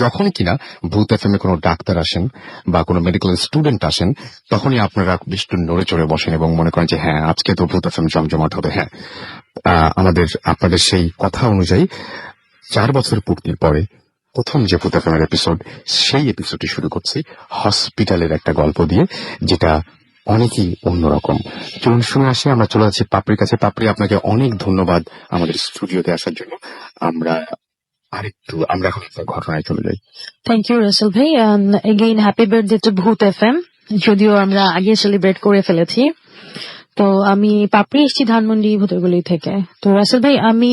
যখনই কিনা ভূত এফএমে কোনো ডাক্তার আসেন বা কোনো মেডিকেল স্টুডেন্ট আসেন, তখনই আপনারা একটু নড়ে চড়ে বসেন এবং মনে করেন যে হ্যাঁ, আজকে তো ভূত এফএম জমজমাট হবে। হ্যাঁ, আপনাদের সেই কথা অনুযায়ী 4 বছর পূর্তির পরে প্রথম যে ভূত এফএমের এপিসোড, সেই এপিসোডটি শুরু করছি হসপিটালের একটা গল্প দিয়ে, যেটা অনেকই অন্যরকম। চলুন শুনে আসি। আমরা চলে যাচ্ছি পাপড়ির কাছে। পাপড়ি, আপনাকে অনেক ধন্যবাদ আমাদের স্টুডিওতে আসার জন্য। আমরা এখন ঘটনায় চলে যাই। থ্যাংক ইউ রাসেল ভাই, এগেইন হ্যাপি বার্থডে টু ভূত এফএম, যদিও আমরা আগে সেলিব্রেট করে ফেলেছি। তো আমি পাপড়ি এসেছি ধানমন্ডি ভূতগুলি থেকে। তো রাসেল ভাই, আমি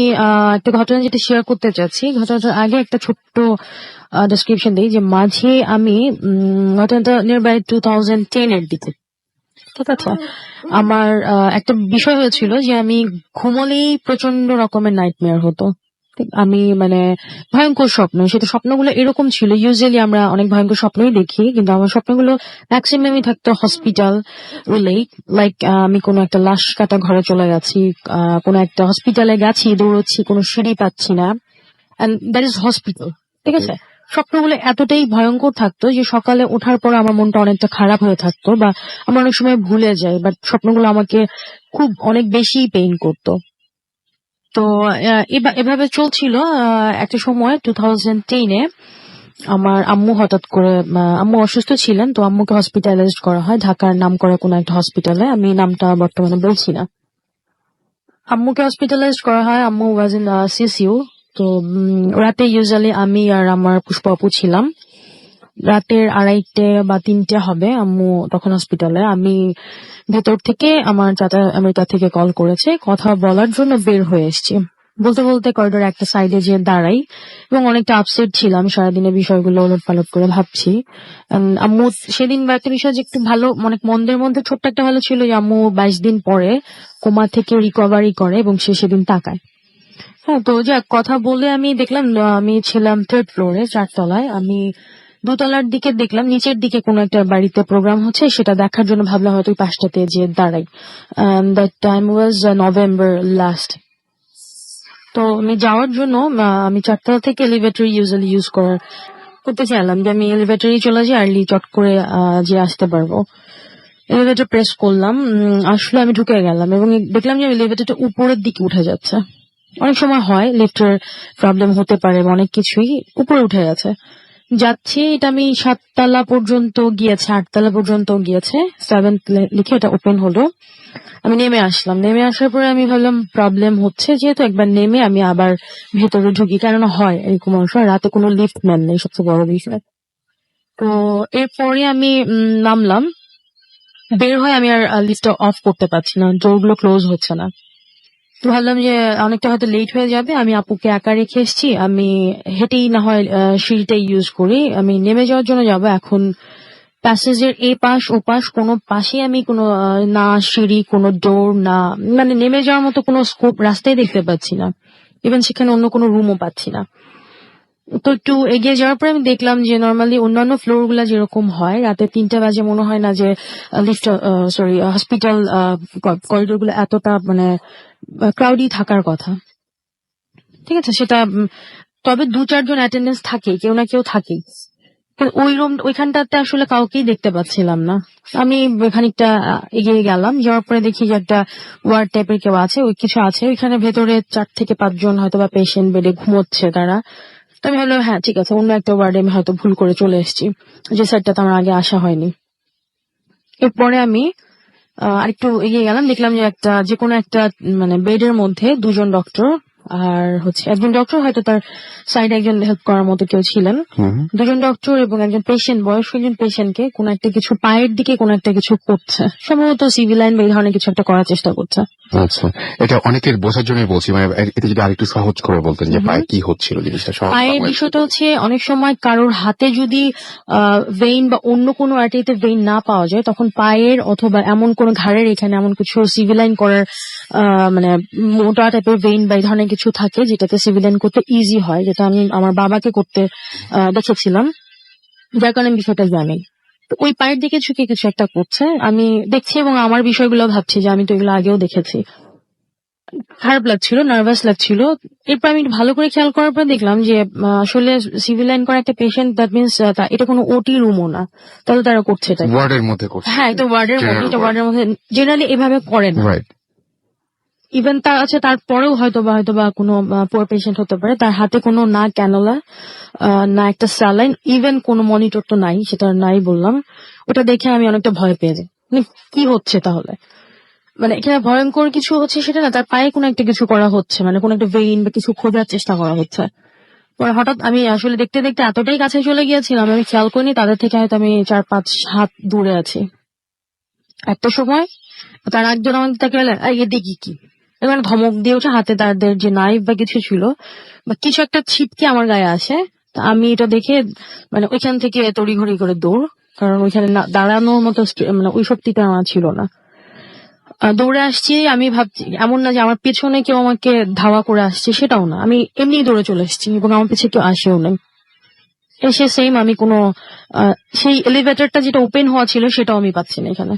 একটা ঘটনা যেটা শেয়ার করতে চাচ্ছি। ঘটনাটার আগে একটা ছোট্ট ডেসক্রিপশন দিই যে মাঝে আমি ঘটনাটা নিয়ারবাই 2010 এর দিকে, ঠিক আছে, আমার একটা বিষয় হয়েছিল যে আমি ঘুমলেই প্রচন্ড রকমের নাইটমেয়ার হতো। আমি ভয়ঙ্কর স্বপ্ন, সেটা স্বপ্নগুলো এরকম ছিল, ইউজুয়ালি আমরা অনেক ভয়ঙ্কর স্বপ্নই দেখি, কিন্তু আমার স্বপ্নগুলো ম্যাক্সিমামই থাকতো হসপিটাল রিলেট। লাইক আমি কোনো একটা লাশ কাটা ঘরে চলে গেছি, কোনো একটা হসপিটালে গেছি, দৌড়চ্ছি, কোনো সিঁড়ি পাচ্ছি না, এন্ড দ্যাট ইজ হসপিটাল। ঠিক আছে, স্বপ্নগুলো এতটাই ভয়ঙ্কর থাকতো যে সকালে ওঠার পর আমার মনটা অনেকটা খারাপ হয়ে থাকতো, বা আমার অনেক সময় ভুলে যাই, বাট স্বপ্নগুলো আমাকে খুব অনেক বেশি পেইন করতো। তো এভাবে চলছিল একটা সময় 2010-এ। আমার আম্মু হঠাৎ করে, আম্মু অসুস্থ ছিলেন, তো আম্মুকে হসপিটালাইজড করা হয় ঢাকার নাম করা কোনো একটা হসপিটালে, আমি নামটা বর্তমানে বলছি না। আম্মুকে হসপিটালাইজড করা হয়, আম্মু ওয়াজ ইন সিসিউ। তো রাতে ইউজুয়ালি আমি আর আমার পুষ্প আপু ছিলাম। রাতের 2:30 বা 3টে হবে, আম্মু তখন হসপিটালে। আমি ভেতর থেকে আমার চাচা আমেরিকা থেকে কল করেছে, কথা বলার জন্য বের হয়ে এসেছি। বলতে বলতে করিডোর একটা সাইডে যে দাঁড়াই, এবং অনেকটা আপসেট ছিলাম, সারাদিনের বিষয়গুলো ওলট পালট করে ভাবছি। আম্মু সেদিন একটা বিষয় যে একটু ভালো, অনেক মন্দের মধ্যে ছোট্ট একটা ভালো ছিল যে আম্মু 22 দিন পরে কোমা থেকে রিকভারি করে এবং সে সেদিন তাকায়। হ্যাঁ, তো যাক, কথা বলে আমি দেখলাম, আমি ছিলাম 3rd ফ্লোরে, 4 তলায়। আমি 2 তলার দিকে দেখলাম নিচের দিকে কোনো একটা বাড়িতে প্রোগ্রাম হচ্ছে, সেটা দেখার জন্য ভাবলাম হয়তো ওই পাশটাতে যে দাঁড়াই। That time was November last. তো আমি যাওয়ার জন্য আমি 4 তলা থেকে এলিভেটর ইউজুয়ালি করতে চাইলাম যে আমি এলিভেটরেই চলে যাই, আর্লি চট করে যে আসতে পারবো। এলিভেটর প্রেস করলাম, আসলে আমি ঢুকে গেলাম এবং দেখলাম যে এলিভেটরটা উপরের দিকে উঠে যাচ্ছে। অনেক সময় হয় লিফটের প্রবলেম হতে পারে, অনেক কিছুই উপরে উঠে গেছে। যাচ্ছি, এটা আমি 7 তলা পর্যন্ত গিয়েছে, 8 তলা পর্যন্ত গিয়েছে, 7th লিখে এটা ওপেন হলো। আমি নেমে আসলাম। নেমে আসার পরে আমি ভাবলাম প্রবলেম হচ্ছে, যেহেতু একবার নেমে আমি আবার ভেতরে ঢুকি, কেননা হয় এরকম অনেক সময়, রাতে কোনো লিফট ম্যান নেই, সবচেয়ে বড় বিষয়। তো এরপরে আমি নামলাম, বের হয়ে আমি আর লিফটটা অফ করতে পারছি না, ডোরগুলো ক্লোজ হচ্ছে না। তো ভাবলাম যে অনেকটা হয়তো লেট হয়ে যাবে, আমি আপুকে একা রেখে এসেছি, আমি হেঁটেই না হয় সিঁড়িটাই ইউজ করি। আমি নেমে যাওয়ার জন্য যাব, এখন প্যাসেজের এ পাশ ও পাশ কোনো পাশে আমি কোনো না সিঁড়ি, কোনো ডোর, না নেমে যাওয়ার মতো কোনো স্কোপ রাস্তায় দেখতে পাচ্ছি না, ইভেন সেখানে অন্য কোনো রুমও পাচ্ছি না। তো একটু এগিয়ে যাওয়ার পরে আমি দেখলাম যে নর্মালি অন্যান্য ফ্লোর গুলা যেরকম হয়, রাতে 3টে বাজে মনে হয় না যে লিফট, হসপিটাল করিডোর গুলো এতটা ক্রাউডি থাকার কথা। ঠিক আছে, সেটা তবে 2-4 জন অ্যাটেন্ডেন্স থাকে, কেউ না কেউ থাকেই। ওইখানটাতে আসলে কাউকেই দেখতে পাচ্ছিলাম না। আমি খানিকটা এগিয়ে গেলাম, যাওয়ার পরে দেখি যে একটা ওয়ার্ড টাইপের কেউ আছে, কিছু আছে ওইখানে ভেতরে, 4 থেকে 5 জন হয়তো বা পেশেন্ট বেডে ঘুমোচ্ছে তারা। তো আমি ভাবলাম হ্যাঁ ঠিক আছে, অন্য একটা ওয়ার্ডে আমি হয়তো ভুল করে চলে এসেছি, যে সাইডটাতে আমার আগে আসা হয়নি। এরপরে আমি আরেকটু এগিয়ে গেলাম, দেখলাম যে কোনো একটা বেডের মধ্যে 2 জন ডক্টর, আর একজন ডক্টর হয়তো তার সাইডে একজন হেল্প করার মতো কেউ ছিলেন। 2 জন ডক্টর এবং একজন পেশেন্ট, বয়স্ক একজন পেশেন্টকে কোনো একটা কিছু পায়ের দিকে কোনো একটা কিছু করছে, সম্ভবত সিভিলাইন বা এই ধরনের কিছু একটা করার চেষ্টা করছে। আচ্ছা, এটা অনেকের বোঝার জন্যই বলছি, এটা যদি আরেকটু সহজ করে বলতেন যে পায়ে কি হচ্ছিল জিনিসটা। পায়ের বিষয়টা হচ্ছে, অনেক সময় কারোর হাতে যদি ভেইন বা অন্য কোনো আর্টারিতে ভেইন না পাওয়া যায়, তখন পায়ের অথবা এমন কোন ঘাড়ের এখানে এমন কিছু সিভিলাইন করার মোটা টাইপের ভেইন বা এই ধরনের কিছু থাকে, যেটাতে সিভিলাইন করতে ইজি হয়, যেটা আমি আমার বাবাকে করতে দেখেছিলাম, যার কারণে বিষয়টা জানি। তো ওই পায়ের দিকে ঝুঁকে কিছু একটা করছে, আমি দেখছি এবং আমার বিষয়গুলো ভাবছি যে আমি তো এগুলো আগেও দেখেছি। খারাপ লাগছিল, নার্ভাস লাগছিল। এরপর আমি একটু ভালো করে খেয়াল করার পর দেখলাম যে আসলে সিভিল লাইন করা একটা পেশেন্ট, দ্যাট মিনস এটা কোনো ওটি রুমও না, তাহলে তারা করছে এটা কি? ওয়ার্ডের মধ্যে করছে। হ্যাঁ, এটা ওয়ার্ডের মধ্যে, General এটা ward. ওয়ার্ডের মধ্যে জেনারেলি এভাবে করে না। রাইট। ইভেন তার আছে, তারপরেও হয়তোবা কোনো পুয়ার পেশেন্ট হতে পারে, তার হাতে কোনো না ক্যানোলা, না একটা স্যালাইন, ইভেন কোনো মনিটর তো নাই, সেটা নাই বললাম। ওটা দেখে আমি অনেকটা ভয় পেয়ে যাই, মানে কি হচ্ছে তাহলে, মানে এখানে ভয়ঙ্কর কিছু হচ্ছে সেটা না, তার পায়ে কোনো একটা কিছু করা হচ্ছে, মানে কোনো একটা ভেইন বা কিছু খোঁজার চেষ্টা করা হচ্ছে। পরে হঠাৎ আমি আসলে দেখতে দেখতে এতটাই কাছে চলে গিয়েছিলাম, আমি খেয়াল করিনি তাদের থেকে হয়তো আমি 4-5 হাত দূরে আছি। একটা সময় তার একজন আমাদের তাকে বলে, এদিকে কি, এবার ধমক দিয়ে ওঠে, হাতে তাদের যে নাইফ বা কিছু ছিল বা কিছু একটা ছিটকে আমার গায়ে আসে। তা আমি এটা দেখে মানে ওইখান থেকে তড়িঘড়ি করে দৌড়, কারণ ওইখানে দাঁড়ানোর মতো মানে ওই শক্তিটা আমার ছিল না। দৌড়ে আসছি, আমি ভাবছি এমন না যে আমার পেছনে কেউ আমাকে ধাওয়া করে আসছে, সেটাও না, আমি এমনি দৌড়ে চলে এসেছি এবং আমার পিছিয়ে কেউ আসেও না। এসে সেম আমি কোনো সেই এলিভেটরটা যেটা ওপেন হওয়া ছিল সেটাও আমি পাচ্ছি না এখানে।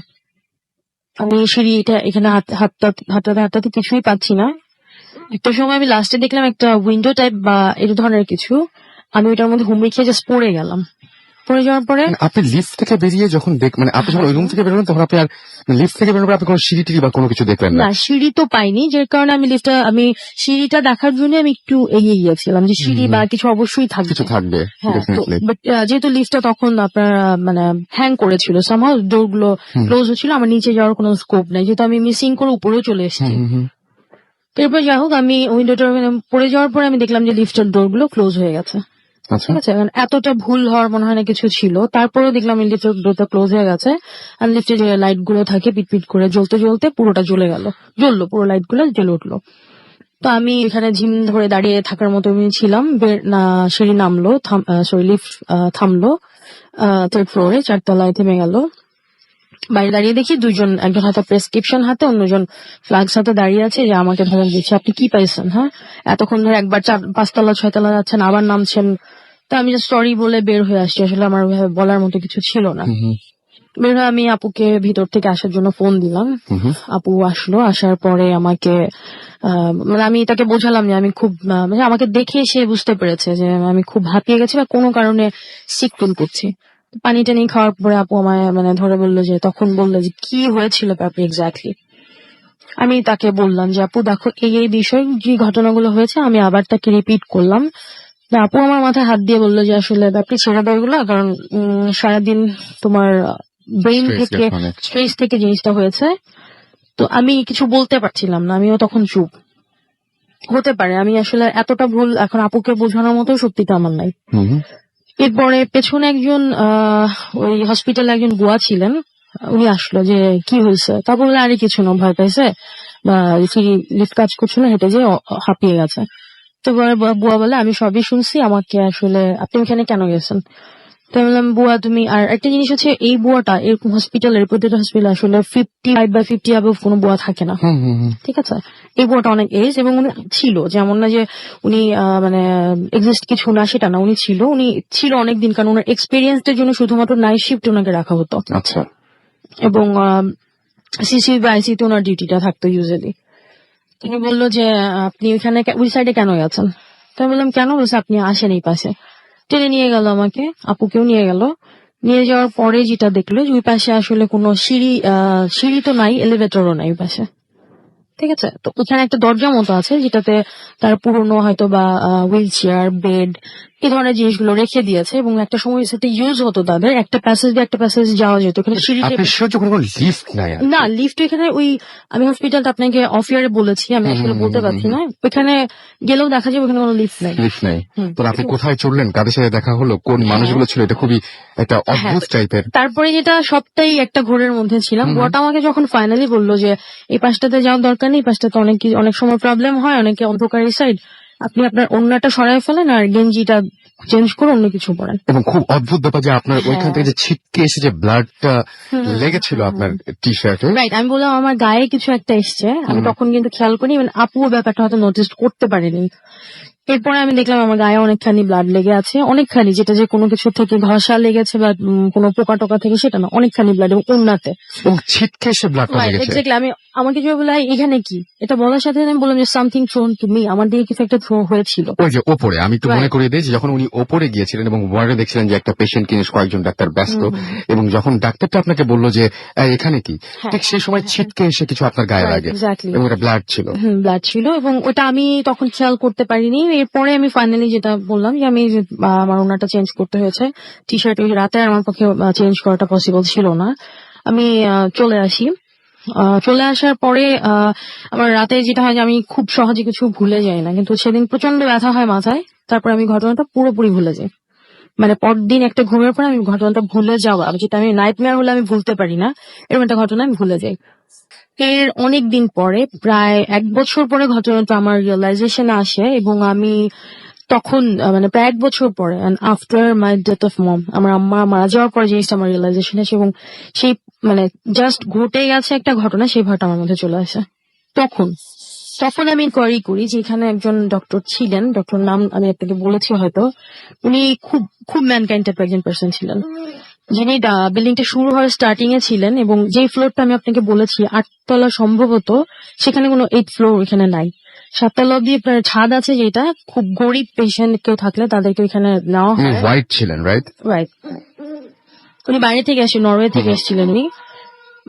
আমি সিঁড়িটা এখানে হাঁটাতে কিছুই পাচ্ছি না। একটা সময় আমি লাস্টে দেখলাম একটা উইন্ডো টাইপ বা এই ধরনের কিছু, আমি ওইটার মধ্যে হুমড়ি খেয়ে জাস্ট পড়ে গেলাম। পড়ে যাওয়ার পরে মানে আপনি লিফট থেকে বেরিয়ে যখন মানে আপনি যখন ওই রুম থেকে বেরোলেন তখন আপনি আর লিফট থেকে বেরোনোর পর আপনি কোনো সিঁড়ি টিড়ি বা কোনো কিছু দেখলেন না? না, সিঁড়ি তো পাইনি, যার কারণে আমি সিঁড়িটা দেখার জন্য আমি একটু এগিয়ে গিয়েছিলাম যে সিঁড়ি বা কিছু অবশ্যই থাকবে। কিছু থাকবে হ্যাঁ, ডেফিনেটলি। বাট যেহেতু লিফটটা তখন আপনার মানে হ্যাং করেছিল, সামহাউ ডোর গুলো ক্লোজ হচ্ছিল, আমার নিচে যাওয়ার কোনো স্কোপ নেই, যেহেতু আমি মিসিং করে উপরেও চলে এসেছি। এরপর যাই হোক, আমি উইন্ডোটা পড়ে যাওয়ার পরে আমি দেখলাম যে লিফটের ডোর গুলো ক্লোজ হয়ে গেছে। আচ্ছা। ঠিক আছে, মানে এতটা ভুল হওয়ার মনে হয় না কিছু ছিল। তারপরেও দেখলাম লিফটের ডোরটা ক্লোজ হয়ে গেছে, আর লিফটের যে লাইট গুলো থাকে পিটপিট করে জ্বলতে জ্বলতে পুরোটা জ্বললো, পুরো লাইট গুলো জ্বলে উঠলো। তো আমি এখানে ঝিম ধরে দাঁড়িয়ে থাকার মতো আমি ছিলাম। সিঁড়ি নামলো, লিফট থামলো 3rd ফ্লোরে, 4 তলায় থেমে গেল। বাইরে দাঁড়িয়ে দেখি দুইজন, একজন হাতে প্রেসক্রিপশন হাতে, অন্যজন ফ্লাক্স হাতে দাঁড়িয়ে আছে, যে আমাকে ধমক দিচ্ছে, আপনি কি পাইছেন, হ্যাঁ এতক্ষণ ধরে একবার 5 তলা 6 তলা যাচ্ছেন, আবার নামছেন। তো আমি সরি বলে বের হয়ে আসছি, আসলে আমার বলার মতো কিছু ছিল না। বের হয়ে আমি আপুকে ভিতর থেকে আসার জন্য ফোন দিলাম। আপু আসলো, আসার পরে আমাকে মানে আমি তাকে বোঝালাম যে আমি খুব মানে আমাকে দেখে সে বুঝতে পেরেছে যে আমি খুব হাঁপিয়ে গেছি বা কোনো কারণে সিক ফিল করছি। পানি টানি খাওয়ার পরে আপু আমায় মানে ধরে বললো যে, তখন বললো যে কি হয়েছিল ব্যাপারে এক্স্যাক্টলি। আমি তাকে বললাম যে আপু দেখো, এই বিষয় যে ঘটনাগুলো হয়েছে আমি আবার তাকে রিপিট করলাম। আপু আমার মাথায় হাত দিয়ে বললো যে আসলে ব্যাপারটা ছেড়ে দেয় গুলো, কারণ সারাদিন তোমার ব্রেইন থেকে স্ট্রেস থেকে জিনিসটা হয়েছে। তো আমি কিছু বলতে পারছিলাম না, আমিও তখন চুপ। হতে পারে আমি আসলে এতটা ভুল এখন আপুকে বোঝানোর মতো শক্তিটা আমার নাই। এরপরে পেছনে একজন ওই হসপিটালে একজন বুয়া ছিলেন, উনি আসলো যে কি হয়েছে, তা বললে আরে কিছু না, ভয় পাইছে বা লিফট কাজ করছে না, হেঁটে যে হাঁপিয়ে গেছে। তো বুয়া বলে আমি সবই শুনছি, আমাকে আসলে আপনি এখানে কেন গেছেন। তো আমি বললাম বুয়া তুমি, আর একটা জিনিস হচ্ছে এই বুয়াটা এরকম হসপিটালের প্রতিটা হসপিটাল আসলে 55 বা 50 অ্যাবভ কোনো বুয়া থাকে না। ঠিক আছে, এই বুয়াটা অনেক এজ এবং উনি ছিল, যেমন না যে উনি মানে এক্সিস্ট কিছু না সেটা না, উনি ছিল অনেকদিন, কারণ ওনার এক্সপিরিয়েন্সের জন্য শুধুমাত্র নাইট শিফট ওনাকে রাখা হতো। আচ্ছা। এবং সিসি বা আইসিতে ওনার ডিউটিটা থাকতো ইউজুয়ালি। তিনি বললো যে আপনি ওইখানে ওই সাইডে কেন গেছেন। তো আমি বললাম কেন, বলছে আপনি আসেন এই পাশে। টেনে নিয়ে গেল আমাকে, আপুকেও নিয়ে গেল। নিয়ে যাওয়ার পরে যেটা দেখলো যে ওই পাশে আসলে কোনো সিঁড়ি তো নাই, এলিভেটরও নাই ওই পাশে। ঠিক আছে, তো ওখানে একটা দরজা মতো আছে যেটাতে তার পুরনো হয়তো বা হুইল চেয়ার, বেড, এই ধরনের জিনিসগুলো রেখে দিয়েছে, এবং একটা সময় সেটা ইউজ হতো, তাদের একটা প্যাসেজ দিয়ে একটা প্যাসেজ যাওয়া যেত। ওখানে সিঁড়ি লিফট নাই না, লিফট এখানে ওই আমি হসপিটালটা আপনাকে অফ ইয়ারে বলেছি, আমি আসলে বলতে পারছি না, ওখানে গেলেও দেখা যাবে ওখানে কোনো লিফট নাই। লিফট নাই। তো আপনি কোথায় চললেন, কাদের সাথে দেখা হলো, কোন মানুষগুলো ছিল, এটা খুবই একটা অদ্ভুত টাইপের। তারপরে যেটা সবটাই একটা ঘোরের মধ্যে ছিলাম, ওটা আমাকে যখন ফাইনালি বললো যে এই পাশটাতে যাওয়ার দরকার নেই, পাশটাতে অনেক সময় প্রবলেম হয়, অনেকে অন্ধকারী সাইড, আপনি আপনার ওড়নাটা সরাই ফেলেন আর গেঞ্জিটা চেঞ্জ করে অন্য কিছু পরান। এবং খুব অদ্ভুত ব্যাপার যে আপনার হ্যাঁ। ওইখান থেকে যে ছিটকে এসে যে ব্লাডটা লেগেছিল আপনার টি শার্টে, রাইট, আমি বললাম আমার গায়ে কিছু একটা এসছে, আমি তখন কিন্তু খেয়াল করি, আপু ব্যাপারটা হয়তো নোটিস করতে পারেনি। এরপরে আমি দেখলাম আমার গায়ে অনেকখানি ব্লাড লেগে আছে, অনেকখানি, যেটা যে কোনো কিছু থেকে ঘষা লেগেছে বা কোনো পোকা টোকা থেকে সেটা না, অনেকখানি ব্লাড এবং উন্নাতে। এবং ছিটকে এসে ব্লাডটা লেগেছে। এক্স্যাক্টলি, আমাকে যে বলে এখানে কি, এটা বলার সাথে আমি বললাম যে সামথিং থ্রোন টু মি, আমার দিকে কিছু একটা থ্রো হয়েছিল। ওই যে ওপরে আমি একটু মনে করিয়ে দিই যে যখন উনি ওপরে গিয়েছিলেন এবং ওয়ার্ডে দেখছিলেন যে একটা পেশেন্ট কিনে কয়েকজন ডাক্তার ব্যস্ত, এবং যখন ডাক্তারটা আপনাকে বললো যে এখানে কি, ঠিক সেই সময় ছিটকে এসে কিছু আপনার গায়ে লাগে এক্স্যাক্টলি, এবং এটা ব্লাড ছিল। ব্লাড ছিল এবং ওটা আমি তখন খেয়াল করতে পারিনি। এরপরে আমি ফাইনালি যেটা বললাম যে আমি আমার ওনাটা চেঞ্জ করতে হয়েছে, টি শার্ট ওই রাতে আমার পক্ষে চেঞ্জ করাটা পসিবল ছিল না। আমি চলে আসি। চলে আসার পরে আমার রাতে যেটা হয় যে আমি খুব সহজে কিছু ভুলে যাই না, কিন্তু সেদিন প্রচন্ড ব্যথা হয় মাথায়, তারপর আমি ঘটনাটা পুরোপুরি ভুলে যাই। পরদিন একটা ঘুমের পর আমি ঘটনাটা ভুলে যাওয়া, যেটা আমি নাইটমেয়ার হলে আমি ভুলতে পারি না, এরকম একটা ঘটনা আমি ভুলে যাই। এর অনেক দিন পরে, প্রায় 1 বছর পরে ঘটনাটা আমার রিয়েলাইজেশন আসে, এবং আমি তখন প্রায় 1 বছর পরে, আফটার মাই ডেথ অফ মম, আমার আম্মা মারা যাওয়ার পরে জিনিসটা আমার রিয়েলাইজেশন আসে, এবং সেই জাস্ট ঘটে গেছে একটা ঘটনা, সেই ভয়টা আমার মধ্যে চলে আসে। তখন আমি কোয়ারি করি যে এখানে একজন ডক্টর ছিলেন, ডক্টর নাম আমি আপনাকে বলেছি হয়তো, উনি খুব খুব ম্যানকাইন্ড টাইপের একজন পার্সন ছিলেন, যিনি বিল্ডিংটা শুরু হওয়ার স্টার্টিং এ ছিলেন, এবং যে ফ্লোরটা আমি আপনাকে বলেছি 8 তলা সম্ভবত, সেখানে কোনো 8 ফ্লোর এখানে নাই, 7 তলা অব্দি আপনার ছাদ আছে, যেটা খুব গরিব পেশেন্ট কেউ থাকলে তাদেরকে এখানে নেওয়া হয়। হোয়াইট ছিলেন, রাইট? উনি বাইরে থেকে আসে, নরওয়ে থেকে এসেছিলেন উনি,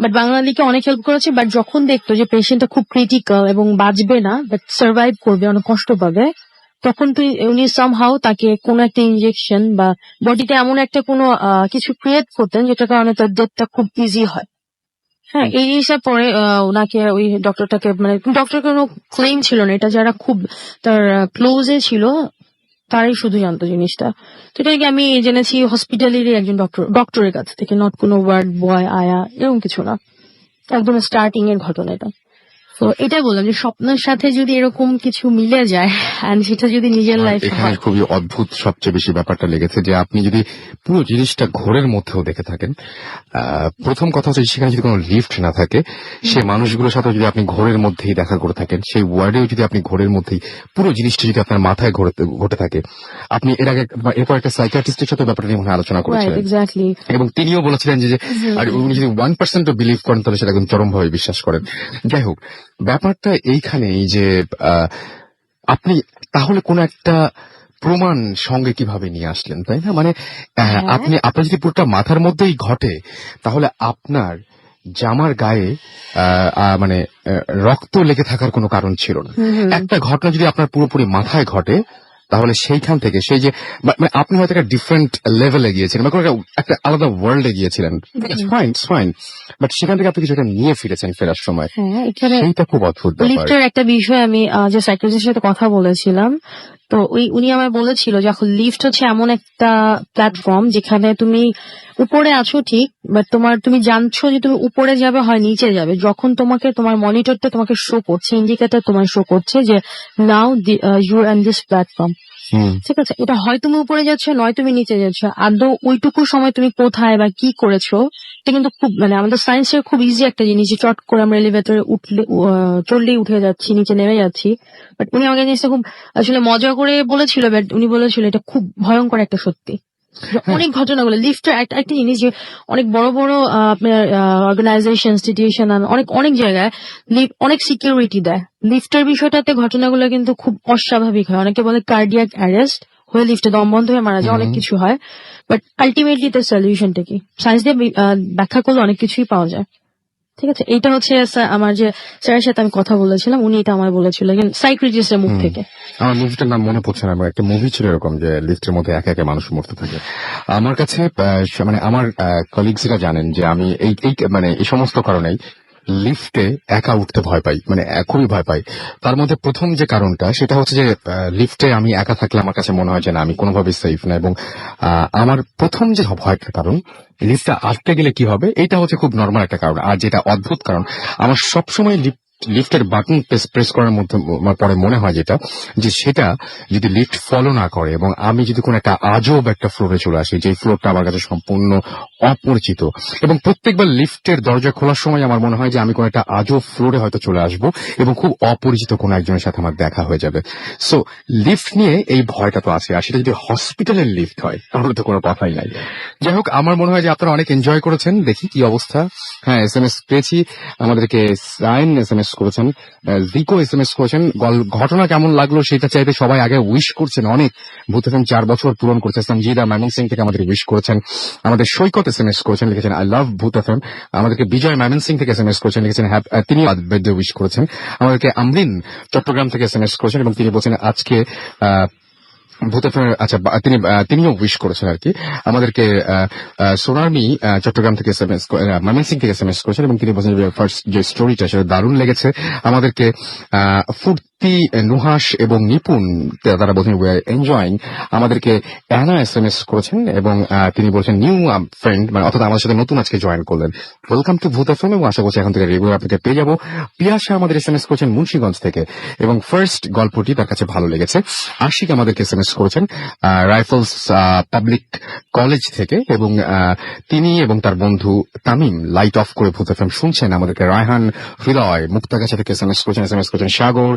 বাট বাঙালিকে অনেক হেল্প করেছে। বাট যখন দেখতো যে পেশেন্টটা খুব ক্রিটিক্যাল এবং বাঁচবে না, বাট সার্ভাইভ করবে, অনেক কষ্ট পাবে, তখন উনি সামহাউ তাকে কোনো একটা ইনজেকশন বা বডিতে এমন একটা কোনো কিছু ক্রিয়েট করতেন, যেটার কারণে তার ডেথটা খুব ইজি হয়। হ্যাঁ, এই জিনিসটা পরে ওনাকে, ওই ডক্টরটাকে, ডক্টর কোনো ক্লেম ছিল না, এটা যারা খুব তার ক্লোজে ছিল তারাই শুধু জানতো জিনিসটা। তো এটাকে আমি জেনেছি হসপিটালেরই একজন ডক্টরের কাছ থেকে, নট কোনো ওয়ার্ড বয় আয়া এরকম কিছু না, একদম স্টার্টিং এর ঘটনা এটা। তো এটাই বললাম যে স্বপ্নের সাথে যদি এরকম কিছু মিলে যায়, এন্ড সেটা যদি নিজের লাইফে এখানে হয়। খুবই অদ্ভুত সবচেয়ে বেশি ব্যাপারটা লেগেছে যে আপনি যদি পুরো জিনিসটা ঘোরের মধ্যেও দেখে থাকেন, প্রথম কথা হচ্ছে সেখানে যদি কোনো লিফট না থাকে, সে মানুষগুলোর সাথে যদি আপনি ঘোরের মধ্যেই দেখা করে থাকেন, সেই ওয়ার্ডেও যদি আপনি ঘোরের মধ্যেই পুরো জিনিসটা যদি আপনার মাথায় ঘটে থাকে, আপনি এর আগে এরপর একটা সাইকিয়াট্রিস্টের সাথে ব্যাপারটা নিয়ে মনে হয় আলোচনা করেছিলেন, এক্স্যাক্টলি, এবং তিনিও বলেছিলেন যে আর উনি যদি 1% বিলিভ করেন তাহলে সেটা একদম চরমভাবে বিশ্বাস করেন। যাই হোক, ব্যাপারটা এইখানেই যে আপনি তাহলে কোন একটা প্রমাণ সঙ্গে কিভাবে নিয়ে আসলেন, তাই না? আপনার যদি পুরোটা মাথার মধ্যেই ঘটে, তাহলে আপনার জামার গায়ে রক্ত লেগে থাকার কোনো কারণ ছিল না। একটা ঘটনা যদি আপনার পুরোপুরি মাথায় ঘটে, তাহলে সেইখান থেকে সেই যে আপনি হয়তো একটা ডিফারেন্ট লেভেলে গিয়েছিলেন বা একটা আলাদা ওয়ার্ল্ডে গিয়েছিলেন, ফাইন, বাট সেখান থেকে আপনি কিছু একটা নিয়ে ফিরেছেন ফেরার সময়, সেইটা খুব অদ্ভুত ব্যাপার। লিফটের একটা বিষয় আমি যে সাইকিয়াট্রিস্টের সাথে কথা বলেছিলাম, তো উনি আমায় বলেছিল যে এখন লিফট হচ্ছে এমন একটা প্ল্যাটফর্ম যেখানে তুমি উপরে আছো ঠিক, বাট তুমি জানছো যে তুমি উপরে যাবে হয় নিচে যাবে, যখন তোমার মনিটরটা তোমাকে শো করছে, ইন্ডিকেটর তোমার শো করছে যে now you are on this platform, ঠিক আছে, এটা হয় তুমি উপরে যাচ্ছ নয় তুমি নিচে যাচ্ছ, আদৌ ওইটুকু সময় তুমি কোথায় বা কি করেছো, এটা কিন্তু খুব আমাদের সায়েন্সের খুব ইজি একটা জিনিস, যে চট করে আমরা এলিভেটরে চললেই উঠে যাচ্ছি, নিচে নেমে যাচ্ছি। বাট উনি আমাকে জিনিসটা খুব আসলে মজা করে বলেছিল, বাট উনি বলেছিল এটা খুব ভয়ঙ্কর একটা সত্যি। অনেক ঘটনাগুলো লিফটের একটা জিনিস যে অনেক বড় বড় আপনার অর্গানাইজেশন, ইনস্টিটিউশন, অনেক জায়গায় অনেক সিকিউরিটি দেয়, লিফটের বিষয়টাতে ঘটনাগুলো কিন্তু খুব অস্বাভাবিক হয়, অনেকে বলে কার্ডিয়াক অ্যারেস্ট হয়ে লিফটে দম বন্ধ হয়ে মারা যায়, অনেক কিছু হয়, বাট আলটিমেটলি তার সলিউশনটা কি, সায়েন্স দিয়ে ব্যাখ্যা করলে অনেক কিছুই পাওয়া যায়। ঠিক আছে, এইটা হচ্ছে আমার যে স্যারের সাথে আমি কথা বলেছিলাম, উনি এটা আমায় বলেছিল সাইকিয়াট্রিস্টের মুখ থেকে। আমার মুভিটার নাম মনে পড়ছে না, একটা মুভি ছিল এরকম যে লিফটের মধ্যে একে একে মানুষ মরতে থাকে। আমার কাছে আমার কলিগসরা জানেন যে আমি এই সমস্ত কারণেই লিফটে একা উঠতে ভয় পাই, খুবই ভয় পাই। তার মধ্যে প্রথম যে কারণটা সেটা হচ্ছে যে লিফটে আমি একা থাকলে আমার কাছে মনে হয় যে না, আমি কোনোভাবেই সেফ না, এবং আমার প্রথম যে ভয়টার কারণ লিফটটা আটকে গেলে কি হবে, এটা হচ্ছে খুব নর্মাল একটা কারণ। আর যেটা অদ্ভুত কারণ, আমার সবসময় লিফটের বাটন প্রেস করার মধ্যে পরে মনে হয় যেটা যে সেটা যদি লিফট ফলো না করে এবং আমি যদি কোনো একটা আজব একটা ফ্লোরে চলে আসি, যে ফ্লোরটা আমার কাছে সম্পূর্ণ অপরিচিত, এবং প্রত্যেকবার লিফটের দরজা খোলার সময় আমার মনে হয় যে আমি কোনো একটা আজব ফ্লোরে হয়তো চলে আসব এবং খুব অপরিচিত কোনো একজনের সাথে আমার দেখা হয়ে যাবে। সো লিফট নিয়ে এই ভয়টা তো আছে, আর সেটা যদি হসপিটালের লিফট হয় তাহলে তো কোনো কথাই নাই। যাই হোক, আমার মনে হয় যে আপনারা অনেক এনজয় করেছেন। দেখি কি অবস্থা। হ্যাঁ, SMS পেয়েছি, আমাদেরকে সাইন SMS করেছেন, জিকো SMS করেছেন। ঘটনা কেমন লাগলো সেটা চাইতে সবাই আগে উইশ করছেন অনেক। ভূত এফএম 4 বছর পূরণ করছে। সঞ্জিদা ময়মনসিং থেকে আমাদের উইশ করেছেন। আমাদের সৈকত SMS করেছেন, লিখেছেন আই লাভ ভূত এফএম। আমাদেরকে বিজয় ময়মনসিং থেকে SMS করেছেন, লিখেছেন তিনি বার্থডে উইশ করেছেন। আমাদেরকে আমরিন চট্টগ্রাম থেকে SMS করেছেন এবং তিনি বলছেন আজকে ভূত এফএম আচ্ছা তিনিও উইশ করেছেন আর কি। আমাদেরকে সোনারমি চট্টগ্রাম থেকে ময়মনসিং থেকে SMS করেছেন এবং তিনি বলছেন ফার্স্ট যে স্টোরিটা সেটা দারুণ লেগেছে। আমাদেরকে ফুর্তি নুহাস এবং নিপুণ তারা বলছেন উই আর এনজয়িং। আমাদেরকে অ্যানা SMS করেছেন এবং তিনি বলছেন নিউ ফ্রেন্ড, মানে অর্থাৎ আমাদের সাথে নতুন আজকে জয়েন করলেন। ওয়েলকাম টু ভূত এফএম, এবং আশা করছি এখন থেকে রেগুলার আপনাকে পেয়ে যাবো। পিয়াসা আমাদের SMS করেছেন মুন্সিগঞ্জ থেকে এবং ফার্স্ট গল্পটি তার কাছে ভালো লেগেছে। আশিক আমাদেরকে SMS করেছেন রাইফেলস পাবলিক কলেজ থেকে এবং তিনি এবং তার বন্ধু তামিম লাইট অফ করে ভূত এফএম শুনছেন। আমাদেরকে রায়হান হৃদয় মুক্তাগাছা থেকে SMS করেছেন সাগর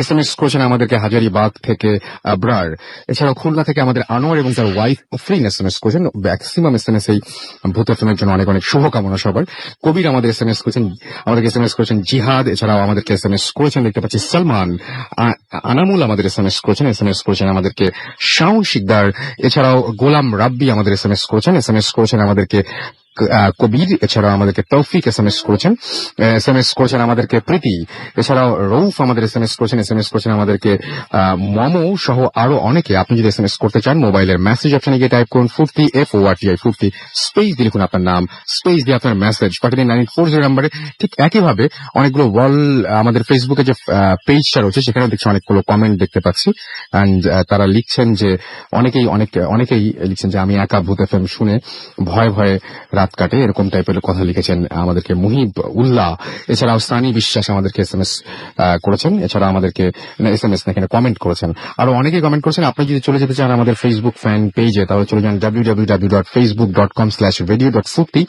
SMS করেছেন আমাদেরকে হাজারিবাগ থেকে আবরার। এছাড়াও খুলনা থেকে আমাদের আনোয়ার এবং তার ওয়াইফ ফ্রিন SMS করেছেন। ম্যাক্সিমাম SMS এই ভূত এফএম এর জন্য অনেক অনেক শুভকামনা সবার। কবির আমাদের SMS করেছেন, আমাদেরকে SMS করেছেন জিহাদ। এছাড়াও আমাদেরকে SMS করেছেন দেখতে পাচ্ছি সালমান। আনামুল আমাদের SMS করেছেন আমাদেরকে শাওন শিকদার। এছাড়াও গোলাম রাব্বি আমাদের SMS করেছেন আমাদেরকে কবির। এছাড়াও আমাদেরকে তৌফিক SMS করেছেন আমাদেরকে প্রীতি। এছাড়াও রৌফ আমাদের SMS করেছেন আমাদেরকে মমো সহ আরো অনেকে। আপনি যদি SMS করতে চান মোবাইলের মেসেজ অপশনে গিয়ে টাইপ করুন ফুর্তি FORTI ফুর্তি, স্পেস দিয়ে লিখুন আপনার নাম, স্পেস দিয়ে আপনার মেসেজ পাঠিয়ে দিন 9840 নাম্বারে। ঠিক একইভাবে অনেকগুলো আমাদের ফেসবুকে যে পেজটা রয়েছে সেখানে দেখছি অনেকগুলো কমেন্ট দেখতে পাচ্ছি। এন্ড তারা লিখছেন যে অনেকেই লিখছেন যে আমি একা ভূত এফএম শুনে ভয়ে ভয়ে রাত কাটে, এরকম টাইপের কথা লিখেছেন আমাদেরকে মুহিব উল্লাহ। এছাড়াও সানি বিশ্বাস আমাদেরকে SMS করেছেন। এছাড়া আমাদেরকে SMS না এখানে কমেন্ট করেছেন, আরো অনেকে কমেন্ট করেছেন। আপনি যদি চলে যেতে চান আমাদের ফেসবুক ফ্যান পেজে তাহলে চলে যান www.facebook.com/radio.furti।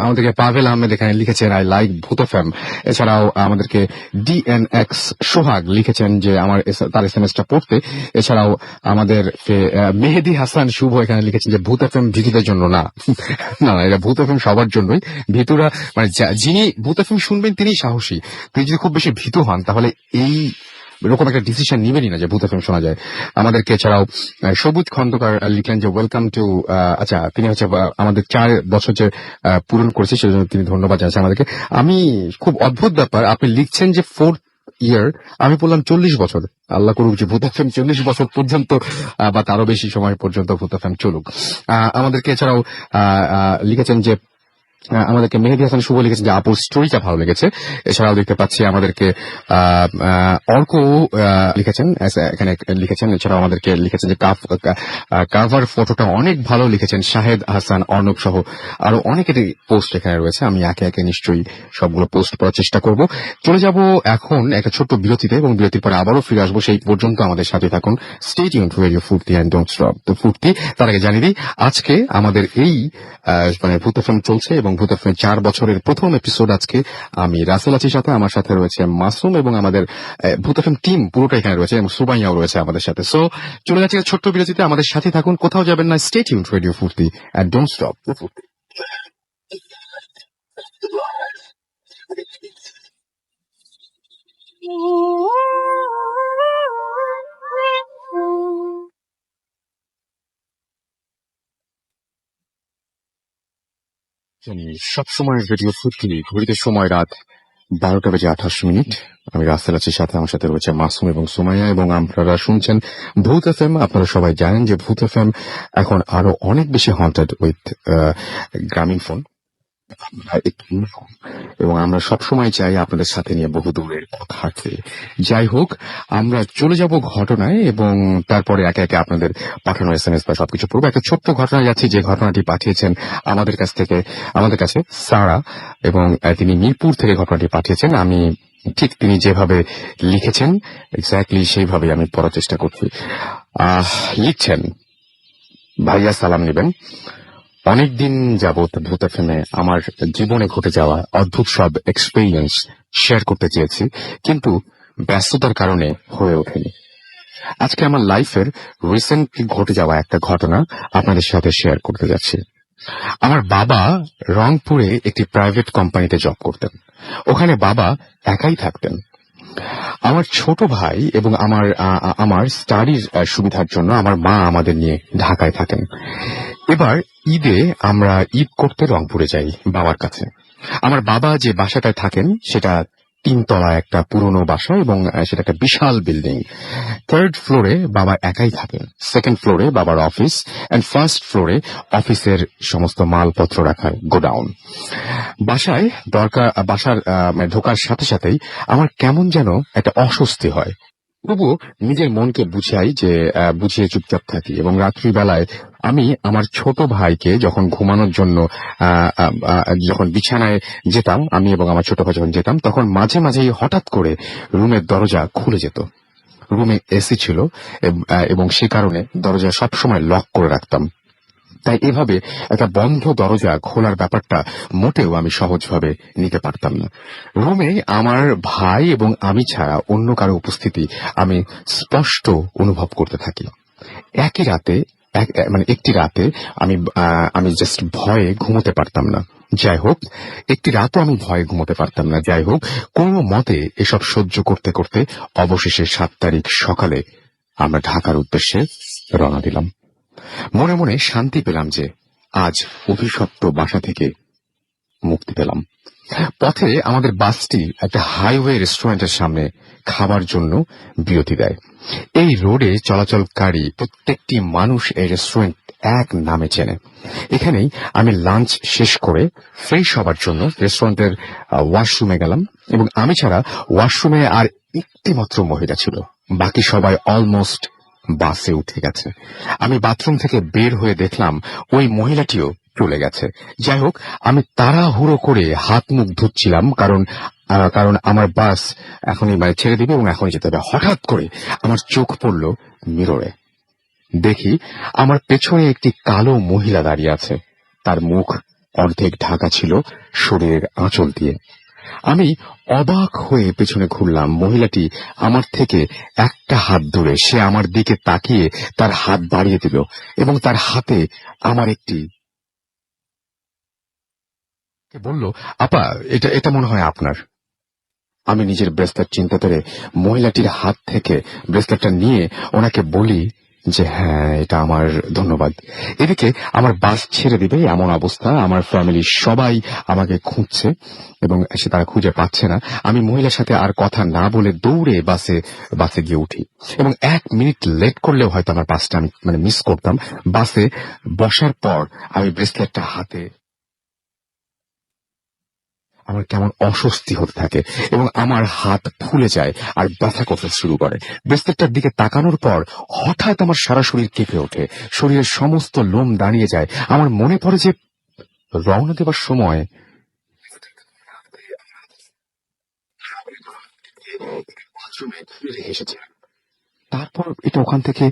আমাদেরকে পাভেল আহমেদ এখানে লিখেছেন আই লাইক ভূত এফএম। এছাড়াও আমাদেরকে DNX সোহাগ লিখেছেন যে তার SMSটা পড়তে। এছাড়াও আমাদেরকে মেহেদি হাসান শুভ এখানে লিখেছেন যে ভূত এফএম ভীতুদের জন্য না, না এটা ভূত এফএম সবার জন্যই। ভীতুরা মানে যিনি ভূত এফএম শুনবেন তিনি সাহসী। তিনি যদি খুব বেশি ভীতু হন তাহলে এই এরকম একটা ডিসিশন নিবেনই না যে ভূত এফএম শোনা যায়। আমাদেরকে এছাড়াও সবুজ খন্দকার লিখলেন যে ওয়েলকাম টু, আচ্ছা তিনি হচ্ছে আমাদের 4 বছর যে পূরণ করেছে সেজন্য তিনি ধন্যবাদ জানাচ্ছেন আমাদেরকে। আমি খুব অদ্ভুত ব্যাপার, আপনি লিখছেন যে 4th ইয়ার, আমি বললাম 40 বছর। আল্লাহ করুক যে ভূত এফএম 40 বছর পর্যন্ত বা তারও বেশি সময় পর্যন্ত ভূত এফএম চলুক। আমাদেরকে এছাড়াও লিখেছেন যে আমাদেরকে মেহেদি হাসান শুভ লিখেছেন যে আপুর স্টোরিটা ভালো লেগেছে। এছাড়াও দেখতে পাচ্ছি আমাদেরকে অর্ক লিখেছেন এখানে লিখেছেন। এছাড়াও আমাদেরকে লিখেছেন যে কাভার ফটোটা অনেক ভালো লিখেছেন শাহেদ হাসান অর্ণব সহ আরো অনেকের পোস্ট এখানে রয়েছে। আমি একে একে নিশ্চয়ই সবগুলো পোস্ট করার চেষ্টা করব। চলে যাব এখন একটা ছোট্ট বিরতিতে এবং বিরতির পরে আবারও ফিরে আসবো। সেই পর্যন্ত আমাদের সাথে থাকুন। স্টে টিউন টু রেডিও ফুর্তি এন্ড ডোন্ট স্টপ। তো ফুর্তি তার আগে জানিয়ে দিই আজকে আমাদের এই মানে ভূত এফএম চলছে এবং ভূত এফএম 4 বছরের প্রথম এপিসোড আজকে। আমি রাসেল আছি সাথে, আমার সাথে রয়েছে মাসুম এবং আমাদের ভূত এফএম টিম পুরোটা এখানে রয়েছে এবং সুবাইয়াও রয়েছে আমাদের সাথে। সো চলে যাচ্ছে ছোট্ট বিরতিতে, আমাদের সাথে থাকুন, কোথাও যাবেন না। স্টে টিউন টু রেডিও ফুর্তি এন্ড ডোন্ট স্টপ। সবসময় রেডিও ফুর্তি, ঘড়িতে সময় রাত 12:28। আমি রাসেল আছি সাথে, আমার সাথে রয়েছে মাসুম এবং সুমাইয়া এবং আপনারা শুনছেন ভূত এফএম। আপনারা সবাই জানেন যে ভূত এফএম এখন আরো অনেক বেশি হন্টেড উইথ গ্রামীণ ফোন। আমরা একটু অন্যরকম। এবং আমরা সবসময় চাই আপনাদের সাথে নিয়ে বহু দূরের কথা হাঁটতে। যাই হোক, আমরা চলে যাব ঘটনায় এবং তারপরে একে একে আপনাদের পাঠানো SMS বা সবকিছু পড়বো। একটা ছোট্ট ঘটনায় যাচ্ছি, যে ঘটনাটি পাঠিয়েছেন আমাদের কাছে সারা, এবং তিনি মিরপুর থেকে ঘটনাটি পাঠিয়েছেন। আমি ঠিক তিনি যেভাবে লিখেছেন এক্স্যাক্টলি সেইভাবে আমি পড়ার চেষ্টা করছি। লিখছেন, ভাইয়া সালাম নেবেন। অনেকদিন যাবৎ ভূত এফএমে আমার জীবনে ঘটে যাওয়া অদ্ভুত সব এক্সপেরিয়েন্স শেয়ার করতে চেয়েছি, কিন্তু ব্যস্ততার কারণে হয়ে ওঠেনি। আজকে আমার লাইফের রিসেন্টলি ঘটে যাওয়া একটা ঘটনা আপনাদের সাথে শেয়ার করতে যাচ্ছি। আমার বাবা রংপুরে একটি প্রাইভেট কোম্পানিতে জব করতেন। ওখানে বাবা একাই থাকতেন। আমার ছোট ভাই এবং আমার স্টাডির সুবিধার জন্য আমার মা আমাদের নিয়ে ঢাকায় থাকেন। এবার ঈদে আমরা ঈদ করতে রংপুরে যাই বাবার কাছে। আমার বাবা যে বাসাটায় থাকেন সেটা 3 তলা একটা পুরনো বাসা, এবং সেটা একটা বিশাল বিল্ডিং। 3rd ফ্লোরে বাবা একাই থাকেন, 2nd ফ্লোরে বাবার অফিস, এন্ড 1st ফ্লোরে অফিসের সমস্ত মালপত্র রাখার গোডাউন। বাসার ঢোকার সাথে সাথেই আমার কেমন যেন একটা অস্বস্তি হয়। তবুও নিজের মনকে বুঝিয়ে চুপচাপ থাকি, এবং রাত্রিবেলায় আমি আমার ছোট ভাইকে যখন ঘুমানোর জন্য যখন বিছানায় যেতাম, আমি এবং আমার ছোট ভাই যখন যেতাম, তখন মাঝে মাঝেই হঠাৎ করে রুমের দরজা খুলে যেত। রুমে এসি ছিল, এবং সে কারণে দরজা সবসময় লক করে রাখতাম। তাই এভাবে একটা বন্ধ দরজা খোলার ব্যাপারটা মোটেও আমি সহজভাবে নিতে পারতাম না। রুমে আমার ভাই এবং আমি ছাড়া অন্য কারো উপস্থিতি আমি স্পষ্ট অনুভব করতে থাকি। একটি রাতে আমি জাস্ট ভয়ে ঘুমোতে পারতাম না। যাই হোক, কোনো মতে এসব সহ্য করতে করতে অবশেষে 7 তারিখ সকালে আমরা ঢাকার উদ্দেশ্যে রওনা দিলাম। মনে মনে শান্তি পেলাম যে আজ অভিশপ্ত বাসা থেকে মুক্তি পেলাম। পথে আমাদের বাসটি একটা হাইওয়ে রেস্টুরেন্টের সামনে খাবার জন্য বিরতি দেয়। এই রোডে চলাচলকারী প্রত্যেকটি মানুষ এই রেস্টুরেন্ট এক নামে চেনে। এখানেই আমি লাঞ্চ শেষ করে ফ্রেশ হবার জন্য রেস্টুরেন্টের ওয়াশরুমে গেলাম, এবং আমি ছাড়া ওয়াশরুমে আর একটি মাত্র মহিলা ছিল। বাকি সবাই অলমোস্ট বাসে উঠে গেছে। আমি বাথরুম থেকে বের হয়ে দেখলাম ওই মহিলাটিও চলে গেছে। যাই হোক, আমি তাড়াহুড়ো করে হাত মুখ ধুচ্ছিলাম, কারণ আমার বাস এখনই ছেড়ে দিবে এবং এখনই যেতে হবে। হঠাৎ করে আমার চোখ পড়ল মিররে। দেখি আমার পেছনে একটি কালো মহিলা দাঁড়িয়ে আছে। তার মুখ অর্ধেক ঢাকা ছিল শরীরের আঁচল দিয়ে। আমি অবাক হয়ে পেছনে ঘুরলাম। মহিলাটি আমার থেকে একটা হাত দূরে। সে আমার দিকে তাকিয়ে তার হাত বাড়িয়ে দিল, এবং তার হাতে আমার একটি বলল, আপা, এটা মনে হয় আপনার। আমি নিজের ব্রেসলেট চিন্তা করে মহিলাটির হাত থেকে ব্রেসলেটটা নিয়ে ওনাকে বলি যে হ্যাঁ, এটা আমার, ধন্যবাদ। এদিকে আমার বাস ছেড়ে দিবে এমন অবস্থা। আমার ফ্যামিলির সবাই আমাকে খুঁজছে এবং তারা খুঁজে পাচ্ছে না। আমি মহিলার সাথে আর কথা না বলে দৌড়ে বাসে গিয়ে উঠি, এবং 1 মিনিট লেট করলেও হয়তো আমার বাসটা আমি মিস করতাম। বাসে বসার পর আমি ব্রেসলেটটা হাতে, আমার কেমন অস্বস্তি হতে থাকে এবং আমার হাত ফুলে যায় আর ব্যথা করতে শুরু করে। ব্রেসলেটটার দিকে তাকানোর পর হঠাৎ আমার সারা শরীর কেঁপে ওঠে, শরীরের সমস্ত লোম দাঁড়িয়ে যায়। আমার মনে পড়ে যে রওনা দেবার সময় রেখে এসেছে। তারপর এটা ওখান থেকে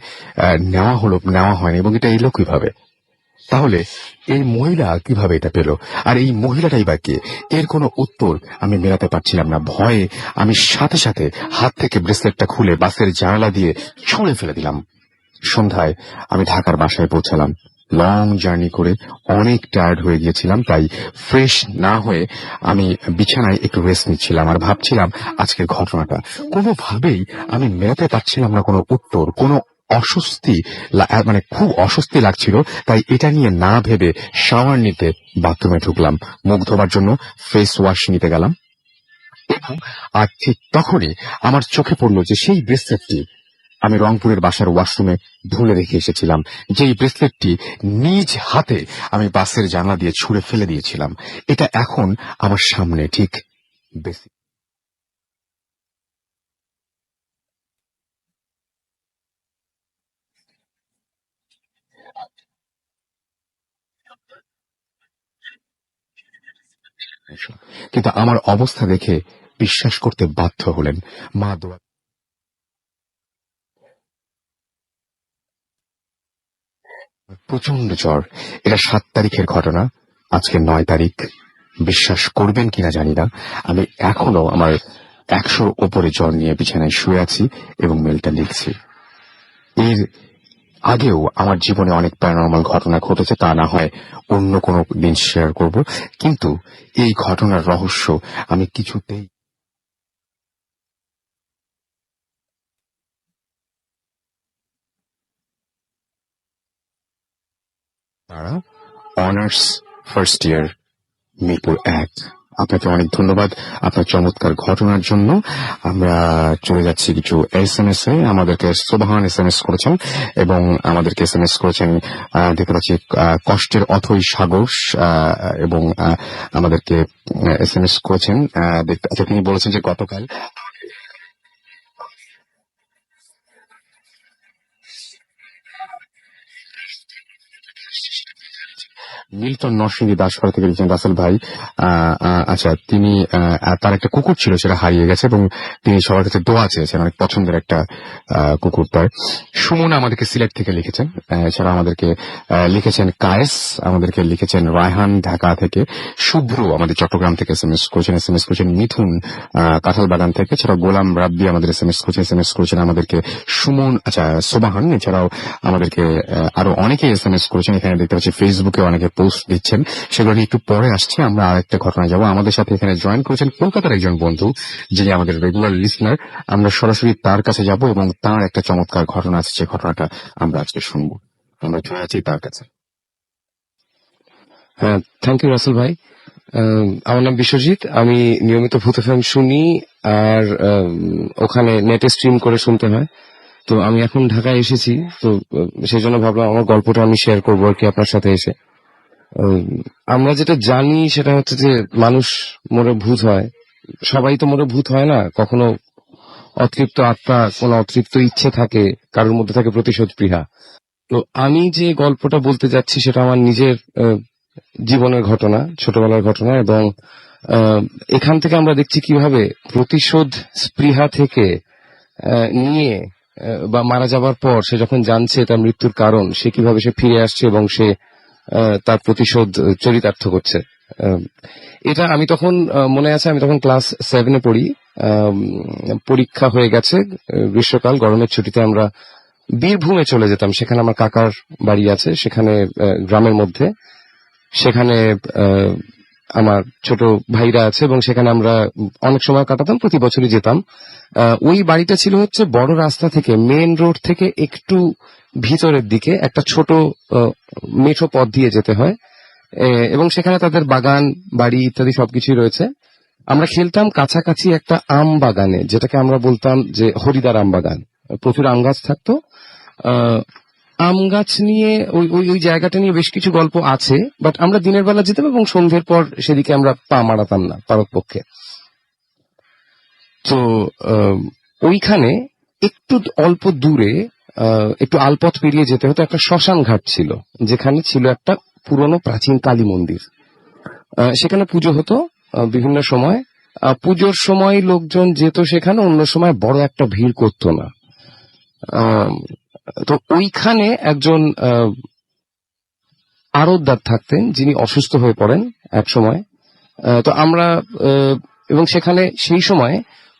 নেওয়া হয়নি, এবং এটা এলো কিভাবে? তাহলে এই মহিলা কিভাবে এটা পেল, আর এই মহিলাটাই বা কে? এর কোনো উত্তর আমি মেলাতে পারছিলাম না। ভয়ে আমি সাথে সাথে হাত থেকে ব্রেসলেটটা খুলে বাসের জানালা দিয়ে ছুঁড়ে ফেলে দিলাম। সন্ধ্যায় আমি ঢাকার বাসায় পৌঁছালাম। লং জার্নি করে অনেক টায়ার্ড হয়ে গিয়েছিলাম, তাই ফ্রেশ না হয়ে আমি বিছানায় একটু রেস্ট নিচ্ছিলাম আর ভাবছিলাম আজকের ঘটনাটা। কোনোভাবেই আমি মেলাতে পারছিলাম না কোনো উত্তর। খুব অস্বস্তি লাগছিল, তাই এটা নিয়ে না ভেবে শাওয়ার নিতে বাথরুমে ঢুকলাম। মুখ ধোবার জন্য ফেস ওয়াশ নিতে গেলাম, এবং আর ঠিক তখনই আমার চোখে পড়ল যে সেই ব্রেসলেটটি আমি রংপুরের বাসার ওয়াশরুমে ভুলে রেখে এসেছিলাম, যেই ব্রেসলেটটি নিজ হাতে আমি বাসের জানলা দিয়ে ছুঁড়ে ফেলে দিয়েছিলাম। এটা এখন আমার সামনে ঠিক বেসিক। কিন্তু আমার অবস্থা দেখে বিশ্বাস করতে বাধ্য হলেন। মা দোয়া প্রচন্ড জ্বর। এটা 7 তারিখের ঘটনা, আজকে 9 তারিখ। বিশ্বাস করবেন কিনা জানি না, আমি এখনো আমার 100 ওপরে জ্বর নিয়ে বিছানায় শুয়ে আছি এবং মেলটা লিখছি। এর আগেও আমার জীবনে অনেক প্যারানর্মাল ঘটনা ঘটেছে, তা না হয় অন্য কোনো দিন শেয়ার করব, কিন্তু এই ঘটনার রহস্য আমি কিছুতেই তারা অনার্স ফার্স্ট ইয়ার, মিরপুর 1। আপনাকে অনেক ধন্যবাদ আপনার চমৎকার ঘটনার জন্য। আমরা চলে যাচ্ছি কিছু SMS এ। আমাদেরকে সোবাহান SMS করেছেন এবং আমাদেরকে SMS করেছেন দেখতে পাচ্ছি কষ্টের অথই সাগর, এবং আমাদেরকে SMS করেছেন আচ্ছা, তিনি বলেছেন যে গতকাল মিল্টন নরসিংদী দাসপাড়া থেকে লিখছেন, রাসেল ভাই আচ্ছা, তিনি তার একটা কুকুর ছিল, সেটা হারিয়ে গেছে এবং তিনি সবার কাছে দোয়া চেয়েছেন, অনেক পছন্দের একটা কুকুর তার। সুমন আমাদেরকে সিলেট থেকে লিখেছেন, এছাড়া আমাদেরকে লিখেছেন কায়েস, আমাদেরকে লিখেছেন রায়হান ঢাকা থেকে, শুভ্র আমাদের চট্টগ্রাম থেকে SMS করেছেন মিথুন কাঁঠালবাগান থেকে, এছাড়া গোলাম রাব্বি আমাদের SMS করেছেন আমাদেরকে সুমন, আচ্ছা সোবাহান, এছাড়াও আমাদেরকে আরো অনেকে SMS করেছেন। এখানে দেখতে পাচ্ছি ফেসবুকে অনেকে পোস্ট দিচ্ছেন, সেগুলো নিয়ে একটু পরে আসছে। আমরা আরেকটা ঘটনা যাব। আমাদের সাথে এখানে জয়েন করেছেন কলকাতার একজন বন্ধু, যিনি আমাদের রেগুলার লিসনার। আমরা সরাসরি তার কাছে যাব এবং তার একটা চমৎকার ঘটনা আছে, যে ঘটনাটা আমরা আজকে শুনবো। আমরা চলে যাচ্ছি তার কাছে। হ্যাঁ, থ্যাংক ইউ রাসেল ভাই। আমার নাম বিশ্বজিৎ, আমি নিয়মিত ভূত এফএম শুনি, আর ওখানে নেটে স্ট্রিম করে শুনতে হয়। তো আমি এখন ঢাকায় এসেছি, তো সেই জন্য ভাবলাম আমার গল্পটা আমি শেয়ার করবো আর কি আপনার সাথে এসে। আমরা যেটা জানি সেটা হচ্ছে যে মানুষ মরে ভূত হয়, সবাই তো মরে ভূত হয় না, কখনো অতৃপ্ত আত্মা, কোনো অতৃপ্ত ইচ্ছে থাকে, কারোর মধ্যে থাকে প্রতিশোধ স্পৃহা। তো আমি যে গল্পটা বলতে যাচ্ছি সেটা আমার নিজের জীবনের ঘটনা, ছোটবেলার ঘটনা, এবং এখান থেকে আমরা দেখছি কিভাবে প্রতিশোধ স্পৃহা থেকে নিয়ে বা মারা যাবার পর সে যখন জানছে তার মৃত্যুর কারণ, সে কিভাবে সে ফিরে আসছে এবং সে তার প্রতিশোধ চরিতার্থ করছে। এটা আমি তখন মনে আছে, আমি তখন ক্লাস 7-এ পড়ি। পরীক্ষা হয়ে গেছে, গ্রীষ্মকাল, গরমের ছুটিতে আমরা বীরভূমে চলে যেতাম। সেখানে আমার কাকার বাড়ি আছে, সেখানে গ্রামের মধ্যে। সেখানে আমার ছোট ভাইরা আছে এবং সেখানে আমরা অনেক সময় কাটাতাম, প্রতি বছরই যেতাম। ওই বাড়িটা ছিল হচ্ছে বড় রাস্তা থেকে, মেন রোড থেকে একটু ভিতরের দিকে একটা ছোট মেঠো পথ দিয়ে যেতে হয়, এবং সেখানে তাদের বাগান, বাড়ি ইত্যাদি সবকিছুই রয়েছে। আমরা খেলতাম কাছাকাছি একটা আম বাগানে, যেটাকে আমরা বলতাম যে হরিদার আম বাগান। প্রচুর আম গাছ থাকতো। আম গাছ নিয়ে ওই ওই ওই জায়গাটা নিয়ে বেশ কিছু গল্প আছে, বাট আমরা দিনের বেলা যেতাম এবং সন্ধ্যের পর সেদিকে আমরা পা মারাতাম না পারতপক্ষে। তো ওইখানে একটু অল্প দূরে, একটু আলপথ পেরিয়ে যেতে হতো, একটা শ্মশান ঘাট ছিল, যেখানে ছিল একটা পুরনো প্রাচীন কালী মন্দির। সেখানে পুজো হতো বিভিন্ন সময়। পুজোর সময় লোকজন যেত সেখানে, অন্য সময় বড় একটা ভিড় করতো না। তো ওইখানে একজন আড়তদার থাকতেন, যিনি অসুস্থ হয়ে পড়েন এক সময়। তো আমরা এবং সেখানে সেই সময়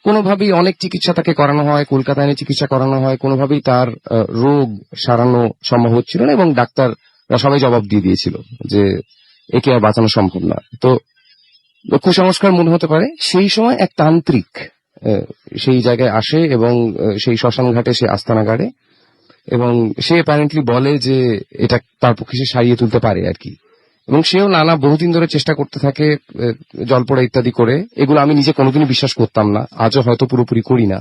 কোনোভাবেই অনেক চিকিৎসা তাকে করানো হয়, কলকাতায় এনে চিকিৎসা করানো হয়, কোনোভাবেই তার রোগ সারানো সম্ভব হচ্ছিল না, এবং ডাক্তাররা সবাই জবাব দিয়ে দিয়েছিল যে একে আর বাঁচানো সম্ভব না। তো কুসংস্কার মনে হতে পারে, সেই সময় এক তান্ত্রিক সেই জায়গায় আসে এবং সেই শ্মশান ঘাটে সে আস্তানা গাড়ে, এবং সে অ্যাপারেন্টলি বলে যে এটা তার পক্ষে সে সারিয়ে তুলতে পারে আর কি। এবং সেও বহুদিন ধরে চেষ্টা করতে থাকে, জলপড়া ইত্যাদি করে। এগুলো আমি নিজে কোনোদিনই বিশ্বাস করতাম না, আজও হয়তো পুরোপুরি করি না।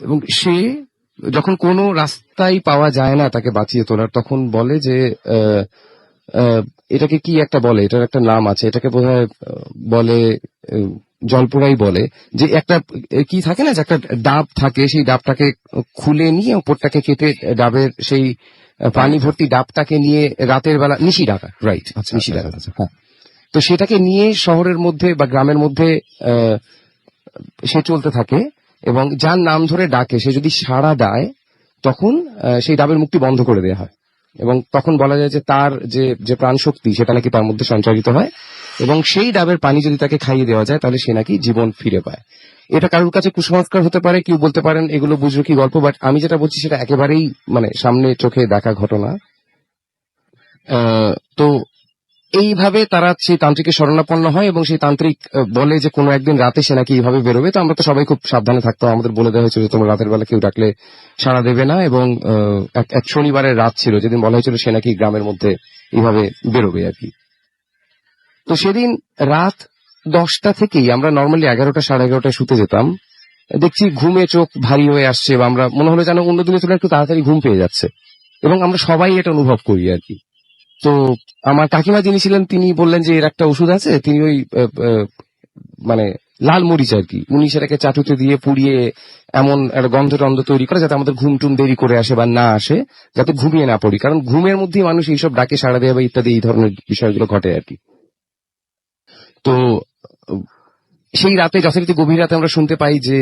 এবং সে যখন কোনো রাস্তায় পাওয়া যায় না তাকে বাঁচিয়ে তোলার, তখন বলে যে এটাকে কি একটা বলে, এটার একটা নাম আছে, এটাকে বোধহয় বলে জলপোড়াই বলে, যে একটা কি থাকে না, যে একটা ডাব থাকে, সেই ডাবটাকে খুলে নিয়ে ওপরটাকে কেটে ডাবের সেই পানি ভর্তি ডাবটাকে নিয়ে রাতের বেলা নিশি ডাকা, রাইট, নিশি ডাকা, হ্যাঁ। তো সেটাকে নিয়ে শহরের মধ্যে বা গ্রামের মধ্যে সে চলতে থাকে, এবং যার নাম ধরে ডাকে সে যদি সাড়া দেয় তখন সেই ডাবের মুক্তি বন্ধ করে দেওয়া হয়, এবং তখন বলা যায় যে তার যে প্রাণ শক্তি সেটা নাকি তার মধ্যে সঞ্চারিত হয়, এবং সেই ডাবের পানি যদি তাকে খাইয়ে দেওয়া যায় তাহলে সে নাকি জীবন ফিরে পায়। এটা কারোর কাছে কুসংস্কার হতে পারে, কেউ বলতে পারেন এগুলো বুঝলো কি গল্প, বাট আমি যেটা বলছি সেটা একেবারেই মানে সামনে চোখে দেখা ঘটনা। তো এইভাবে তারা সেই তান্ত্রিকের শরণাপন্ন হয়, এবং সেই তান্ত্রিক বলে যে কোনো একদিন রাতে সে নাকি এইভাবে বেরোবে। তো আমরা তো সবাই খুব সাবধানে থাকতাম, আমাদের বলে দেওয়া হয়েছিল যে তোমরা রাতের বেলা কেউ ডাকলে সাড়া দেবে না, এবং এক শনিবারের রাত ছিল যেদিন বলা হয়েছিল সে নাকি গ্রামের মধ্যে এইভাবে বেরোবে আর কি। তো সেদিন রাত 10টা থেকেই আমরা নর্মালি 11টা 11:30টায় শুতে যেতাম, দেখছি ঘুমে চোখ ভারী হয়ে আসছে, বা আমরা মনে হলো যেন অন্য দিনে চলে একটু তাড়াতাড়ি ঘুম পেয়ে যাচ্ছে, এবং আমরা সবাই এটা অনুভব করি আর কি। তো আমার কাকিমা যিনি ছিলেন তিনি বললেন যে এর একটা ওষুধ আছে, তিনি ওই মানে লাল মরিচ আর কি, উনি সেটাকে চাটুতে দিয়ে পুড়িয়ে এমন একটা গন্ধ টন্ধ তৈরি করে যাতে আমাদের ঘুম টুম দেরি করে আসে বা না আসে, যাতে ঘুমিয়ে না পড়ি, কারণ ঘুমের মধ্যেই মানুষ এইসব ডাকে সাড়া দেয় বা ইত্যাদি এই ধরনের বিষয়গুলো ঘটে আর কি। তো সেই রাতে যথারীতি গভীর রাতে আমরা শুনতে পাই যে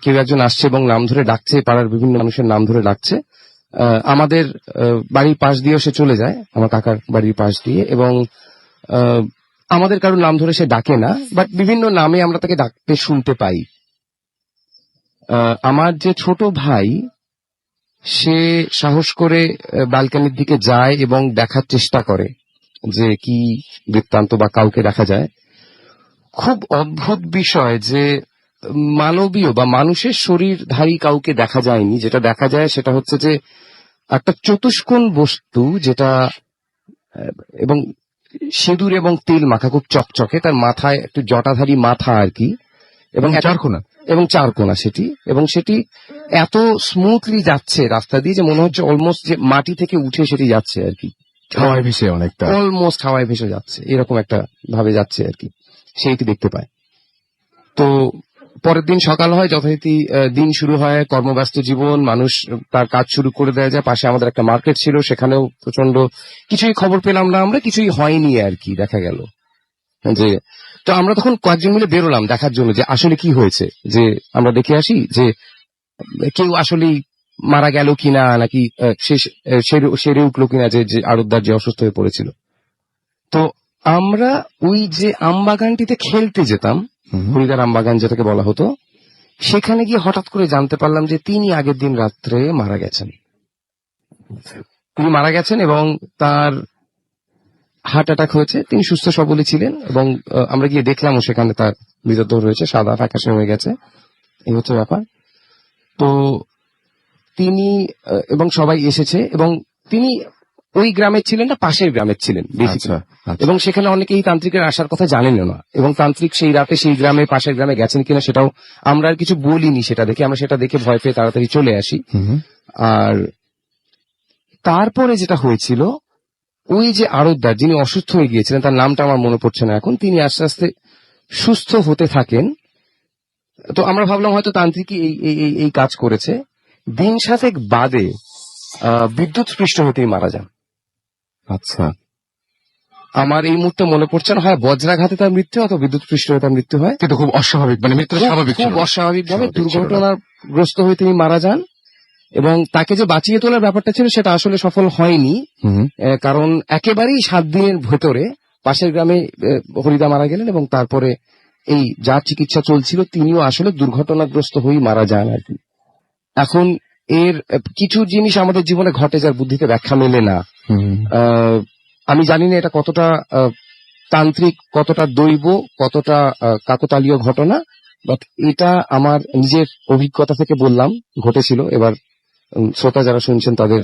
কেউ একজন আসছে এবং নাম ধরে ডাকছে, পাড়ার বিভিন্ন মানুষের নাম ধরে ডাকছে। আমাদের বাড়ির পাশ দিয়েও সে চলে যায়, আমার কাকার বাড়ির পাশ দিয়ে, এবং আমাদের কারোর নাম ধরে সে ডাকে না, বাট বিভিন্ন নামে আমরা তাকে ডাকতে শুনতে পাই। আমার যে ছোট ভাই সে সাহস করে ব্যালকনির দিকে যায় এবং দেখার চেষ্টা করে যে কি বৃত্তান্ত বা কাউকে দেখা যায়। খুব অদ্ভুত বিষয় যে মানবীয় বা মানুষের শরীরধারী কাউকে দেখা যায়নি, যেটা দেখা যায় সেটা হচ্ছে যে একটা চতুষ্কোণ বস্তু, যেটা এবং সিঁদুর এবং তেল মাখা, খুব চকচকে, তার মাথায় একটু জটাধারী মাথা আর কি, এবং চারকোনা সেটি, এবং সেটি এত স্মুথলি যাচ্ছে রাস্তা দিয়ে যে মনে হচ্ছে অলমোস্ট যে মাটি থেকে উঠে সেটি যাচ্ছে আর কি, হাওয়ায় ভেসে, অনেকটা অলমোস্ট হাওয়ায় ভেসে যাচ্ছে, এরকম একটা ভাবে যাচ্ছে আর কি, সেইটি দেখতে পায়। তো পরের দিন সকাল হয়, যথারীতি দিন শুরু হয়, কর্মব্যস্ত জীবন, মানুষ তার কাজ শুরু করে দেয়া যায়। পাশে আমাদের একটা মার্কেট ছিল, সেখানেও প্রচন্ড কিছুই খবর পেলাম না আমরা, কিছুই হয়নি আর কি, দেখা গেল যে। তো আমরা তখন কয়েকজন মিলে বেরোলাম দেখার জন্য যে আসলে কি হয়েছে, যে আমরা দেখে আসি যে কেউ আসলেই মারা গেল কিনা, নাকি সেরে উঠলো কিনা, যে আড়তদার যে অসুস্থ হয়ে পড়েছিল। তো আমরা ওই যে আমবাগানটিতে খেলতে যেতাম, হরিদার আমবাগান যেটাকে বলা হতো, সেখানে গিয়ে হঠাৎ করে জানতে পারলাম যে তিনি আগের দিন রাত্রে মারা গেছেন। তিনি মারা গেছেন এবং তার হার্ট অ্যাটাক হয়েছে। তিনি সুস্থ সবলই ছিলেন, এবং আমরা গিয়ে দেখলামও সেখানে তার মৃতদেহ রয়েছে, সাদা ফ্যাকাশে হয়ে গেছে, এই হচ্ছে ব্যাপার। তো তিনি এবং সবাই এসেছে, এবং তিনি ওই গ্রামের ছিলেন না, পাশের গ্রামের ছিলেন বেসিক্যালি, এবং সেখানে অনেকেই তান্ত্রিকের আসার কথা জানেন না, এবং তান্ত্রিক সেই রাতে সেই গ্রামে পাশের গ্রামে গেছেন কিনা সেটাও আমরা আর কিছু বলিনি। সেটা দেখে আমরা সেটা দেখে ভয় পেয়ে তাড়াতাড়ি চলে আসি। আর তারপরে যেটা হয়েছিল, ওই যে আড়তদার যিনি অসুস্থ হয়ে গিয়েছিলেন, তার নামটা আমার মনে পড়ছে না এখন, তিনি আস্তে আস্তে সুস্থ হতে থাকেন। তো আমরা ভাবলাম হয়তো তান্ত্রিকই এই কাজ করেছে। দিন 7 বাদে বিদ্যুৎ স্পৃষ্ট হয়ে তিনি মারা যান। আচ্ছা, আমার এই মুহূর্তে মনে পড়ছে না, হয় বজ্রাঘাতে তার মৃত্যু অথবা বিদ্যুৎ স্পৃষ্ট হয়ে তার মৃত্যু হয়, কিন্তু খুব অস্বাভাবিক, মানে মৃত্যু স্বাভাবিক, খুব অস্বাভাবিকভাবে দুর্ঘটনাগ্রস্ত হয়ে তিনি মারা যান। এবং তাকে যে বাঁচিয়ে তোলার ব্যাপারটা ছিল সেটা আসলে সফল হয়নি, কারণ একেবারেই 7 দিনের ভেতরে পাশের গ্রামে হরিদা মারা গেলেন, এবং তারপরে এই যার চিকিৎসা চলছিল তিনিও আসলে দুর্ঘটনাগ্রস্ত হয়ে মারা যান আর কি। এখন এর কিছু জিনিস আমাদের জীবনে ঘটে যার বুদ্ধিতে ব্যাখ্যা মেলে না। আমি জানি না এটা কতটা তান্ত্রিক, কতটা দৈব, কতটা কাকতালীয় ঘটনা, বাট এটা আমার নিজের অভিজ্ঞতা থেকে বললাম, ঘটেছিল। এবার শ্রোতা যারা শুনছেন তাদের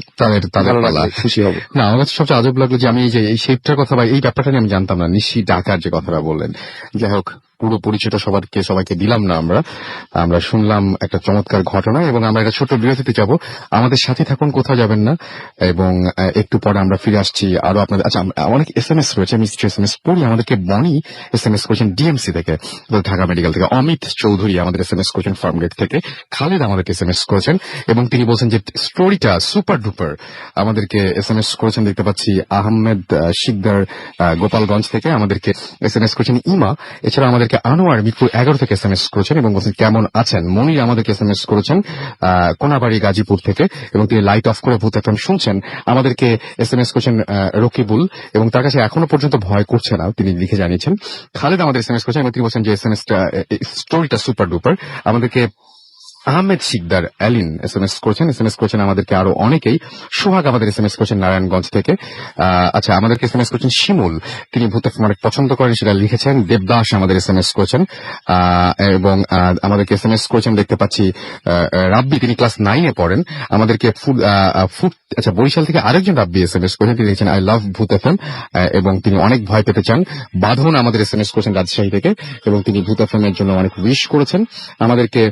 খুশি হবে। না, আমার কাছে সবচেয়ে আজব লাগলো যে আমি এই শেপটার কথা বা এই ব্যাপারটা নিয়ে আমি জানতাম না, নিশি ডাকার যে কথাটা বললেন। যাই হোক, পুরো পরিচয়টা সবাইকে দিলাম না। আমরা শুনলাম একটা চমৎকার ঘটনা এবং আমরা একটা ছোট্ট বিরতিতে যাব। আমাদের সাথে থাকুন, কোথাও যাবেন না। এবং একটু পরে আমরা ফিরে আসছি আরো আপনাদের। আচ্ছা, অনেক SMS রয়েছে, আমি SMS পড়ি। আমাদেরকে বনি SMS করেছেন ডিএমসি থেকে, ঢাকা মেডিকেল থেকে। অমিত চৌধুরী আমাদের SMS করেছেন ফার্মগেট থেকে। খালেদ আমাদেরকে SMS করেছেন এবং তিনি বলছেন যে স্টোরিটা সুপার ডুপার। আমাদেরকে SMS করেছেন দেখতে পাচ্ছি আহমেদ শিকদার গোপালগঞ্জ থেকে আমাদেরকে SMS করেছেন ইমা। এছাড়া আমাদেরকে আনোয়ার মিরপুর 11 থেকে SMS করেছেন এবং বলছেন কেমন আছেন। মনির আমাদেরকে SMS করেছেন কোনাবাড়ি গাজীপুর থেকে এবং তিনি লাইট অফ করে ভূত FM শুনছেন। আমাদেরকে SMS করেছেন রকিবুল এবং তার কাছে এখনো পর্যন্ত ভয় করছে না, তিনি লিখে জানিয়েছেন। খালেদ আমাদের SMS করেছেন এবং তিনি বলছেন যে স্টোরিটা সুপার ডুপার। আমাদেরকে আহমেদ শিকদার অ্যালিন SMS করেছেন আমাদেরকে আরো অনেকেই। সোহাগ আমাদের SMS করেছেন নারায়ণগঞ্জ থেকে। আচ্ছা, আমাদেরকে SMS করেছেন শিমুল, তিনি ভূত FM অনেক পছন্দ করেন, সেটা লিখেছেন। দেবদাস আমাদের SMS করেছেন এবং আমাদেরকে SMS করেছেন দেখতে পাচ্ছি রাব্বি, তিনি ক্লাস 9-এ পড়েন। আমাদেরকে আচ্ছা, বরিশাল থেকে আরেকজন রাব্বি SMS করেছেন, তিনি লিখেছেন আই লাভ ভূত FM এবং তিনি অনেক ভয় পেতে চান। বাঁধন আমাদের SMS করেছেন রাজশাহী থেকে এবং তিনি ভূত FM এর জন্য অনেক উইশ করেছেন। আমাদেরকে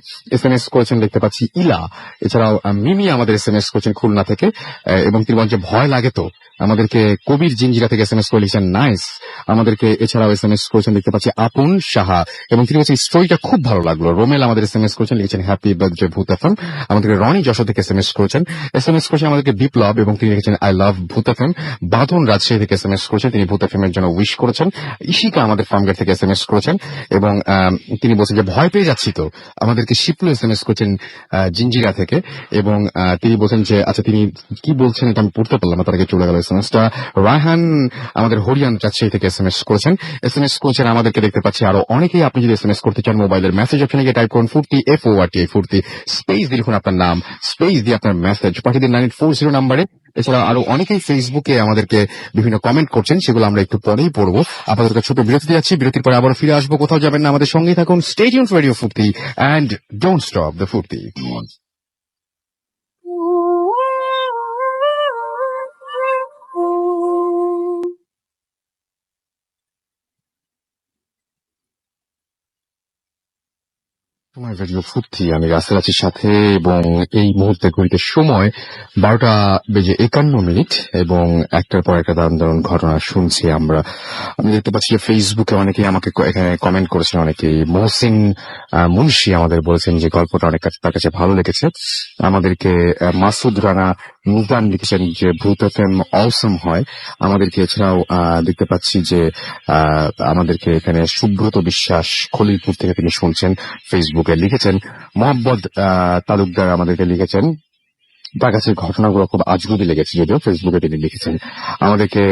SMS করেছেন দেখতে পাচ্ছি ইলা। এছাড়াও মিমি আমাদের SMS করেছেন খুলনা থেকে এবং তিনি বলেন যে ভয় লাগে তো। আমাদেরকে কবির জিঞ্জিরা থেকে SMS করে লিখেছেন নাইস। আমাদেরকে এছাড়াও SMS করেছেন দেখতে পাচ্ছি আপন সাহা এবং তিনি বলছেন স্টোরিটা খুব ভালো লাগলো। রোমেল আমাদের SMS করেছেন, লিখেছেন হ্যাপি বার্থডে ভূত FM। আমাদেরকে রনি যশোর থেকে SMS করেছেন আমাদেরকে বিপ্লব এবং তিনি লিখেছেন আই লাভ ভূত FM। বাঁধন রাজশাহী থেকে SMS করেছেন, তিনি ভূত FM এর জন্য উইশ করেছেন। ইশিকা আমাদের ফার্মগেট থেকে SMS করেছেন এবং তিনি বলছেন যে ভয় পেয়ে যাচ্ছি তো। আমাদেরকে শিপলু SMS করেছেন জিঞ্জিরা থেকে এবং তিনি বলছেন যে আচ্ছা, তিনি কি বলছেন এটা আমি পড়তে পারলাম না, তার আগে চলে গেল SMSটা। রায়হান আমাদের হরিয়ান রাজশাহী থেকে SMS করেছেন আমাদেরকে দেখতে পাচ্ছি আরো অনেকেই। আপনি যদি SMS করতে চান মোবাইলের মেসেজ অপশনে গিয়ে টাইপ করুন ফুর্তি FORT ফুর্তি, স্পেস দিয়ে লিখুন আপনার নাম, স্পেস দিয়ে আপনার মেসেজ পাঠিয়ে দিন 9840 নাম্বারে। এছাড়া আরো অনেকেই ফেসবুকে আমাদেরকে বিভিন্ন কমেন্ট করছেন, সেগুলো আমরা একটু পরেই পড়বো। আপনাদের ছোট বিরতি যাচ্ছি, বিরতির পরে আবার ফিরে আসবো। কোথাও যাবেন না, আমাদের সঙ্গেই থাকুন। স্টে টিউনড ফর রেডিও ফুর্তি এন্ড ডোন্ট স্টপ দ্য ফুর্তি। তোমার রেডিও ফুর্তি, আমি রাসেল আছির সাথে এবং এই মুহূর্তে ঘড়িতে সময় 12:51 এবং একটার পর একটা দারুণ দারুণ ঘটনা শুনছি আমরা। আমি দেখতে পাচ্ছি যে ফেসবুকে অনেকেই আমাকে এখানে কমেন্ট করেছেন। অনেকেই মহসিন মুন্সি আমাদের বলেছেন যে গল্পটা অনেক তার কাছে ভালো লেগেছে। আমাদেরকে মাসুদ রানা মুদান লিখেছেন যে ভূত FM অসম হয়। আমাদেরকে এছাড়াও দেখতে পাচ্ছি যে আমাদেরকে এখানে সুব্রত বিশ্বাস খলিলপুর থেকে তিনি শুনছেন, ফেসবুকে লিখেছেন। মোহাম্মদ তালুকদার আমাদেরকে লিখেছেন তার কাছে ঘটনাগুলো খুব আজগুবি লেগেছে, যদিও ফেসবুকে তিনি লিখেছেন। আমাদেরকে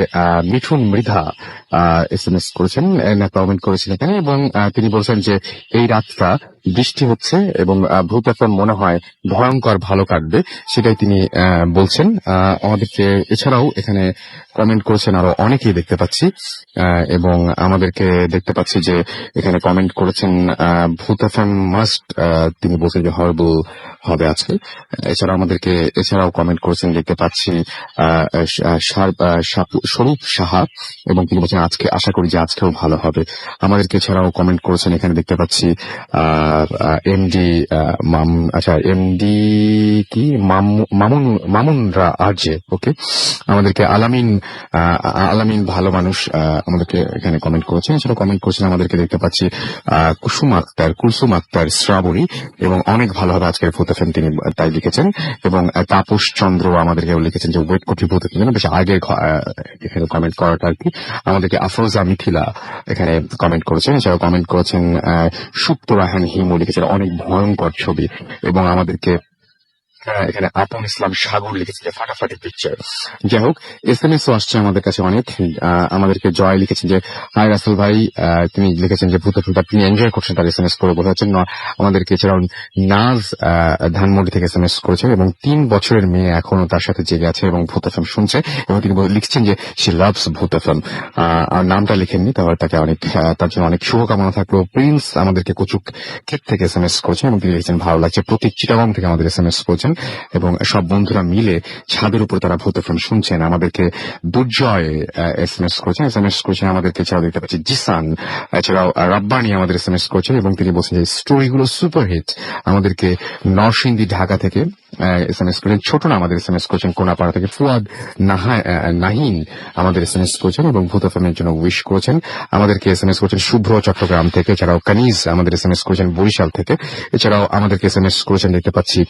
মিঠুন মৃধা SMS করেছেন, কমেন্ট করেছেন এখানে এবং তিনি বলছেন যে এই রাতটা বৃষ্টি হচ্ছে এবং ভূত FM মনে হয় ভয়ঙ্কর ভালো কাটবে, সেটাই তিনি বলছেন আমাদেরকে। এছাড়াও এখানে কমেন্ট করেছেন আরো অনেকেই দেখতে পাচ্ছি এবং আমাদেরকে দেখতে পাচ্ছি যে এখানে কমেন্ট করেছেন ভূত FM মাস্ট, তিনি বলছেন যে হরবল হবে আজকে। এছাড়াও কমেন্ট করেছেন দেখতে পাচ্ছি স্বরূপ সাহা এবং তিনি বলছেন আজকে আশা করি যে আজকেও ভালো হবে। আমাদেরকে এছাড়াও কমেন্ট করেছেন এখানে দেখতে পাচ্ছি এমডি কি মামুনরা আরজে, ওকে। আমাদেরকে আলামিন ভালো মানুষ আমাদেরকে এখানে কমেন্ট করেছেন। এছাড়াও কমেন্ট করেছেন আমাদেরকে দেখতে পাচ্ছি কুলসুম আক্তার শ্রাবণী এবং অনেক ভালো হবে আজকের ভূত FM, তিনি তাই লিখেছেন। এবং তাপস চন্দ্র আমাদেরকে লিখেছেন যে ওয়েট করছি ভূত FM, বেশ আগের এখানে কমেন্ট করাটা আর কি। আমাদেরকে আফরোজা মিথিলা এখানে কমেন্ট করেছেন। এছাড়াও কমেন্ট করেছেন সুপ্ত রাহান হিমু, লিখেছেন অনেক ভয়ঙ্কর ছবি। এবং আমাদেরকে এখানে আপন ইসলাম সাগর লিখেছে যে ফাটাফাটি পিকচার। যাই হোক, SMS ও আসছে আমাদের কাছে অনেক। আমাদেরকে জয় লিখেছেন যে হাই রাসেল ভাই, তিনি লিখেছেন যে ভূত FM তিনি এনজয় করছেন, তার SMS করে বোঝা যাচ্ছে। আমাদেরকে এছাড়াও নাজ ধানমন্ডি থেকে SMS করেছেন এবং 3 বছরের মেয়ে এখনো তার সাথে জেগে আছে এবং ভূত FM শুনছে এবং তিনি লিখছেন যে সে লাভস ভূত FM। আর নামটা লিখেননি, তাহলে তার জন্য অনেক শুভকামনা থাকলো। প্রিন্স আমাদেরকে কচুক ক্ষেত থেকে SMS করেছেন এবং তিনি লিখেছেন ভালো লাগছে। প্রতীক চিটাগং থেকে আমাদের SMS করেছেন। করেছেন এবং সব বন্ধুরা মিলে ছাদের উপর তারা ভূত এফএম শুনছেন। আমাদেরকে দুর্জয় এসএমএস করেছেন আমাদেরকে। এছাড়াও দেখতে পাচ্ছি জিসান, এছাড়াও রাব্বানি আমাদের এসএমএস করেছেন এবং তিনি বলছেন যে স্টোরিগুলো সুপারহিট। আমাদেরকে নরসিংদী ঢাকা থেকে এসএমএস করেছেন। ছোট না আমাদের এসএমএস করেছেন কোনাপাড়া থেকে। ফুয়াদ নাহিন আমাদের এসএমএস করেছেন এবং ভূত এফএমের জন্য উইশ করেছেন। আমাদেরকে এসএমএস করেছেন শুভ্র চট্টগ্রাম থেকে। এছাড়াও কানিজ আমাদের এসএমএস করেছেন বরিশাল থেকে। এছাড়াও আমাদেরকে এসএমএস করেছেন দেখতে পাচ্ছি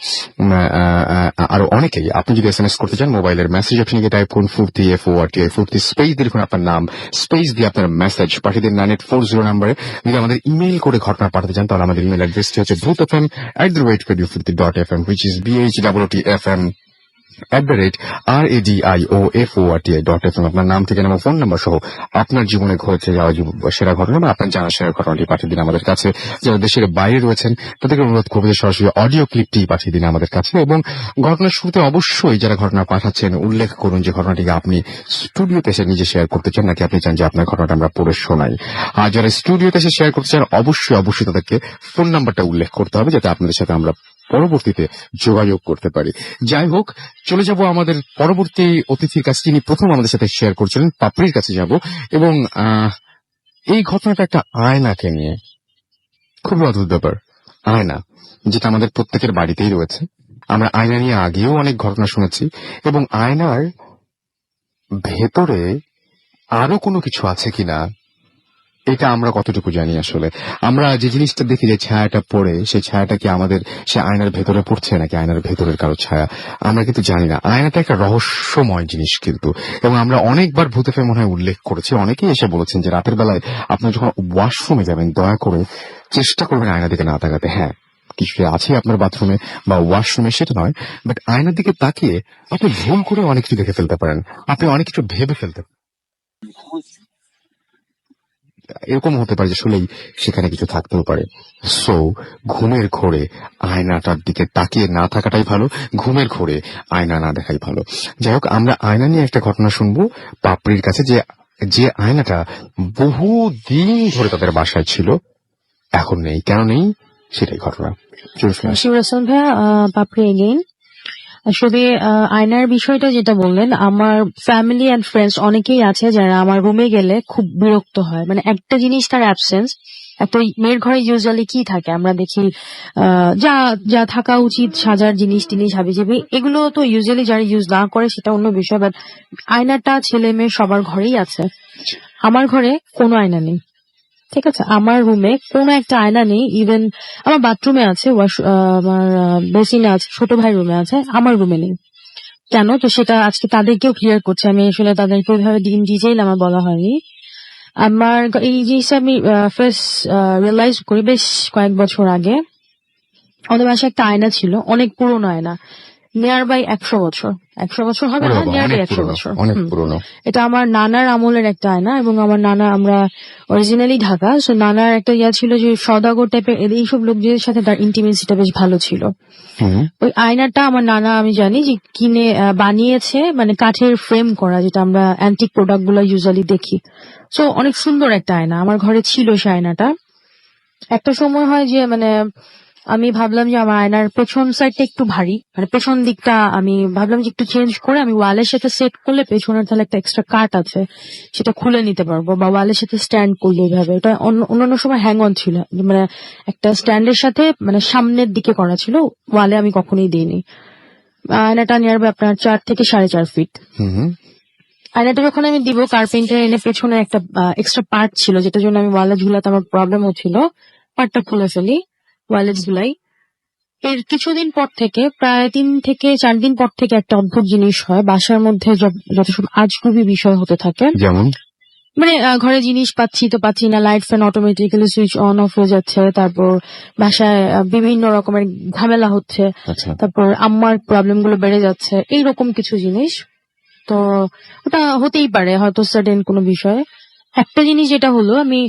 আরো অনেকেই। আপনি যদি এসএমএস করতে চান মোবাইলের মেসেজ অপশনে গিয়ে টাইপ করুন ফুর্তি FORTI ফুর্তি স্পেস দিয়ে লিখুন আপনার নাম, স্পেস দিয়ে আপনার মেসেজ পাঠিয়ে দিন 9840 নাম্বারে। যদি আমাদের ইমেইল করে ঘটনা পাঠাতে চান তাহলে আমাদের ইমেইল অ্যাড্রেসটি হচ্ছে bhoothfm@radiofurti.fm which is BHOOTFM@RADIOFORTI.FM। আপনার নাম, ঠিকানা এবং ফোন নাম্বার সহ আপনার জীবনে ঘটেছে যাওয়া সেরা ঘটনা বা আপনার জানা সেরা ঘটনাটি পাঠিয়ে দিন আমাদের কাছে। যারা দেশের বাইরে রয়েছেন তাদেরকে অনুরোধ করবো যে সরাসরি অডিও ক্লিপটি পাঠিয়ে দিন আমাদের কাছে এবং ঘটনার শুরুতে অবশ্যই যারা ঘটনা পাঠাচ্ছেন উল্লেখ করুন যে ঘটনাটিকে আপনি স্টুডিওতে এসে নিজে শেয়ার করতে চান নাকি আপনি চান যে আপনার ঘটনাটা আমরা পড়ে শোনাই। আর যারা স্টুডিওতে এসে শেয়ার করতে চান অবশ্যই তাদেরকে ফোন নাম্বারটা উল্লেখ করতে হবে যাতে আপনাদের সাথে আমরা পরবর্তীতে যোগাযোগ করতে পারি। যাই হোক, চলে যাব আমাদের পরবর্তী অতিথির কাছে। তিনি প্রথম আমাদের সাথে শেয়ার করছিলেন, পাপড়ির কাছে যাব এবং এই ঘটনাটা একটা আয়নাকে নিয়ে। খুব অদ্ভুত ব্যাপার, আয়না যেটা আমাদের প্রত্যেকের বাড়িতেই রয়েছে। আমরা আয়না নিয়ে আগেও অনেক ঘটনা শুনেছি এবং আয়নার ভেতরে আরো কোনো কিছু আছে কিনা এটা আমরা কতটুকু জানি। আসলে আমরা যে জিনিসটা দেখি, যে ছায়াটা পড়ে, সেই ছায়াটা কি আমাদের সে আয়নার ভেতরে পড়ছে নাকি আয়নার ভেতরের কারো ছায়া, আমরা কিন্তু জানি না। আয়নাটা একটা রহস্যময় জিনিস কিন্তু, এবং আমরা অনেকবার ভূত এফএম মনে হয় উল্লেখ করেছি। অনেকেই এসে বলেছেন যে রাতের বেলায় আপনারা যখন ওয়াশরুমে যাবেন দয়া করে চেষ্টা করবেন আয়নার দিকে না তাকাতে। হ্যাঁ, কিছু আছে আপনার বাথরুমে বা ওয়াশরুমে সেটা নয়, বাট আয়নার দিকে তাকিয়ে আপনি ভুল করে অনেক কিছু দেখে ফেলতে পারেন, আপনি অনেক কিছু ভেবে ফেলতে পারেন। এরকম হতে পারে যে আসলেই সেখানে কিছু থাকতেও পারে। সো ঘুমের ঘোরে আয়নাটার দিকে তাকিয়ে না থাকাটাই ভালো, ঘুমের ঘোরে আয়না না দেখাই ভালো। যাই হোক, আমরা আয়না নিয়ে একটা ঘটনা শুনবো পাপড়ির কাছে, যে আয়নাটা বহুদিন ধরে তাদের বাসায় ছিল, এখন নেই। কেন নেই সেটাই ঘটনা। শিবরাসন ভাইয়া, পাপড়ি এগেইন। আসলে আয়নার বিষয়টা যেটা বললেন, আমার ফ্যামিলি অ্যান্ড ফ্রেন্ডস অনেকেই আছে যারা আমার রুমে গেলে খুব বিরক্ত হয়। মানে একটা জিনিস তার অ্যাবসেন্স। একটা মেয়ের ঘরে ইউজুয়ালি কি থাকে আমরা দেখি, যা যা থাকা উচিত, সাজার জিনিস টিনিস হাবিজাবি, এগুলো তো ইউজুয়ালি যারা ইউজ না করে সেটা অন্য বিষয়, বাট আয়নাটা ছেলে মেয়ে সবার ঘরেই আছে। আমার ঘরে কোনো আয়না নেই, ঠিক আছে? আমার রুমে কোনো একটা আয়না নেই। ইভেন আমার বাথরুমে আছে, আমার বেসিনে আছে, ছোট ভাই রুমে আছে, আমার রুমে নেই। কেন? তো সেটা আজকে তাদেরকেও ক্লিয়ার করছে আমি। আসলে তাদেরকে ওইভাবে ডিটেইল আমার বলা হয়নি। আমার এই জিনিসটা আমি ফার্স্ট রিয়েলাইজ করি বেশ কয়েক বছর আগে। আমাদের বাসায় একটা আয়না ছিল, অনেক পুরোনো আয়না, নিয়ার বাই 100 বছর। 100 বছর হবে না, নিয়ার বাই 100 বছর। অনেক পুরনো। এটা আমার নানার আমলের একটা আয়না, এবং আমার নানা, আমরা অরিজিনালি ঢাকা, সো নানার একটা ছিল যে সদাগর টাইপের এইসব লোকদের সাথে তার ইন্টিমেসিটা বেশ ভালো ছিল। ওই আয়নাটা আমার নানা, আমি জানি যে কিনে বানিয়েছে, মানে কাঠের ফ্রেম করা, যেটা আমরা অ্যান্টিক প্রোডাক্ট গুলো ইউজুয়ালি দেখি। সো অনেক সুন্দর একটা আয়না আমার ঘরে ছিল। সেই আয়নাটা একটা সময় হয় যে মানে আমি ভাবলাম যে আমার আয়নার পেছন সাইডটা একটু ভারী, মানে পেছন দিকটা আমি ভাবলাম যে একটু চেঞ্জ করে আমি ওয়ালের সাথে সেট করলে পেছনের তাহলে একটা এক্সট্রা কাট আছে সেটা খুলে নিতে পারবো, বা ওয়ালের সাথে স্ট্যান্ড করলে এইভাবে। এটা অন্যান্য সময় হ্যাং অন ছিল, মানে একটা স্ট্যান্ডের সাথে মানে সামনের দিকে করা ছিল, ওয়ালে আমি কখনোই দিইনি। আয়নাটা নিয়ার বাই আপনার 4 থেকে 4.5 ফিট। আয়নাটা যখন আমি দিব, কার্পেন্টার এনে পেছনে একটা এক্সট্রা পার্ট ছিল যেটার জন্য আমি ওয়ালে ঝুলাতে আমার প্রবলেম হচ্ছিল, পার্টটা খুলে ফেলি, ওয়ালে ঝুলাই। এর কিছুদিন পর থেকে, প্রায় 3 থেকে 4 দিন পর থেকে একটা অদ্ভুত জিনিস হয় বাসার মধ্যে, যত সব আজগুবি বিষয় হতে থাকে। যেমন মানে ঘরে জিনিস পাচ্ছি না, light fan automatically switch on of হয়ে যাচ্ছে, তারপর বাসায় বিভিন্ন রকমের ঝামেলা হচ্ছে, তারপর আম্মার প্রবলেম গুলো বেড়ে যাচ্ছে, এইরকম কিছু জিনিস। তো ওটা হতেই পারে হয়তো সাডেন কোনো বিষয়। একটা জিনিস যেটা হলো, আমি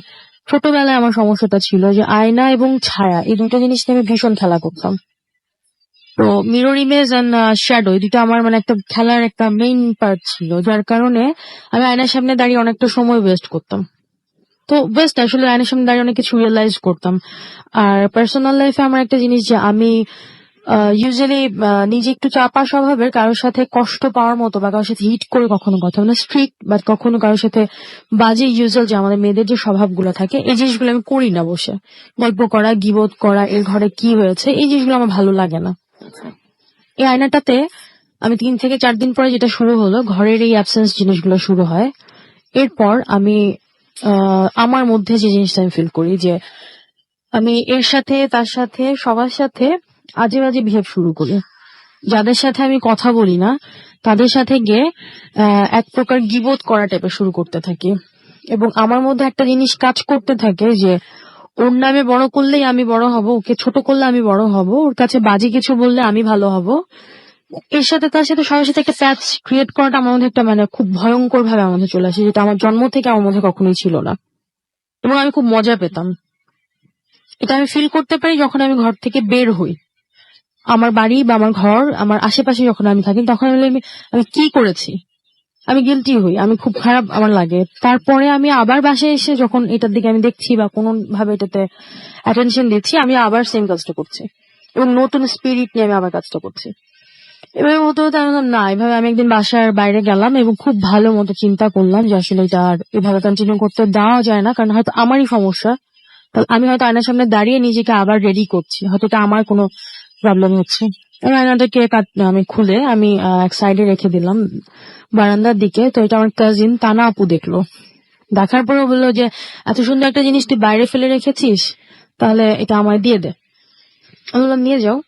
ছোটবেলায় আমার সমস্যাটা ছিল যে আয়না এবং ছায়া, এই দুটো জিনিস নিয়ে আমি ভীষণ খেলা করতাম। তো মিরর ইমেজ এন্ড শ্যাডো, এই দুটো আমার মানে একটা খেলার একটা মেইন পার্ট ছিল, যার কারণে আমি আয়নার সামনে দাঁড়িয়ে অনেকটা সময় ওয়েস্ট করতাম। তো বেস্ট আসলে আয়নার সামনে দাঁড়িয়ে অনেক কিছু রিয়েলাইজ করতাম। আর পার্সোনাল লাইফে আমার একটা জিনিস যে আমি ইউজুয়ালি নিজে একটু চাপা স্বভাবের, কারোর সাথে কষ্ট পাওয়ার মতো বা কারোর সাথে হিট করে কখনো কথা মানে স্ট্রিক্ট বা কখনো কারোর সাথে বাজে ইউজুয়াল যে আমাদের মেয়েদের যে স্বভাবগুলো থাকে এই জিনিসগুলো আমি করি না। বসে গল্প করা, গিবত করা, এর ঘরে কি হয়েছে এই জিনিসগুলো আমার ভালো লাগে না। এই আয়নাটাতে আমি 3 থেকে 4 দিন পরে যেটা শুরু হলো, ঘরের এই অ্যাবসেন্স জিনিসগুলো শুরু হয়। এরপর আমি আমার মধ্যে যে জিনিসটা আমি ফিল করি যে আমি এর সাথে তার সাথে সবার সাথে আজে বাজে বিহেভ শুরু করি। যাদের সাথে আমি কথা বলি না তাদের সাথে গিয়ে এক প্রকার গিবত করা টাইপের শুরু করতে থাকি। এবং আমার মধ্যে একটা জিনিস কাজ করতে থাকে যে ওর নামে বড় করলেই আমি বড় হব, ওকে ছোট করলে আমি বড় হব, ওর কাছে বাজে কিছু বললে আমি ভালো হব। এর সাথে তার সাথে সবার সাথে একটা প্যাচ ক্রিয়েট করাটা আমার মধ্যে একটা মানে খুব ভয়ঙ্কর ভাবে আমার মধ্যে চলে আসে, যেটা আমার জন্ম থেকে আমার মধ্যে কখনোই ছিল না। এবং আমি খুব মজা পেতাম। এটা আমি ফিল করতে পারি যখন আমি ঘর থেকে বের হই। আমার বাড়ি বা আমার ঘর, আমার আশেপাশে যখন আমি থাকি তখন আমি কি করেছি, আমি গিলটি হই, আমি খুব খারাপ আমার লাগে। তারপরে আমি আবার বাসায় এসে যখন এটার দিকে আমি দেখছি বা কোনো ভাবে এটাতে অ্যাটেনশন দিচ্ছি, আমি আবার সেম কাজটা করছি এবং নতুন স্পিরিট নিয়ে আমি আবার কাজটা করছি। এভাবে হতে হতে আমি বললাম, না, এভাবে আমি একদিন বাসার বাইরে গেলাম এবং খুব ভালো মতো চিন্তা করলাম যে আসলে এটা আর এভাবে কন্টিনিউ করতে দেওয়া যায় না, কারণ হয়তো আমারই সমস্যা। তাহলে আমি হয়তো আয়নার সামনে দাঁড়িয়ে নিজেকে আবার রেডি করছি, হয়তো এটা আমার কোনো প্রবলেম হচ্ছে। আমি আয়নাটাকে আমি খুলে আমি এক সাইডে রেখে দিলাম বারান্দার দিকে। তো এটা আমার কাজিন তানা আপু দেখলো। দেখার পরে বললো যে এত সুন্দর একটা জিনিস তুই বাইরে ফেলে রেখেছিস, তাহলে এটা আমায় দিয়ে দে। আমি বললাম নিয়ে যাও।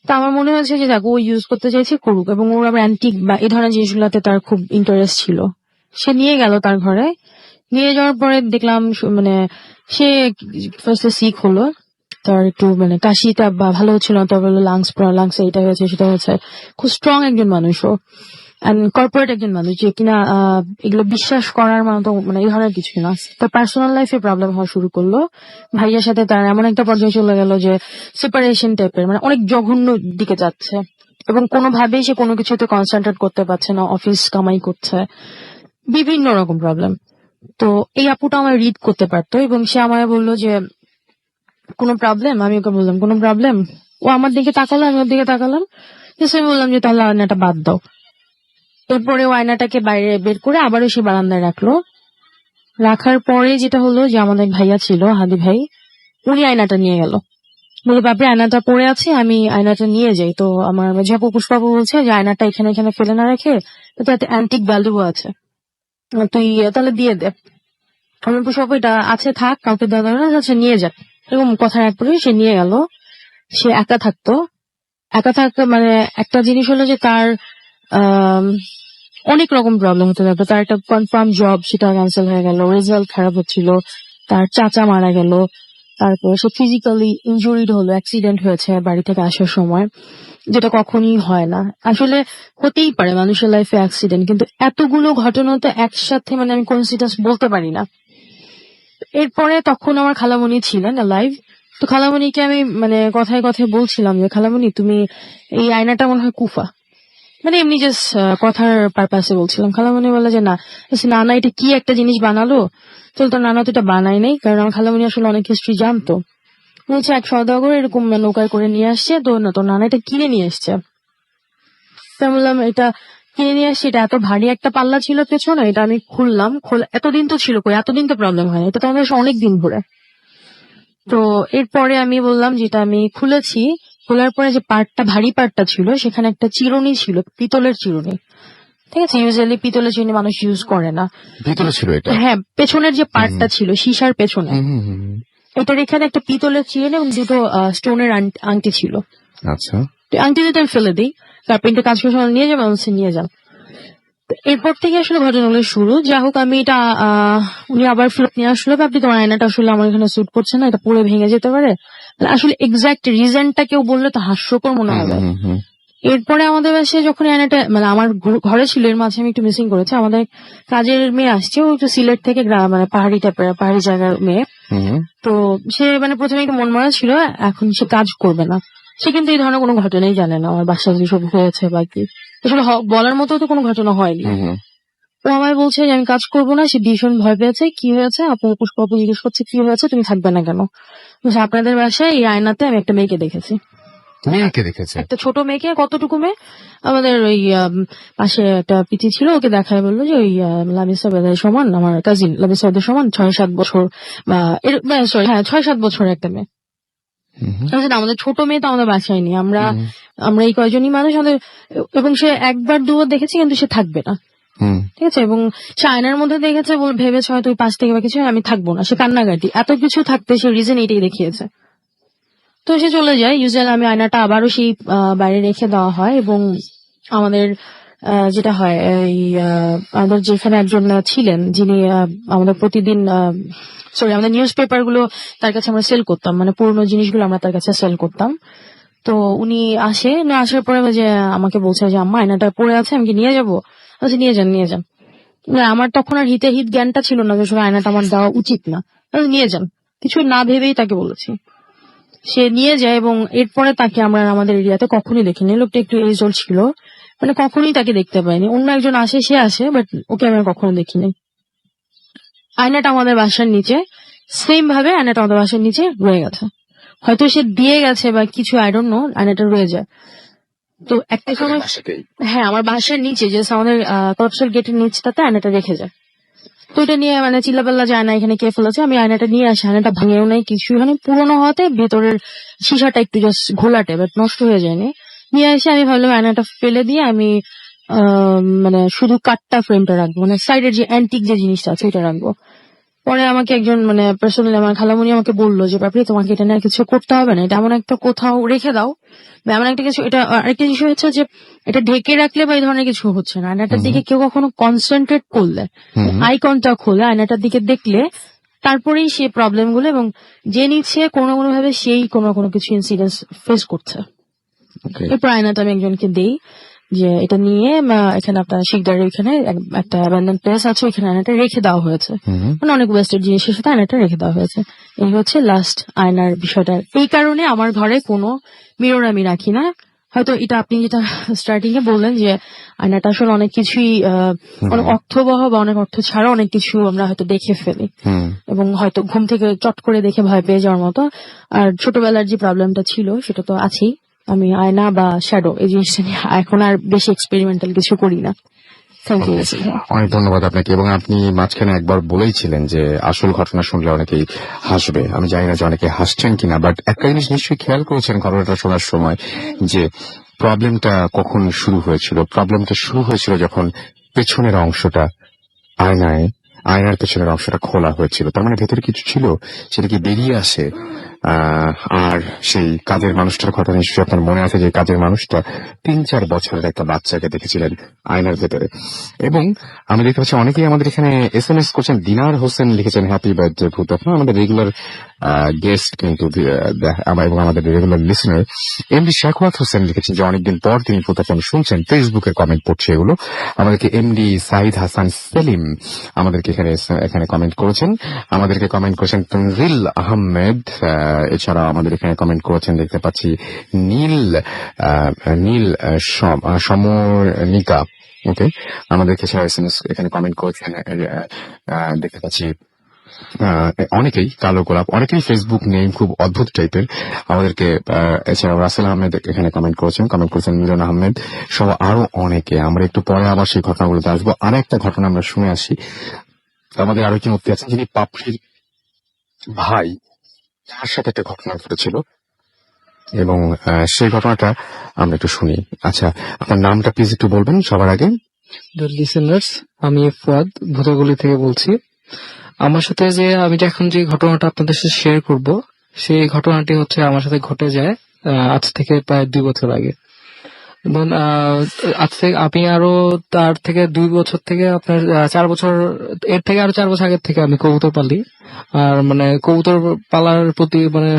তা আমার মনে হয়েছে যে দেখো ও ইউজ করতে চাইছে করুক, এবং ওর আবার অ্যান্টিক বা এই ধরনের জিনিসগুলোতে তার খুব ইন্টারেস্ট ছিল। সে নিয়ে গেল তার ঘরে। নিয়ে যাওয়ার পরে দেখলাম মানে সে ফার্স্টে সিক হলো, তার একটু মানে কাশিটা বা ভালো হচ্ছিল না, তবে লাংস এইটা হয়েছে সেটা হয়েছে। খুব স্ট্রং একজন মানুষ ও, কর্পোরেট একজন মানুষ যে কিনা এগুলো বিশ্বাস করার মতো মানে এই ধরনের কিছু না। তার পার্সোনাল লাইফে প্রবলেম হওয়া শুরু করলো। ভাইয়ের সাথে তার এমন একটা পর্যায়ে চলে গেল যে সেপারেশন টাইপের, মানে অনেক জঘন্য দিকে যাচ্ছে এবং কোনোভাবেই সে কোনো কিছুতে কনসেন্ট্রেট করতে পারছে না, অফিস কামাই করছে, বিভিন্ন রকম প্রবলেম। তো এই আপুটা আমার রিড করতে পারতো এবং সে আমায় বললো যে কোনো প্রবলেম। আমি ওকে বললাম কোনো প্রবলেম। ও আমার দিকে তাকালো, আমি ওর দিকে তাকালাম। আমি বললাম যে তাহলে আয়নাটা বাদ দাও। এরপরে ও আয়নাটাকে বাইরে বের করে আবারও সে বারান্দায় রাখলো। রাখার পরে যেটা হলো যে আমাদের ভাইয়া ছিল, হাদি ভাই, উনি আয়নাটা নিয়ে গেল। বলে বাপরে আয়নাটা পড়ে আছে, আমি আয়নাটা নিয়ে যাই। তো আমার মেঝাপু পুষ্পাপু বলছে যে আয়নাটা এখানে এখানে ফেলে না রেখে এটাতে অ্যান্টিক ভ্যালু আছে, তুই তাহলে দিয়ে দে। আমার পুষ্পাপু এটা আছে থাক, কাউকে দেওয়া দরকার না, আচ্ছা নিয়ে যাক। এরকম কথা এক করে সে নিয়ে গেল। সে একা থাকতো। একা থাকতো মানে একটা জিনিস হলো যে তার আহ অনেক রকম প্রবলেম হতে থাকতো। তার একটা কনফার্ম জব, সেটা ক্যান্সেল হয়ে গেল, রেজাল্ট খারাপ হচ্ছিল, তার চাচা মারা গেল, তারপর সে ফিজিক্যালি ইনজুরিড হলো, অ্যাক্সিডেন্ট হয়েছে বাড়ি থেকে আসার সময়, যেটা কখনই হয় না। আসলে হতেই পারে মানুষের লাইফে অ্যাক্সিডেন্ট, কিন্তু এতগুলো ঘটনা তো একসাথে মানে আমি কোইন্সিডেন্স বলতে পারি না। এরপরে তখন আমার খালামণি ছিলেন লাইভ। তো খালামণিকে আমি মানে কথায় কথায় বলছিলাম যে খালামণি তুমি এই আয়নাটা মনে হয় কুফা, মানে এমনি জাস্ট কথার পারপাসে বলছিলাম। খালামণি বলে যে না। বলছি, নানা এটা কি একটা জিনিস বানালো। চল, তো নানা তো এটা বানাই নাই, কারণ আমার খালামণি আসলে অনেক হিস্ট্রি জানতো। বলছে এক সওদাগর এরকম নৌকায় করে নিয়ে আসছে, তো না তো নানা এটা কিনে নিয়ে এসছে। তো আমি বললাম এটা কিনে নিয়ে আসছি, এটা এত ভারী একটা পাল্লা ছিল পেছনে, এটা আমি খুললাম। এতদিন তো ছিল কই, এতদিন তো প্রবলেম হয় না, এটা তো আমাদের অনেক দিন ধরে। তো এরপরে আমি বললাম যেটা আমি খুলেছি, খোলার পরে যে পার্টটা ভারী পার্টটা ছিল সেখানে একটা চিরুনি ছিল, পিতলের চিরুনি। ঠিক আছে, ইউজুয়ালি পিতলের চিরুনি মানুষ ইউজ করে না। ভিতরে ছিল এটা? হ্যাঁ, পেছনের যে পার্টটা ছিল সীসার পেছনে, হুম, হুম, হুম। এটার এখানে একটা পিতলের চিরুনি এবং দুটো স্টোনের আংটি ছিল। আচ্ছা। তো আংটি দুটো আমি ফেলে দিই, কার্পেন্টের কাজ করে সময় নিয়ে যাবো, বলছে নিয়ে যান। তো এরপর থেকে আসলে ঘটনাগুলো শুরু। যা হোক, আমি এটা উনি আবার ফেরত নিয়ে আসলো, আপনি তোমার আয়নাটা আসলে আমার এখানে স্যুট করছে না, এটা পুরো ভেঙে যেতে পারে। আসলে এক্সাক্ট রিজনটা কেউ বললে তো হাস্যকর মনে হবে। হুম, হুম, এরপরে আমাদের বাসায় যখন আয়নাটা মানে আমার ঘরে ছিল, এর মাঝে আমি একটু মিসিং করেছি। আমাদের কাজের মেয়ে আসছে, ও একটু সিলেট থেকে মানে পাহাড়ি টাইপের, পাহাড়ি জায়গার মেয়ে। হুম। তো সে মানে প্রথমে একটু মন মরা ছিল, এখন সে কাজ করবে না। সে কিন্তু এই ধরনের কোনো ঘটনাই জানে না আমার বাসায় যেসব হয়েছে বা কি, আসলে বলার মতো তো কোনো ঘটনা হয়নি। ও আমায় বলছে যে আমি কাজ করবো না, সে ভীষণ ভয় পেয়েছে। কি হয়েছে আপু? পুষ্পাপু জিজ্ঞেস করছে কি হয়েছে, তুমি থাকবে না কেন? বলছে আপনাদের বাসায় এই আয়নাতে আমি একটা মেয়েকে দেখেছি। মেয়েকে দেখেছে? একটা ছোট মেয়েকে। কতটুকু মেয়ে? আমাদের ওই পাশে একটা পিচি ছিল, ওকে দেখায় বললো যে ওই লামিসা বেদের সমান, আমার কাজিন লামিসা বেদের সমান 6-7 বছর বা সরি, হ্যাঁ 6-7 বছরের একটা মেয়ে। আমি বলছি, না, আমাদের ছোট মেয়ে তো আমাদের বাসায় নেই, আমরা এই কয়জনই মানুষ আমাদের। এবং সে একবার দুবার দেখেছে, কিন্তু সে থাকবে না, ঠিক আছে। এবং সে আয়নার মধ্যে দেখেছে, ভেবেছে হয়তো ওই পাশ থেকে বা কিছু, আমি থাকবো না, সে কান্নাকাটি এত কিছু থাকতে সে রিজন এটাই দেখিয়েছে। তো সে চলে যায়। ইউজুয়ালি আমি আয়নাটা আবারও সেই বাইরে রেখে দেওয়া হয়। এবং আমাদের যেটা হয়, এই আমাদের যেখানে একজন ছিলেন, যিনি আমাদের প্রতিদিন আমাদের নিউজ পেপার গুলো তার কাছে আমরা সেল করতাম, মানে পুরোনো জিনিসগুলো আমরা তার কাছে সেল করতাম। তো উনি আসার পরে যে আমাকে বলছে যে আম্মা আয়নাটা পড়ে আছে, আমি কি নিয়ে যাবো? বলছি নিয়ে যান, নিয়ে যান। না, আমার তখন আর হিতে হিত জ্ঞানটা ছিল না যে আয়নাটা আমার দেওয়া উচিত না। নিয়ে যান, কিছু না ভেবেই তাকে বলেছি। সে নিয়ে যায় এবং এরপরে তাকে আমরা আমাদের এরিয়াতে কখনই দেখিনি। লোকটা একটু এজ ওল্ড ছিল, মানে কখনোই তাকে দেখতে পাইনি। অন্য একজন আসে, সে আসে, বাট ওকে আমরা কখনো দেখিনি। আয়নাটা আমাদের বাসার নিচে, সেম ভাবে আয়নাটা আমাদের বাসার নিচে রয়ে গেছে। হয়তো সে দিয়ে গেছে বা কিছু, আই ডোন্ট নো, আয়নাটা রয়ে যায়। তো একটা সময়, হ্যাঁ, আমার বাসার নিচে যে আমাদের কলাপসের গেটের নিচটাতে আয়নাটা রেখে যায়। তো এটা নিয়ে মানে চিল্লাপাল্লা যায় না, এখানে কে ফেলেছে। আমি আয়নাটা নিয়ে আসি, আয়নাটা ভাঙেও নাই কিছু, মানে পুরোনো হওয়াতে ভেতরের শিশাটা একটু জাস্ট ঘোলাটে, বাট নষ্ট হয়ে যায়নি। নিয়ে এসে আমি ভাবলাম আয়নাটা ফেলে দিয়ে আমি মানে শুধু কাঠটা ফ্রেমটা রাখবো, মানে সাইডের যে অ্যান্টিক যে জিনিসটা আছে ওইটা রাখবো। পরে আমাকে একজন মানে পার্সোনালি আমার খালামুনি আমাকে বললো যে বাপরে, তোমাকে এটা নিয়ে কিছু করতে হবে না, এটা এমন একটা কোথাও রেখে দাও বা এমন একটা কিছু। এটা আরেকটা বিষয় হচ্ছে যে এটা ঢেকে রাখলে বা এই ধরনের কিছু হচ্ছে না। আয়নাটার দিকে কেউ কখনো কনসেন্ট্রেট করলে, আই কন্টাক্ট হলে, আয়নাটার দিকে দেখলে, তারপরেই সে প্রবলেম গুলো, এবং যে নিচ্ছে কোনো কোনো ভাবে সেই কোনো কিছু ইনসিডেন্ট ফেস করছে। এরপর আয়নাটা আমি একজনকে দেই যে এটা নিয়ে এখানে আপনার শিকদারের এখানে একটা অ্যাবান্ডন প্লেস আছে, ওইখানে আয়নাটা রেখে দেওয়া হয়েছে। মানে অনেক ওয়েস্টের জিনিসের সাথে আয়নাটা রেখে দেওয়া হয়েছে। এই হচ্ছে লাস্ট আয়নার বিষয়টা। এই কারণে আমার ঘরে কোনো মিরর আমি রাখি না। হয়তো এটা আপনি যেটা স্টার্টিং এ বললেন যে আয়নাটা আসলে অনেক কিছুই অনেক অর্থবহ বা অনেক অর্থ ছাড়া অনেক কিছু আমরা হয়তো দেখে ফেলি, এবং হয়তো ঘুম থেকে চট করে দেখে ভয় পেয়ে যাওয়ার মতো। আর ছোটবেলার যে প্রবলেমটা ছিল সেটা তো আছেই। আমি আয়না বা শ্যাডো এই জিনিসটা নিয়ে এখন আর বেশি এক্সপেরিমেন্টাল কিছু করি না। Thank you. অনেক ধন্যবাদ আপনাকে। এবং আপনি মাঝখানে একবার বলেইছিলেন যে আসল ঘটনা শুনলে অনেকেই হাসবে। আমি জানি না যে অনেকে হাসছেন কিনা, বাট একটা জিনিস নিশ্চয়ই খেয়াল করেছেন ঘটনাটা শোনার সময়, যে প্রবলেমটা কখন শুরু হয়েছিল। প্রবলেমটা শুরু হয়েছিল যখন পেছনের অংশটা আয়নার পেছনের অংশটা খোলা হয়েছিল। তার মানে ভেতরে কিছু ছিল, সেটা কি বেরিয়ে আসে। আর সেই কাজের মানুষটার কথা নিশ্চয়ই আপনার মনে আছে, যে কাজের মানুষটা 3-4 বছরের একটা বাচ্চাকে দেখেছিলেন আয়নার ভেতরে। এবং আমি দেখতে পাচ্ছি অনেকেই আমাদের এখানে SMS করছেন। দিনার হোসেন লিখেছেন হ্যাপি বার্থডে ভূত। আপনার আমাদের রেগুলার গেস্ট কিন্তু, এবং আমাদের regular listener. MD Shakhawat Hossain লিখেছেন যে অনেকদিন পর তিনি ভূত শুনছেন, ফেসবুকে কমেন্ট পড়ছে এগুলো। আমাদেরকে এমডি সাইদ হাসান সেলিম আমাদেরকে এখানে কমেন্ট করেছেন। আমাদেরকে কমেন্ট করেছেন তনজিল আহমেদ। এছাড়া আমাদের এখানে কমেন্ট করেছেন দেখতে পাচ্ছি নীল সমনিকা। ওকে, আমাদেরকে এখানে কমেন্ট করেছেন দেখতে পাচ্ছি অনেকেই কালো গোলাপ, অনেকেই ফেসবুক নেম খুব অদ্ভুত টাইপের আমাদেরকে। এছাড়া রাসেল আহমেদ এখানে কমেন্ট করেছেন মিলন আহমেদ সহ আরো অনেকে। আমরা একটু পরে আবার সেই ঘটনাগুলোতে আসবো। আর একটা ঘটনা আমরা শুনে আসি। আমাদের আরো একজন মুক্তি আছেন যিনি পাপড়ির ভাই, তার সাথে একটা ঘটনা ঘটেছিল, এবং সেই ঘটনাটা আমরা একটু শুনি। আচ্ছা, আপনার নামটা প্লিজ একটু বলবেন সবার আগে। লিসেনার্স, আমি ফুয়াদ ভূতগুলি থেকে বলছি। আমার সাথে আমি এখন যে ঘটনাটা আপনাদের সাথে শেয়ার করব, সেই ঘটনাটি হচ্ছে আমার সাথে ঘটে যায় আজ থেকে প্রায় 2 বছর আগে। এবং আজ থেকে আমি আরো তার থেকে 2 বছর থেকে আপনার 4 বছর, এর থেকে আরো 4 বছর আগের থেকে আমি কবুতর পালি। আর মানে কবুতর পালার প্রতি মানে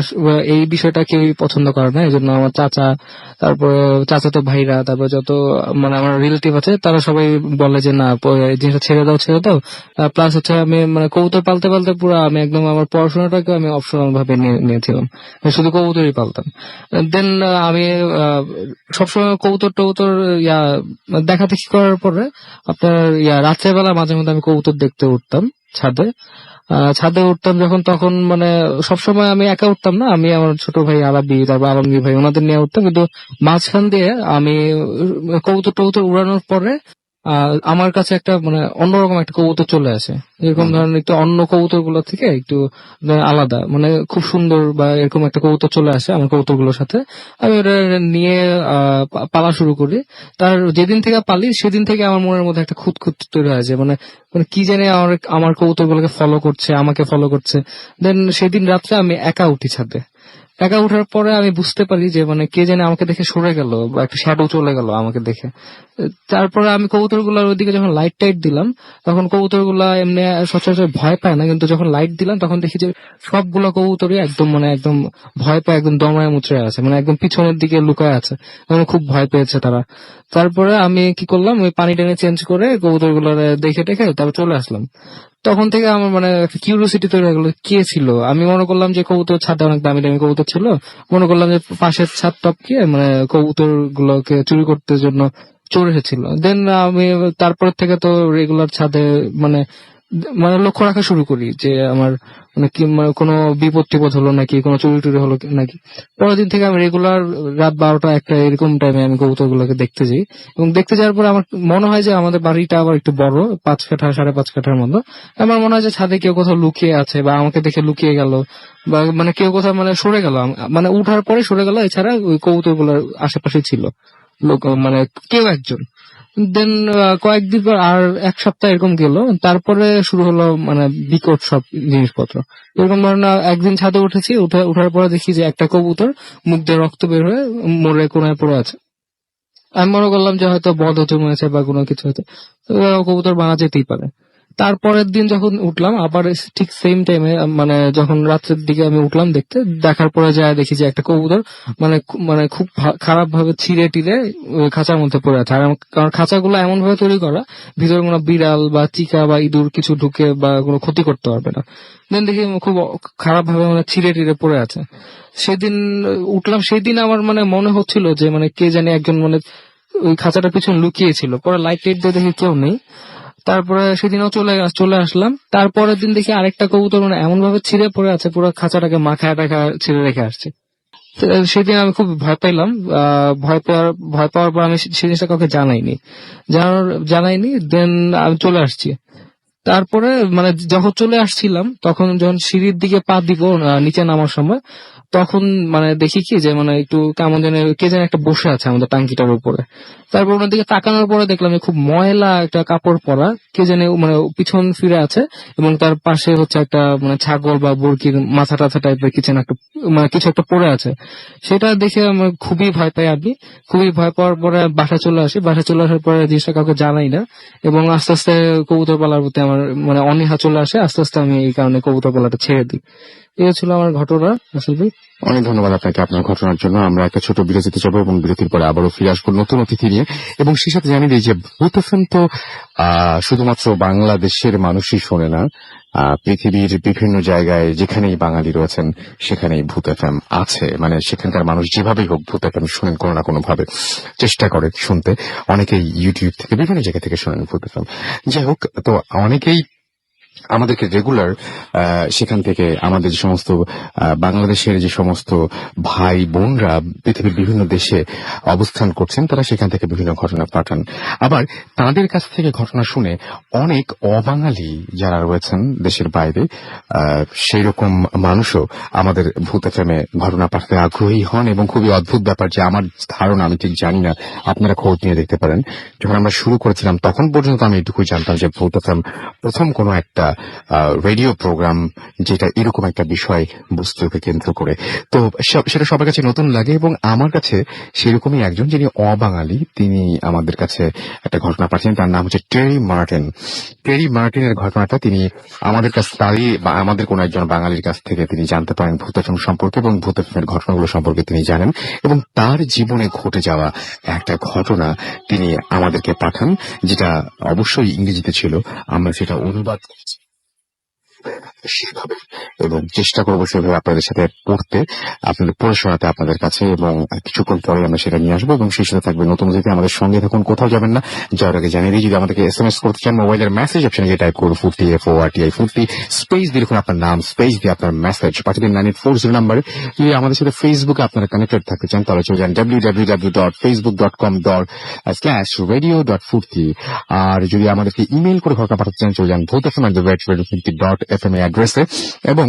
এই বিষয়টা কেউই পছন্দ করে না। এই জন্য আমার চাচা, তারপরে চাচাতো ভাইরা, তারপরে যত মানে আমার রিলেটিভ আছে তারা সবাই বলে যে না, এই জিনিসটা ছেড়ে দাও। প্লাস হচ্ছে আমি মানে কবুতর পালতে পালতে পুরো আমি একদম আমার পড়াশোনাটাকে আমি অপশনাল ভাবে নিয়েছিলাম, শুধু কবুতরই পালতাম। দেন আমি সবসময় কবুতর দেখা দেখি করার পরে আপনার রাত্রেবেলা মাঝে মধ্যে আমি কবুতর দেখতে উঠতাম ছাদে। ছাদে উঠতাম যখন, তখন মানে সবসময় আমি একা উঠতাম না, আমি আমার ছোট ভাই আলাবি, তারপর আলমগীর ভাই, ওনাদের নিয়ে উঠতাম। কিন্তু মাঝখান দিয়ে আমি কবুতর টবুতর উড়ানোর পরে আমার কাছে একটা মানে অন্যরকম একটা কবুতর চলে আসে, এরকম ধরনের একটু অন্য কবুতর গুলো থেকে একটু আলাদা, মানে খুব সুন্দর বা এরকম একটা কবুতর চলে আসে আমার কবুতর গুলোর সাথে। আমি ওটা নিয়ে পালা শুরু করি। তার যেদিন থেকে পালি সেদিন থেকে আমার মনের মধ্যে একটা খুঁত খুঁত তৈরি হয়েছে, মানে মানে কি জানি আমার আমার কবুতর গুলোকে ফলো করছে, আমাকে ফলো করছে। দেন সেদিন রাত্রে আমি একা উঠি ছাদে। একা উঠার পরে আমি বুঝতে পারি যে মানে কে জানে আমাকে দেখে সরে গেল বা একটা শ্যাডো চলে গেল আমাকে দেখে। তারপরে আমি কবুতর গুলার ওইদিকে যখন লাইট টাইট দিলাম, তখন কবুতর গুলা এমনি সচরাচর ভয় পায় না, কিন্তু যখন লাইট দিলাম তখন দেখি যে সবগুলা কবুতরই একদম মানে একদম ভয় পায়, একদম দমায় মুচড়ে আছে, মানে একদম পিছনের দিকে লুকায় আছে, মানে খুব ভয় পেয়েছে তারা। তারপরে আমি কি করলাম, ওই পানি টানি চেঞ্জ করে কবুতর গুলো দেখে টেখে তারপর চলে আসলাম। তখন থেকে আমার মানে একটা কিউরিওসিটি তৈরি হয়ে গেল, কে ছিল। আমি মনে করলাম যে কবুতর ছাদে অনেক দামি দামি কবুতর ছিল, মনে করলাম যে পাশের ছাদ টপকে মানে কবুতর গুলোকে চুরি করতে জন্য চোর এসেছিল। দেন আমি তারপর থেকে তো রেগুলার ছাদে মানে মানে লক্ষ্য রাখা শুরু করি যে আমার মানে কি মানে কোনো বিপদ টিপদ হলো নাকি, কোনো চুরি টুরি হলো নাকি। পরের দিন থেকে আমি রেগুলার রাত 12টা 1টা এরকম টাইমে আমি কবুতর গুলোকে দেখতে যাই, এবং দেখতে যাওয়ার পরে আমার মনে হয় যে আমাদের বাড়িটা আবার একটু বড়, 5 কাঠা 5.5 কাঠার মতো। আমার মনে হয় যে ছাদে কেউ কোথাও লুকিয়ে আছে বা আমাকে দেখে লুকিয়ে গেল, বা মানে কেউ কোথাও মানে সরে গেল, মানে উঠার পরে সরে গেল। এছাড়া ওই কবুতর গুলোর আশেপাশে ছিল লোক, মানে কেউ একজন। দেন কয়েকদিন পর আর 1 সপ্তাহ এরকম গেল, তারপরে শুরু হলো মানে বিকট সব জিনিসপত্র। এরকম ধরনের একদিন ছাদে উঠেছি, উঠার পরে দেখি যে একটা কবুতর মুখ দিয়ে রক্ত বের হয়ে মরে কোনায় পড়ে আছে। আমি মনে করলাম যে হয়তো বদ হজম হয়েছে বা কোনো কিছু হয়তো, তো কবুতর মারা যেতেই পারে। তারপরের দিন যখন উঠলাম আবার ঠিক সেম টাইমে, মানে যখন রাত্রের দিকে আমি উঠলাম দেখতে, দেখার পরে যায় দেখি যে একটা কবুতর মানে মানে খুব খারাপ ভাবে ছিঁড়ে টিরে ওই খাঁচার মধ্যে পড়ে আছে। আর কারণ খাঁচাগুলো এমন ভাবে তৈরি করা, ভিতরে কোনো বিড়াল বা চিকা বা ইঁদুর কিছু ঢুকে বা কোনো ক্ষতি করতে পারবে না। দেন দেখি খুব খারাপ ভাবে মানে ছিঁড়ে টিরে পড়ে আছে। সেদিন উঠলাম, সেদিন আমার মানে মনে হচ্ছিল যে মানে কে জানি একজন মানে ওই খাঁচাটার পিছনে লুকিয়েছিল। পরে লাইট টাইট দিয়ে দেখি কেউ নেই। তারপরে সেদিনও চলে আসলাম। তারপরের দিন দেখি আরেকটা কবুতর মানে এমন ভাবে ছিঁড়ে পড়ে আছে, পুরো খাঁচাটাকে মাখায় টাকা ছিঁড়ে রেখে আসছে। তো সেদিন আমি খুব ভয় পাইলাম। ভয় পাওয়ার পর আমি সেই জিনিসটা কাউকে জানাইনি। দেন আমি চলে আসছি। তারপরে মানে যখন চলে আসছিলাম, তখন যখন সিঁড়ির দিকে পা দিব নিচে নামার সময়, তখন মানে দেখি কি যে মানে একটু কেমন যেন কে যেন একটা বসে আছে আমাদের টাঙ্কিটার উপরে। তারপর ওনার দিকে তাকানোর পরে দেখলাম যে খুব ময়লা একটা কাপড় পরা কে যেন মানে পিছন ফিরে আছে, এবং তার পাশে হচ্ছে একটা মানে ছাগল বা বরকির মাথা টাথা টাইপের কিছু একটা মানে কিছু একটা পড়ে আছে। সেটা দেখে আমার খুবই ভয় পাই। আমি খুবই ভয় পাওয়ার পরে বাসায় চলে আসি। বাসায় চলে আসার পরে জিনিসটা কাউকে জানাই না, এবং আস্তে আস্তে কবুতর পালার প্রতি আমার মানে অনীহা চলে আসে। আস্তে আস্তে আমি এই কারণে কবুতর পালাটা ছেড়ে দিই। এই ছিল আমার ঘটনা আসল ভাই। অনেক ধন্যবাদ আপনাকে আপনার ঘটনার জন্য। আমরা একটা ছোট বিরতিতে যাবো এবং বিরতির পরে আবারও ফিরে আসবো নতুন অতিথি নিয়ে। এবং সেই সাথে জানিয়ে দিই যে ভূত এফএম তো শুধুমাত্র বাংলাদেশের মানুষই শোনে না, পৃথিবীর বিভিন্ন জায়গায় যেখানেই বাঙালি রয়েছেন সেখানেই ভূত এফএম আছে। মানে সেখানকার মানুষ যেভাবেই হোক ভূত এফএম শোনেন, কোনো না কোনো ভাবে চেষ্টা করে শুনতে। অনেকেই ইউটিউব থেকে বিভিন্ন জায়গা থেকে শোনেন ভূত এফএম। যাই হোক, তো অনেকেই আমাদেরকে রেগুলার সেখান থেকে আমাদের যে সমস্ত বাংলাদেশের যে সমস্ত ভাই বোনরা পৃথিবীর বিভিন্ন দেশে অবস্থান করছেন, তারা সেখান থেকে বিভিন্ন ঘটনা পাঠান। আবার তাদের কাছ থেকে ঘটনা শুনে অনেক অবাঙালি যারা রয়েছেন দেশের বাইরে, সেই রকম মানুষও আমাদের ভূত এফএমে ঘটনা পাঠাতে আগ্রহী হন। এবং খুবই অদ্ভুত ব্যাপার যে আমার ধারণা, আমি ঠিক জানি না, আপনারা খোঁজ নিয়ে দেখতে পারেন, যখন আমরা শুরু করেছিলাম তখন পর্যন্ত আমি এটুকুই জানতাম যে ভূত এফএম প্রথম কোনো একটা রেডিও প্রোগ্রাম যেটা এরকম একটা বিষয় বস্তুকে কেন্দ্র করে। তো সেটা সবার কাছে নতুন লাগে, এবং আমার কাছে সেরকমই একজন যিনি অবাঙালি, তিনি আমাদের কাছে একটা ঘটনা পাঠিয়েছেন। তার নাম হচ্ছে টেরি মার্টিন। টেরি মার্টিনের ঘটনাটা তিনি আমাদের কাছ তারই বা আমাদের কোন একজন বাঙালির কাছ থেকে তিনি জানতে পারেন ভূত এফএম সম্পর্কে, এবং ভূত এফএমের ঘটনাগুলো সম্পর্কে তিনি জানেন, এবং তার জীবনে ঘটে যাওয়া একটা ঘটনা তিনি আমাদেরকে পাঠান, যেটা অবশ্যই ইংরেজিতে ছিল। আমরা সেটা অনুবাদ করেছি। সেভাবে, এবং চেষ্টা করবো সেভাবে আপনাদের সাথে পড়তে, আপনাদের পড়ে শোনাতে আপনাদের কাছে, এবং কিছুক্ষণ পরে আমরা সেটা নিয়ে আসবো। এবং সেই সাথে থাকবে নতুন অতিথি। আমাদের সঙ্গে থাকুন, কোথাও যাবেন না। যাওয়ার আগে জানিয়ে দিই, যদি আমাদেরকে SMS করতে চান, মোবাইলের মেসেজ অপশনে গিয়ে টাইপ করুন 40FORTI 40, স্পেস দিয়ে লিখুন আপনার নাম, স্পেস দিয়ে আপনার মেসেজ পাঠিয়ে দিন 9840 নাম্বারে। যদি আমাদের সাথে ফেসবুকে আপনারা কানেক্টেড থাকতে চান, তাহলে চলে যান www.facebook.com/radio.40। আর যদি আমাদেরকে ইমেল করে ঘটনা পাঠাতে চান, চলে যান bhutfm@radio40.fm অ্যাড্রেসে। এবং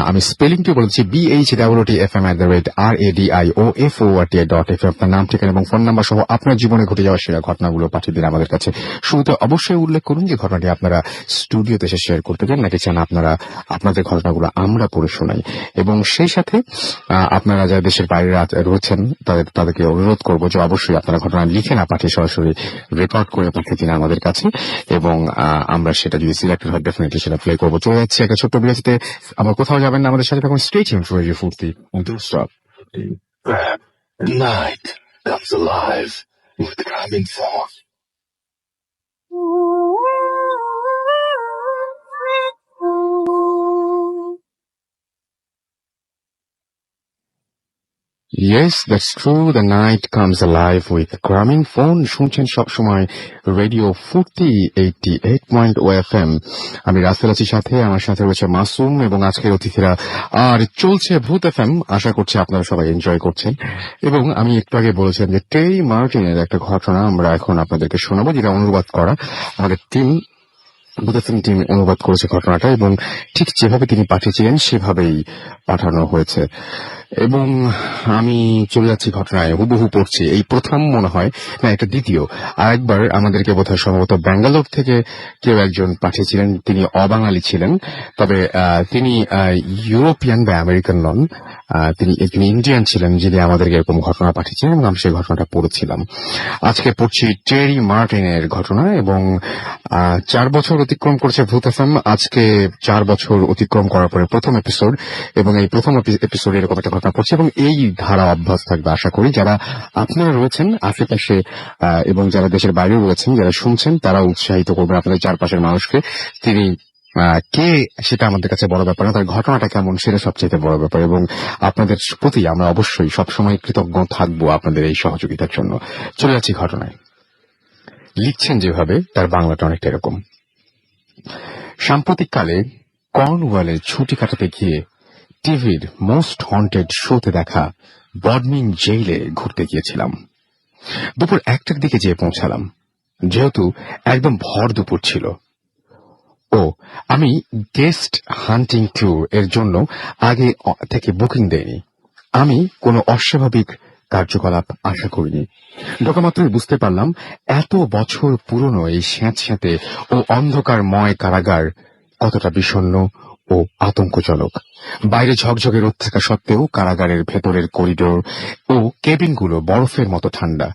আমি স্পেলিংটি বলেছি, BHWOTFM@radioFORTI.FM। আপনার নাম, ঠিকানা এবং ফোন নাম্বার সহ আপনার জীবনে ঘটে যাওয়া সেরা ঘটনাগুলো পাঠিয়ে দিন আমাদের কাছে। শুরুতে অবশ্যই উল্লেখ করুন যে ঘটনাটি আপনারা স্টুডিওতে এসে শেয়ার করতে চান, নাকি চান আপনারা আপনাদের ঘটনাগুলো আমরা পড়ে শোনাই। এবং সেই সাথে আপনারা যারা দেশের বাইরে রয়েছেন তাদেরকে অনুরোধ করবো যে অবশ্যই আপনারা ঘটনা লিখে না পাঠিয়ে সরাসরি রেকর্ড করে পাঠিয়ে দিন আমাদের কাছে, এবং আমরা সেটা যদি সিলেক্টেড হয় ডেফিনেটলি সেটা প্লে করবো। চলে যাচ্ছি একটা ছোট্ট বিরতিতে। আবার কোথাও যাবেন না, আমাদের সাথে থাকুন। Stay tuned two radio 40 and don't stop. The night comes alive with the coming thought. Yes, that's true. The night comes alive with গ্রামীণ ফোন। শুনছেন সবসময় রেডিও 40 88.0 FM। আমি রাসেল আছি সাথে, আমার সাথে রয়েছে মাসুম এবং আজকের অতিথিরা। আর চলছে ভূত FM। আশা করছি আপনারা সবাই এনজয় করছেন। এবং আমি একটু আগে বলেছিলাম যে টেরি মার্টিনের একটা ঘটনা আমরা এখন আপনাদেরকে শোনাবো, যেটা অনুবাদ করা। আমাদের ভূত FM টিম অনুবাদ করেছে ঘটনাটা, এবং ঠিক যেভাবে তিনি পাঠিয়েছিলেন সেভাবেই পাঠানো হয়েছে। এবং আমি চলে যাচ্ছি ঘটনায়, হুবহু পড়ছি। এই প্রথম মনে হয়, না এটা দ্বিতীয়। আরেকবার আমাদেরকে বোধহয় সম্ভবত ব্যাঙ্গালোর থেকে কেউ একজন পাঠিয়েছিলেন। তিনি অবাঙালি ছিলেন, তবে তিনি ইউরোপিয়ান বা আমেরিকান নন। তিনি ইন্ডিয়ান ছিলেন, যিনি আমাদেরকে এরকম ঘটনা পাঠিয়েছিলেন, এবং আমি সেই ঘটনাটা পড়েছিলাম। আজকে পড়ছি টেরি মার্টিনের ঘটনা। এবং 4 বছর অতিক্রম করেছে ভূত FM। আজকে 4 বছর অতিক্রম করার পরে প্রথম এপিসোড, এবং এই প্রথম এপিসোডে এরকম একটা ঘটনা পড়ছে, এবং এই ধারা অভ্যাস থাকবে আশা করি। যারা আপনারা রয়েছেন আশেপাশে এবং যারা দেশের বাইরেও রয়েছেন, যারা শুনছেন, তারা উৎসাহিত করবেন আপনাদের চারপাশের মানুষকে। তিনি কে সেটা আমাদের কাছে বড় ব্যাপার না, তার ঘটনাটা কেমন সেটা সবচেয়ে বড় ব্যাপার। এবং আপনাদের প্রতি আমরা অবশ্যই সবসময় কৃতজ্ঞ থাকবো আপনাদের এই সহযোগিতার জন্য। চলে যাচ্ছি ঘটনায়। লিখছেন যেভাবে, তার বাংলাটা অনেকটা এরকম। সাম্প্রতিককালে কর্নওয়ালে ছুটি কাটাতে গিয়ে টিভির মোস্ট হন্টেড শোতে দেখা বডমিং জেইলে ঘুরতে গিয়েছিলাম। দুপুর 1টার দিকে যেয়ে পৌঁছালাম, যেহেতু একদম ভর দুপুর ছিল। আমি গেস্ট হান্টিং ট্যুর এর জন্য আগে থেকে বুকিং দেইনি। আমি কোনো অস্বাভাবিক কার্যকলাপ আশা করিনি। ঢোকা মাত্রই বুঝতে পারলাম এত বছর পুরনো এই স্যাঁতস্যাঁতে ও অন্ধকারময় কারাগার কতটা বিষণ্ণ ও আতঙ্কজনক। বাইরে ঝকঝকে রোদ থাকা সত্ত্বেও কারাগারের ভেতরের করিডোর ও কেবিনগুলো বরফের মতো ঠান্ডা।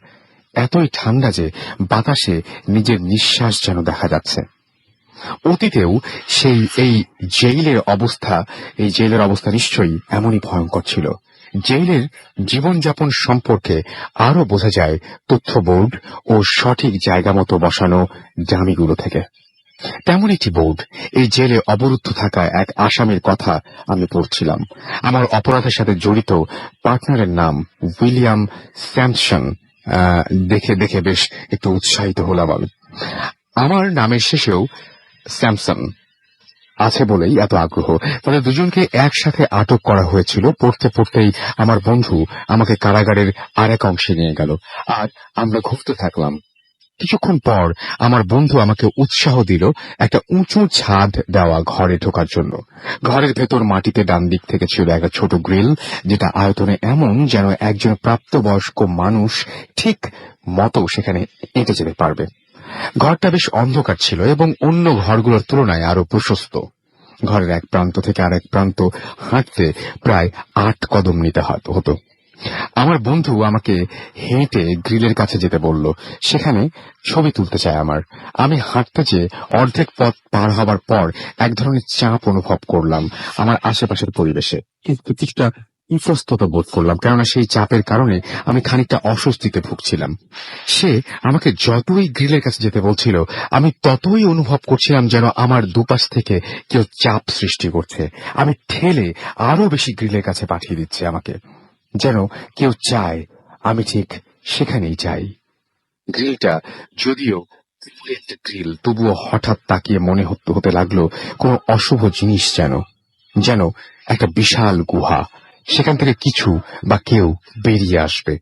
এতই ঠান্ডা যে বাতাসে নিজের নিঃশ্বাস যেন দেখা যাচ্ছে। অতীতেও এই জেইলের অবস্থা নিশ্চয়ই এমনই ভয়ঙ্কর ছিল। জেইলের জীবনযাপন সম্পর্কে আরো বোঝা যায় তথ্য বোর্ড ও সঠিক জায়গা মতো বসানো জামিগুলো থেকে। তেমন একটি বোর্ড এই জেলে অবরুদ্ধ থাকা এক আসামির কথা আমি পড়ছিলাম। আমার অপরাধের সাথে জড়িত পার্টনারের নাম উইলিয়াম স্যামসন। দেখে বেশ একটু উৎসাহিত হলাম আমি। আমার নামের শেষেও স্যামসন আছে বলেই এত আগ্রহ। তাদের দুজনকে একসাথে আটক করা হয়েছিল। পড়তেই আমার বন্ধু আমাকে কারাগারের আরেক অংশে নিয়ে গেল, আর আমরা ঘুরতে থাকলাম। কিছুক্ষণ পর আমার বন্ধু আমাকে উৎসাহ দিল একটা উঁচু ছাদ দেওয়া ঘরে ঢোকার জন্য। ঘরের ভেতর মাটিতে ডান দিক থেকে ছিল একটা ছোট গ্রিল, যেটা আয়তনে এমন যেন একজন প্রাপ্তবয়স্ক মানুষ ঠিক মতো সেখানে এঁটে যেতে পারবে। ঘরটা বেশ অন্ধকার ছিল এবং অন্য ঘরগুলোর তুলনায় আরো প্রশস্ত। ঘরের এক প্রান্ত থেকে আরেক প্রান্ত হাঁটতে প্রায় 8 কদম নিতে হতো। আমার বন্ধু আমাকে হেঁটে গ্রিলের কাছে যেতে বলল। সেখানে ছবি তুলতে চায় আমি হাঁটতে যেয়ে অর্ধেক পথ পার হবার পর এক ধরনের চাপ অনুভব করলাম আমার আশেপাশের পরিবেশে। কিন্তু কিছুটা ইতস্তত বোধ করলাম, কেননা সেই চাপের কারণে আমি খানিকটা অস্বস্তিতে ভুগছিলাম। সে আমাকে যতই গ্রিলের কাছে যেতে বলছিল, আমি ততই অনুভব করছিলাম যেন আমার দুপাশ থেকে কেউ চাপ সৃষ্টি করছে। আমি ঠেলে আরো বেশি গ্রিলের কাছে পাঠিয়ে দিচ্ছে আমাকে, যেন কেউ চায় আমি ঠিক সেখানেই যাই। গ্রিলটা যদিও একটা গ্রিল, তবুও হঠাৎ তাকিয়ে মনে হতে লাগলো কোনো অশুভ জিনিস যেন একটা বিশাল গুহা, সেখান থেকে কিছু বা কেউ বেরিয়ে আসবে।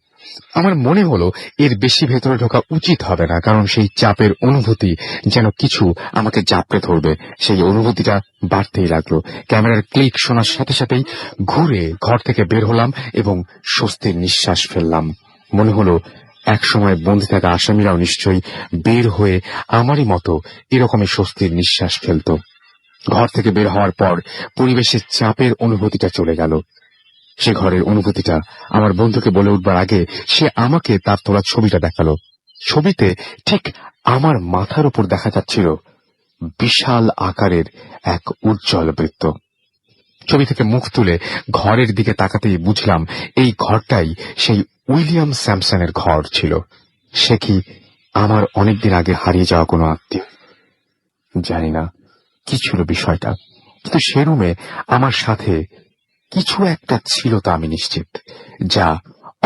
আমার মনে হলো এর বেশি ভেতরে ঢোকা উচিত হবে না, কারণ সেই চাপের অনুভূতি যেন কিছু আমাকে জাপড়ে ধরবে। সেই অনুভূতিটা বাড়তেই লাগলো। ক্যামেরার ক্লিক শোনার সাথে সাথেই ঘুরে ঘর থেকে বের হলাম এবং স্বস্তির নিঃশ্বাস ফেললাম। মনে হলো একসময় বন্দী থাকা আসামিরাও নিশ্চয়ই বের হয়ে আমারই মতো এরকমই স্বস্তির নিঃশ্বাস ফেলত। ঘর থেকে বের হওয়ার পর পরিবেশের চাপের অনুভূতিটা চলে গেল। সে ঘরের অনুভূতিটা আমার বন্ধুকে বলে উঠবার আগে সে আমাকে তার তোলা ছবিটা দেখালো। ছবিতে ঠিক আমার মাথার উপর দেখা যাচ্ছিল বিশাল আকারের এক উজ্জ্বল বৃত্ত। ছবি থেকে মুখ তুলে ঘরের দিকে তাকাতেই বুঝলাম এই ঘরটাই সেই উইলিয়াম স্যামসনের ঘর ছিল। সে কি আমার অনেকদিন আগে হারিয়ে যাওয়া কোনো আত্মীয়? জানি না কি ছিল বিষয়টা, কিন্তু সে রুমে আমার সাথে কিছু একটা ছিল তা আমি নিশ্চিত, যা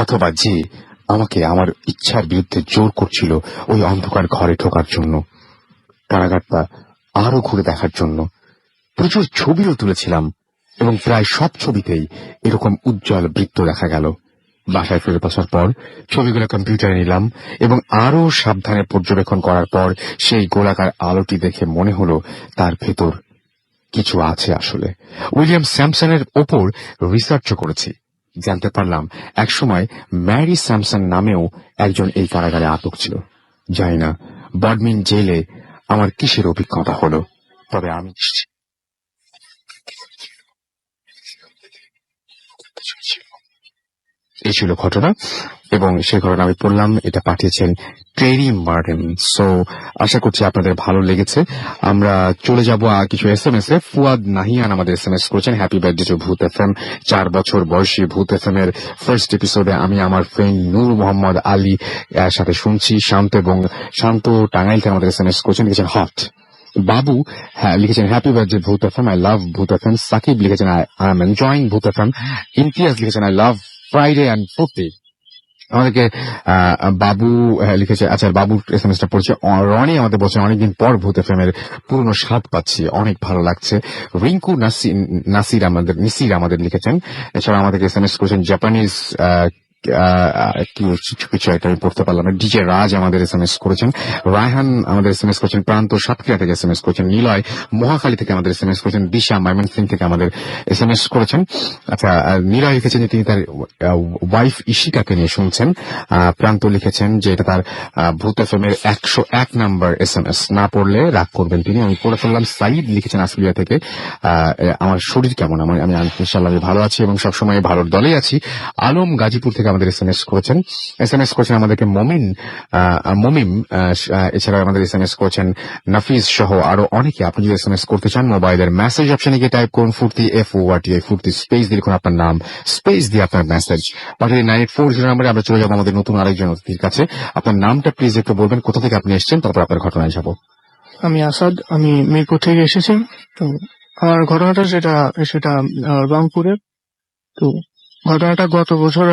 অথবা যে আমাকে আমার ইচ্ছার বিরুদ্ধে জোর করছিল ওই অন্ধকার ঘরে ঢোকার জন্য, কারাগারটা আরো ঘুরে দেখার জন্য। প্রচুর ছবিও তুলেছিলাম এবং প্রায় সব ছবিতেই এরকম উজ্জ্বল বৃত্ত দেখা গেল। বাসায় ফেরত আসার পর ছবিগুলো কম্পিউটারে নিলাম এবং আরো সাবধানে পর্যবেক্ষণ করার পর সেই গোলাকার আলোটি দেখে মনে হলো তার ভেতর কিছু আছে আসলে। উইলিয়াম স্যামসনের ওপর রিসার্চও করেছি। জানতে পারলাম একসময় ম্যারি স্যামসন নামেও একজন এই কারাগারে আটক ছিল। জানি না বার্ডমিন জেলে আমার কিসের অভিজ্ঞতা হলো, তবে আমি এই ছিল ঘটনা এবং সেই ঘটনা আমি পড়লাম। এটা পাঠিয়েছেন টেরি মার্টিন। সো আশা করছি আপনাদের ভালো লেগেছে। আমরা চলে যাব কিছু SMS এ। ফুয়াদ নাহিয়ান আমাদের SMS করেছেন, হ্যাপি বার্থডে টু ভূত এফএম। 4 বছর বয়সী ভূত এফএম এর ফার্স্ট এপিসোডে আমি আমার ফ্রেন্ড নূর মোহাম্মদ আলী সাথে শুনছি। শান্ত টাঙ্গাইল থেকে আমাদের SMS করেছেন, লিখেছেন হট। বাবু লিখেছেন হ্যাপি বার্থডে ভূত এফএম, আই লাভ ভূত এফএম। সাকিব লিখেছেন আই এম এনজয়িং ভূত এফএম। ইমতিয়াজ লিখেছেন আই লাভ ফ্রাইডে অ্যান্ড ফুর্তি। আমাদেরকে বাবু লিখেছে, আচ্ছা বাবুর এসএমএসটা পড়ছে। রনি আমাদের বলছেন অনেকদিন পর ভূত এফএম এর পুরনো স্বাদ পাচ্ছি, অনেক ভালো লাগছে। রিঙ্কু নিসির আমাদের লিখেছেন। এছাড়া আমাদেরকে এসএমএস করেছেন জাপানিজ কিছু একটা আমি পড়তে পারলাম না। ডিজে রাজ আমাদের SMS করেছেন। রায়হান আমাদের SMS করেছেন। প্রান্ত সাতক্ষীরা থেকে SMS করেছেন। নিলয় মহাখালী থেকে আমাদের SMS করেছেন। দিশা ময়মনসিং থেকে আমাদের SMS করেছেন। আচ্ছা, নিলয় লিখেছেন যে তিনি তার ওয়াইফ ইশিকাকে নিয়ে শুনছেন। প্রান্ত লিখেছেন যে এটা তার ভূত FM এর 101 নম্বর SMS, না পড়লে রাগ করবেন তিনি, আমি পড়ে ফেললাম। সাইদ লিখেছেন আশুলিয়া থেকে, আমার শরীর কেমন, আমি ইনশাআল্লাহ ভালো আছি এবং সবসময় ভালোর দলেই আছি। আলম গাজীপুর থেকে আমাদের SMS করেছেন আমাদেরকে মমিম। এছাড়া আমাদের SMS করেছেন নাফিজ সহ আরো অনেকে। আপনি যদি SMS করতে চান মোবাইলের মেসেজ অপশনে গিয়ে টাইপ করুন ফুর্তি FORTI, ফুর্তি স্পেস দিয়ে লিখুন আপনার নাম, স্পেস দিয়ে আপনার মেসেজ পাঠিয়ে 9840 নম্বরে আমরা চলে যাবো আমাদের নতুন আরেকজন অতিথির কাছে। আপনার নামটা প্লিজ একটু বলবেন, কোথা থেকে আপনি এসেছেন, তারপর আপনার ঘটনায় যাবো। আমি আসাদ, আমি মিরপুর থেকে এসেছি। তো আমার ঘটনাটা সেটা রংপুরের। তো ঘটনাটা গত বছর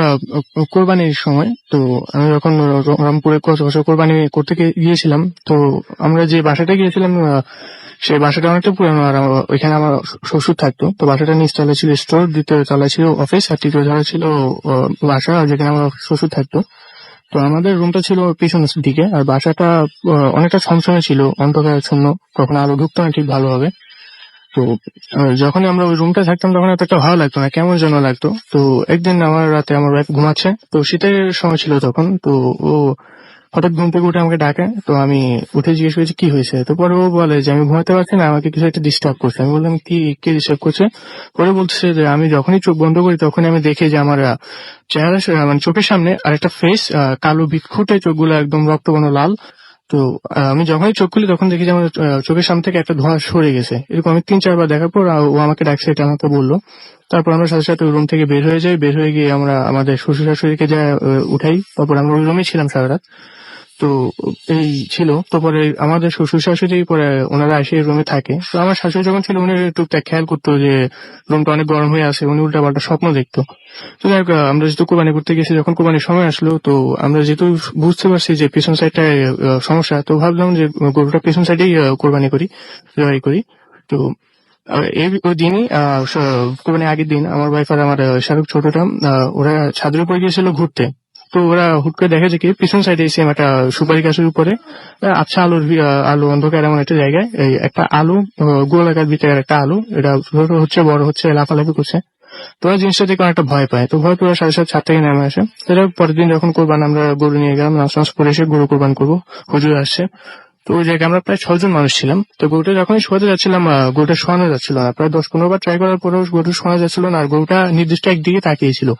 কোরবানির সময়। তো আমি যখন রংপুরে গত বছর কোরবানি করতে গিয়েছিলাম, তো আমরা যে বাসাটা গিয়েছিলাম সেই বাসাটা অনেকটা পুরানো, আর ওইখানে আমার শ্বশুর থাকতো। তো বাসাটা নিচতলায় ছিল স্টোর, দ্বিতীয় তলায় ছিল অফিস, আর তৃতীয় তলায় ছিল বাসা যেখানে আমার শ্বশুর থাকতো। তো আমাদের রুমটা ছিল পিছনের দিকে, আর বাসাটা অনেকটা ছমছমে ছিল, অন্ধকারাচ্ছন্ন, কখনো আলো ঢুকতো না ঠিক ভালোভাবে। তো যখনই আমরা ওই রুমটা থাকতাম তখন এতটা ভালো লাগতো না, কেমন যেন লাগতো। তো একদিন আমার রাতে আমার ওয়াইফ ঘুমাচ্ছে, তো শীতের সময় ছিল তখন। তো ও হঠাৎ ঘুম থেকে উঠে আমাকে ডাকে। তো আমি উঠে জিজ্ঞেস করেছি কি হয়েছে। তো পরে ও বলে যে আমি ঘুমাতে পারছি না, আমাকে কিছু একটা ডিস্টার্ব করছে। আমি বললাম কি ডিস্টার্ব করছে। পরে বলছে যে আমি যখনই চোখ বন্ধ করি তখনই আমি দেখি যে আমার চেহারা মানে চোখের সামনে আর একটা ফেস, কালো বিক্ষুটে, চোখগুলো একদম রক্তবর্ণ লাল। তো আমি যখনই চোখ খুলি তখন দেখি যে আমার চোখের সামনে থেকে একটা ধোঁয়া সরে গেছে। এরকম আমি 3-4 বার দেখার পর ও আমাকে ডাকছে, এটা আমাকে বললো। তারপর আমরা সাথে সাথে রুম থেকে বের হয়ে যাই, বের হয়ে গিয়ে আমরা আমাদের শ্বশুর শাশুড়িকে যা উঠাই, তারপর আমরা ওই রুমে ছিলাম সারা রাত। তো এই ছিল, তো পরে আমাদের শ্বশুর শাশুড়ি পরে ওনারা এসে রুমে থাকে। তো আমার শাশুড়ি যখন ছিল উনি টুকটাক খেয়াল করতো যে রুমটা অনেক গরম হয়ে আছে, উনি উল্টা পাল্টা স্বপ্ন দেখতো। তো যাই হোক, আমরা যেহেতু কোরবানি করতে গেছি, যখন কোরবানির সময় আসলো, তো আমরা যেহেতু বুঝতে পারছি যে পিছন সাইডটায় সমস্যা, তো ভাবলাম যে গরুটা পিছন সাইডেই কোরবানি করি, জবাই করি। তো ওই দিনই কোরবানির আগের দিন আমার ওয়াইফ আর আমার শাহরুখ ছোটটা ওরা ছাদের উপরে গিয়েছিল ঘুরতে। তো ওরা হুট করে দেখে যে কি পিছন সাইডে সেম একটা সুপারি গাছের উপরে আচ্ছা আলো অন্ধকার এমন একটা জায়গায় এই একটা আলো, গোলাকার ভিতরে একটা আলো, এটা ছোট হচ্ছে বড় হচ্ছে, লাফালাফি করছে। তো ওরা জিনিসটা দেখে অনেকটা ভয় পায়। তো ভয় পেয়ে সাথে সাথে ছাদ থেকে নেমে আসে। সেটা পরের দিন যখন কোরবান আমরা গরু নিয়ে গেলাম, নামাজ পড়ে এসে গরু কোরবান করবো, হুজুর আসছে। তো ওই জায়গায় আমরা প্রায় 6 জন মানুষ ছিলাম। তো গরুটা যখনই শোয়াতে যাচ্ছিলাম, গরুটা শোয়ানো যাচ্ছিল না। প্রায় 10-15 বার ট্রাই করার পরেও গরুটা শোয়ানো যাচ্ছিল না, আর গরুটা নির্দিষ্ট একদিকে তাকিয়েছিল।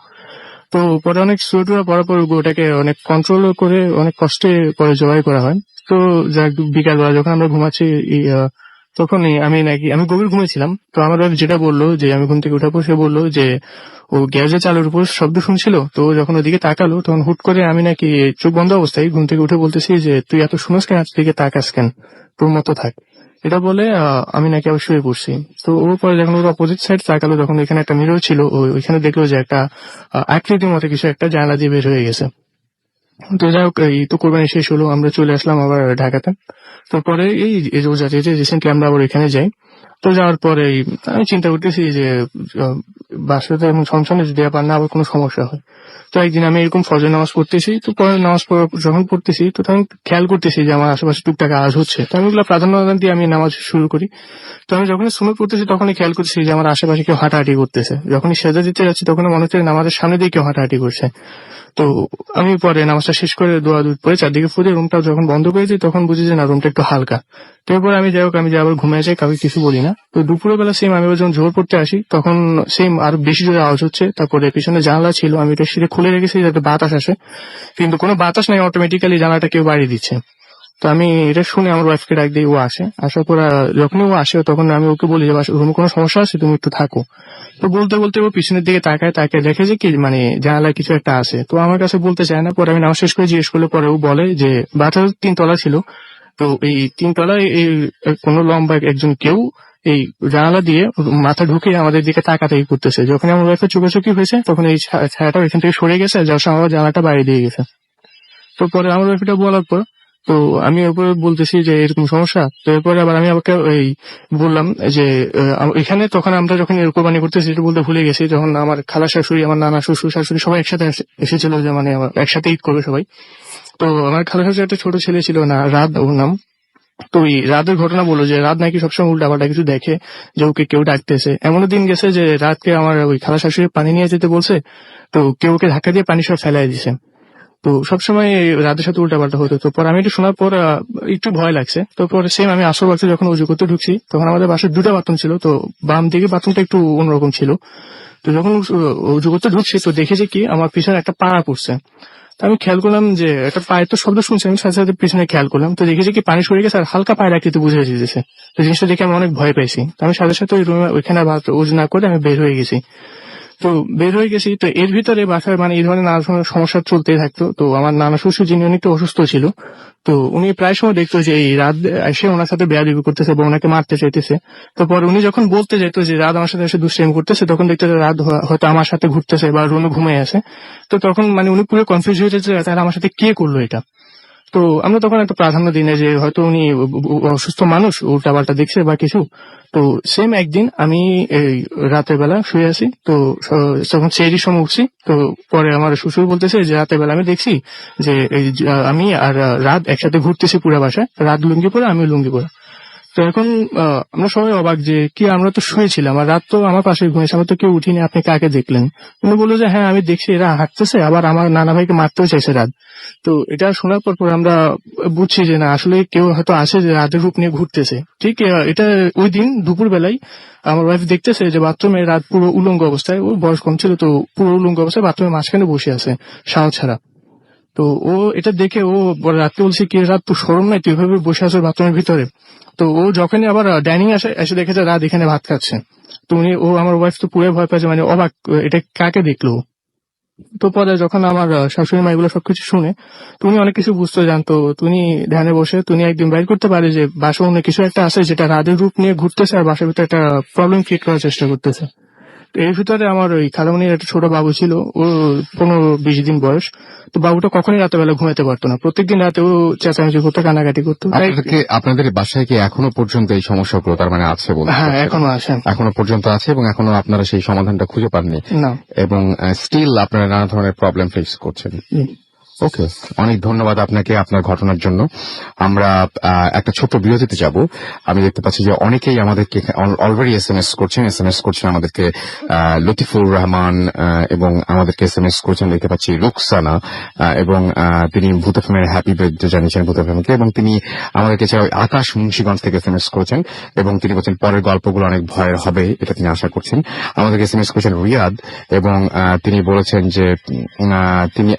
তো পরে অনেক সুইটুরা পরার পর গরুটাকে অনেক কন্ট্রোল করে অনেক কষ্টে পরে জবাই করা হয়। তো যাক, বিকালবেলা যখন আমরা ঘুমাচ্ছি তখনই আমি গভীর ঘুমিয়েছিলাম। তো আমার wife যেটা বললো যে আমি ঘুম থেকে উঠার পর সে বললো যে ও গ্যাসের চালের উপর শব্দ শুনছিল। তো যখন ওদিকে তাকালো তখন হুট করে আমি নাকি চোখ বন্ধ অবস্থায় ঘুম থেকে উঠে বলতেছি যে তুই এত শুনোস কেন, দিকে তাকাস কেন, তোর মতো থাক। এটা বলে আমি নাকি আবার শুয়ে পড়ছি। তো ওর পরে যখন ওর অপোজিট সাইড তাকালো, তখন এখানে একটা মিরর ছিল, ওইখানে দেখলো যে একটা আকৃতির মতো কিছু একটা জানালা দিয়ে বের হয়ে গেছে। তো যাই হোক, এই তো কোরবানি শেষ হলো, আমরা চলে আসলাম আবার ঢাকাতে। তারপরে এই রোজাতে যে রিসেন্টলি আমরা আবার এখানে যাই। তো যাওয়ার পরে আমি চিন্তা করতেছি যে বাসাতে এমন সমস্যা যদি আবার না আবার কোনো সমস্যা হয়। তো একদিন আমি এরকম ফজর নামাজ পড়তেছি, তো পরে নামাজ যখন পড়তেছি তো তখন খেয়াল করতেছি যে আমার আশেপাশে টুকটাক আওয়াজ হচ্ছে। তো আমি ওগুলো প্রাধান্য দিয়ে আমি নামাজ শুরু করি। তো আমি যখনই সুন্নত পড়তেছি তখনই খেয়াল করতেছি যে আমার আশেপাশে কেউ হাঁটাহাঁটি করতেছে। যখনই সেজদা দিতে যাচ্ছি তখন মনে হচ্ছে নামাজের সামনে দিয়ে কেউ হাঁটাহাঁটি করছে। তো আমি পরে নামাজটা শেষ করে দোয়া দুধ পরে চারদিকে ফুটে রুমটা যখন বন্ধ করে দিই, তখন বুঝি যে না, রুমটা একটু হালকা। তো এরপর আমি যে আবার ঘুমিয়ে যাই, কাউকে কিছু বলি না। তো দুপুরের বেলা সেম আমি যখন জোর পড়তে আসি তখন সেম আরো বেশি জোরে আওয়াজ হচ্ছে। তারপরে পিছনে জানালা ছিল, আমি এটা সিঁড়ে খুলে রেখেছি যাতে বাতাস আসে, কিন্তু কোনো বাতাস নাই, অটোমেটিক্যালি জানালাটা কেউ বাড়িয়ে দিচ্ছে। তো আমি এটা শুনে আমার ওয়াইফকে ডাক দিই, ও আসে। আসার পর যখনই ও আসে তখন আমি ওকে বলি যে রুমে কোনো সমস্যা আছে, তুমি একটু থাকো। তো বলতে বলতে ও পিছনের দিকে তাকায় দেখে যে কি মানে জানালায় কিছু একটা আছে। তো আমার কাছে বলতে চায় না। পরে আমি নামাজ শেষ করে জিজ্ঞেস করলে পরে ও বলে যে বাটা 3 তলা ছিল। তো এই 3 তলায় এই কোনো লম্বা একজন কেউ এই জানালা দিয়ে মাথা ঢুকে আমাদের দিকে তাকাতাকি করতেছে। যখন আমার ওয়াইফের চোখাচোখি হয়েছে তখন এই ছায়াটা ওইখান থেকে সরে গেছে, যার সঙ্গে আমার জানালাটা বাইরে দিয়ে গেছে। তো পরে আমার ওয়াইফ এটা বলার পর তো আমি ওপরে বলতেছি যে এরকম সমস্যা। তো এরপরে আবার আমি আমাকে এই বললাম যে এখানে তখন আমরা যখন কোরবানি করতেছি এটা বলতে ভুলে গেছি, যখন আমার খালা শাশুড়ি, আমার নানা শ্বশুর শাশুড়ি সবাই একসাথে এসেছিল, যে মানে একসাথে ঈদ করবে সবাই। তো আমার খালা শাশুড়ি একটা ছোট ছেলে ছিল না, রাত ওর নাম। তো ওই রাতের ঘটনা বললো যে রাত নাকি সবসময় উল্টাপাল্টা কিছু দেখে, যে ওকে কেউ ডাকতেছে। এমনও দিন গেছে যে রাতকে আমার ওই খালা শাশুড়ি পানি নিয়ে যেতে বলছে, তো কেউ ওকে ধাক্কা দিয়ে পানি সব ফেলাই দিছে। তো সবসময় রাতের সাথে উল্টাপাল্টা হতো। তো পর আমি এটা শোনার পর একটু ভয় লাগছে। তো পরে সেম আমি আসর বাক্সে যখন উজু করতে ঢুকছি, তখন আমাদের বাসায় 2টা বাথরুম ছিল। তো বাম দিকে বাথরুমটা একটু অন্যরকম ছিল। তো যখন উজু করতে ঢুকছি তো দেখেছি কি আমার পিছনে একটা পাড়া পড়ছে। তো আমি খেয়াল করলাম যে একটা পায়ের তো শব্দ শুনছি, আমি সাথে সাথে পিছনে খেয়াল করলাম, তো দেখেছি কি পানি সরে গেছে আর হালকা পায়ের আকৃতি বুঝে যেতেছে। তো জিনিসটা দেখে আমি অনেক ভয় পাইছি। তো আমি সাথে সাথে ওই রুমে ওইখানে উজু না করে আমি বের হয়ে গেছি। তো বের হয়ে গেছি, তো এর ভিতরে বাসায় মানে এই ধরনের নানা ধরনের সমস্যা চলতেই থাকতো। তো আমার নানা শ্বশুর যিনি উনি একটু অসুস্থ ছিল, তো উনি প্রায় সময় দেখতো যে এই রাত এসে ওনার সাথে বেয়াদবি করতেছে বা ওনাকে মারতে চাইতেছে। তো পরে উনি যখন বলতে যেত যে রাত আমার সাথে এসে দুষ্টাইম করতেছে, তখন দেখতো যে রাত হয়তো আমার সাথে ঘুরতেছে বা রুমে ঘুমিয়ে আছে। তো তখন মানে উনি পুরো কনফিউজ হয়ে যেত তাহলে আমার সাথে কে করলো এটা। তো আমরা তখন একটা প্রাধান্য দিনে যে হয়তো উনি অসুস্থ মানুষ, উল্টাপাল্টা দেখছে বা কিছু। তো সেম একদিন আমি এই রাতের বেলা শুয়ে আছি, তো তখন সেরই সময় উঠছি। তো পরে আমার শ্বশুর বলতেছে যে রাতের বেলা আমি দেখছি যে এই আমি আর রাত একসাথে ঘুরতেছি পুরো বাসায়, রাত লুঙ্গি পরে আমি লুঙ্গি পরে। তো এখন আমরা সবাই অবাক যে কি, আমরা তো শুয়েছিলাম আর রাত তো আমার পাশে ঘুমিয়েছে, আমার তো কেউ উঠিনি, আপনি কাকে দেখলেন? উনি বললো যে হ্যাঁ আমি দেখছি এরা হাঁটতেছে, আবার আমার নানা ভাইকে মারতেও চাইছে রাত। তো এটা শোনার পর আমরা বুঝছি যে না, আসলে কেউ হয়তো আসে যে রাতের রূপ নিয়ে ঘুরতেছে। ঠিক এটা ওই দিন দুপুর বেলায় আমার ওয়াইফ দেখতেছে যে বাথরুমে রাত পুরো উলঙ্গ অবস্থায়, ওর বয়স কম ছিল, তো পুরো উলঙ্গ অবস্থায় বাথরুমের মাঝখানে বসে আছে সাহস ছাড়া। তো ও এটা দেখে ও রাত্রে বলছে কি রাত তো শরম নাই, তুই এভাবে বসে আছো বাথরুমের ভিতরে। তো ও যখনই আবার ডাইনিং আসে এসে দেখেছে রাত এখানে ভাত খাচ্ছে। তো ও আমার ওয়াইফ তো পুরো ভয় পাচ্ছে, মানে অবাক, এটা কাকে দেখলো। তো পরে যখন আমার শাশুড়ি মা এগুলো সবকিছু শুনে, তুমি অনেক কিছু বুঝতে জানতো, তুমি ধ্যানে বসে তুমি একদিন বাইর করতে পারে যে বাসায় অন্য কিছু একটা আছে যেটা রাতের রূপ নিয়ে ঘুরতেছে আর বাসার ভিতরে একটা প্রবলেম ক্রিয়েট করার চেষ্টা করতেছে। তো এর ভিতরে আমার ওই খালামণির একটা ছোট বাবু ছিল, ও 15-20 দিন বয়স। তো বাবুটা কখনই রাতের বেলা ঘুমাতে পারতো না, প্রত্যেকদিন রাতে ও চেঁচামেচি করতো, কানাকাটি করতো। তাই আপনাদের বাসায় কি এখনো পর্যন্ত এই সমস্যাগুলো তার মানে আছে বলতে? হ্যাঁ, এখনো আছে, এখনো পর্যন্ত আছে এবং এখনো আপনারা সেই সমাধানটা খুঁজে পাননি না। এবং স্টিল আপনারা নানা ধরনের প্রবলেম ফেস করছেন। ওকে, অনেক ধন্যবাদ আপনাকে আপনার ঘটনার জন্য। আমরা একটা ছোট্ট বিরতিতে যাব। আমি দেখতে পাচ্ছি যে অনেকেই আমাদেরকে অলরেডি এসএমএস করছেন আমাদেরকে। লতিফুর রহমান এবং আমাদেরকে এসএমএস করছেন দেখতে পাচ্ছি রুকসানা, এবং তিনি ভূত এফএমের হ্যাপি বার্থডে জানিয়েছেন ভূত এফএমকে, এবং তিনি আমাদেরকে এছাড়াও আকাশ মুন্সিগঞ্জ থেকে এসএমএস করেছেন এবং তিনি বলছেন পরের গল্পগুলো অনেক ভয়ের হবে, এটা তিনি আশা করছেন। আমাদেরকে এসএমএস করেছেন রিয়াদ এবং তিনি বলেছেন যে তিনি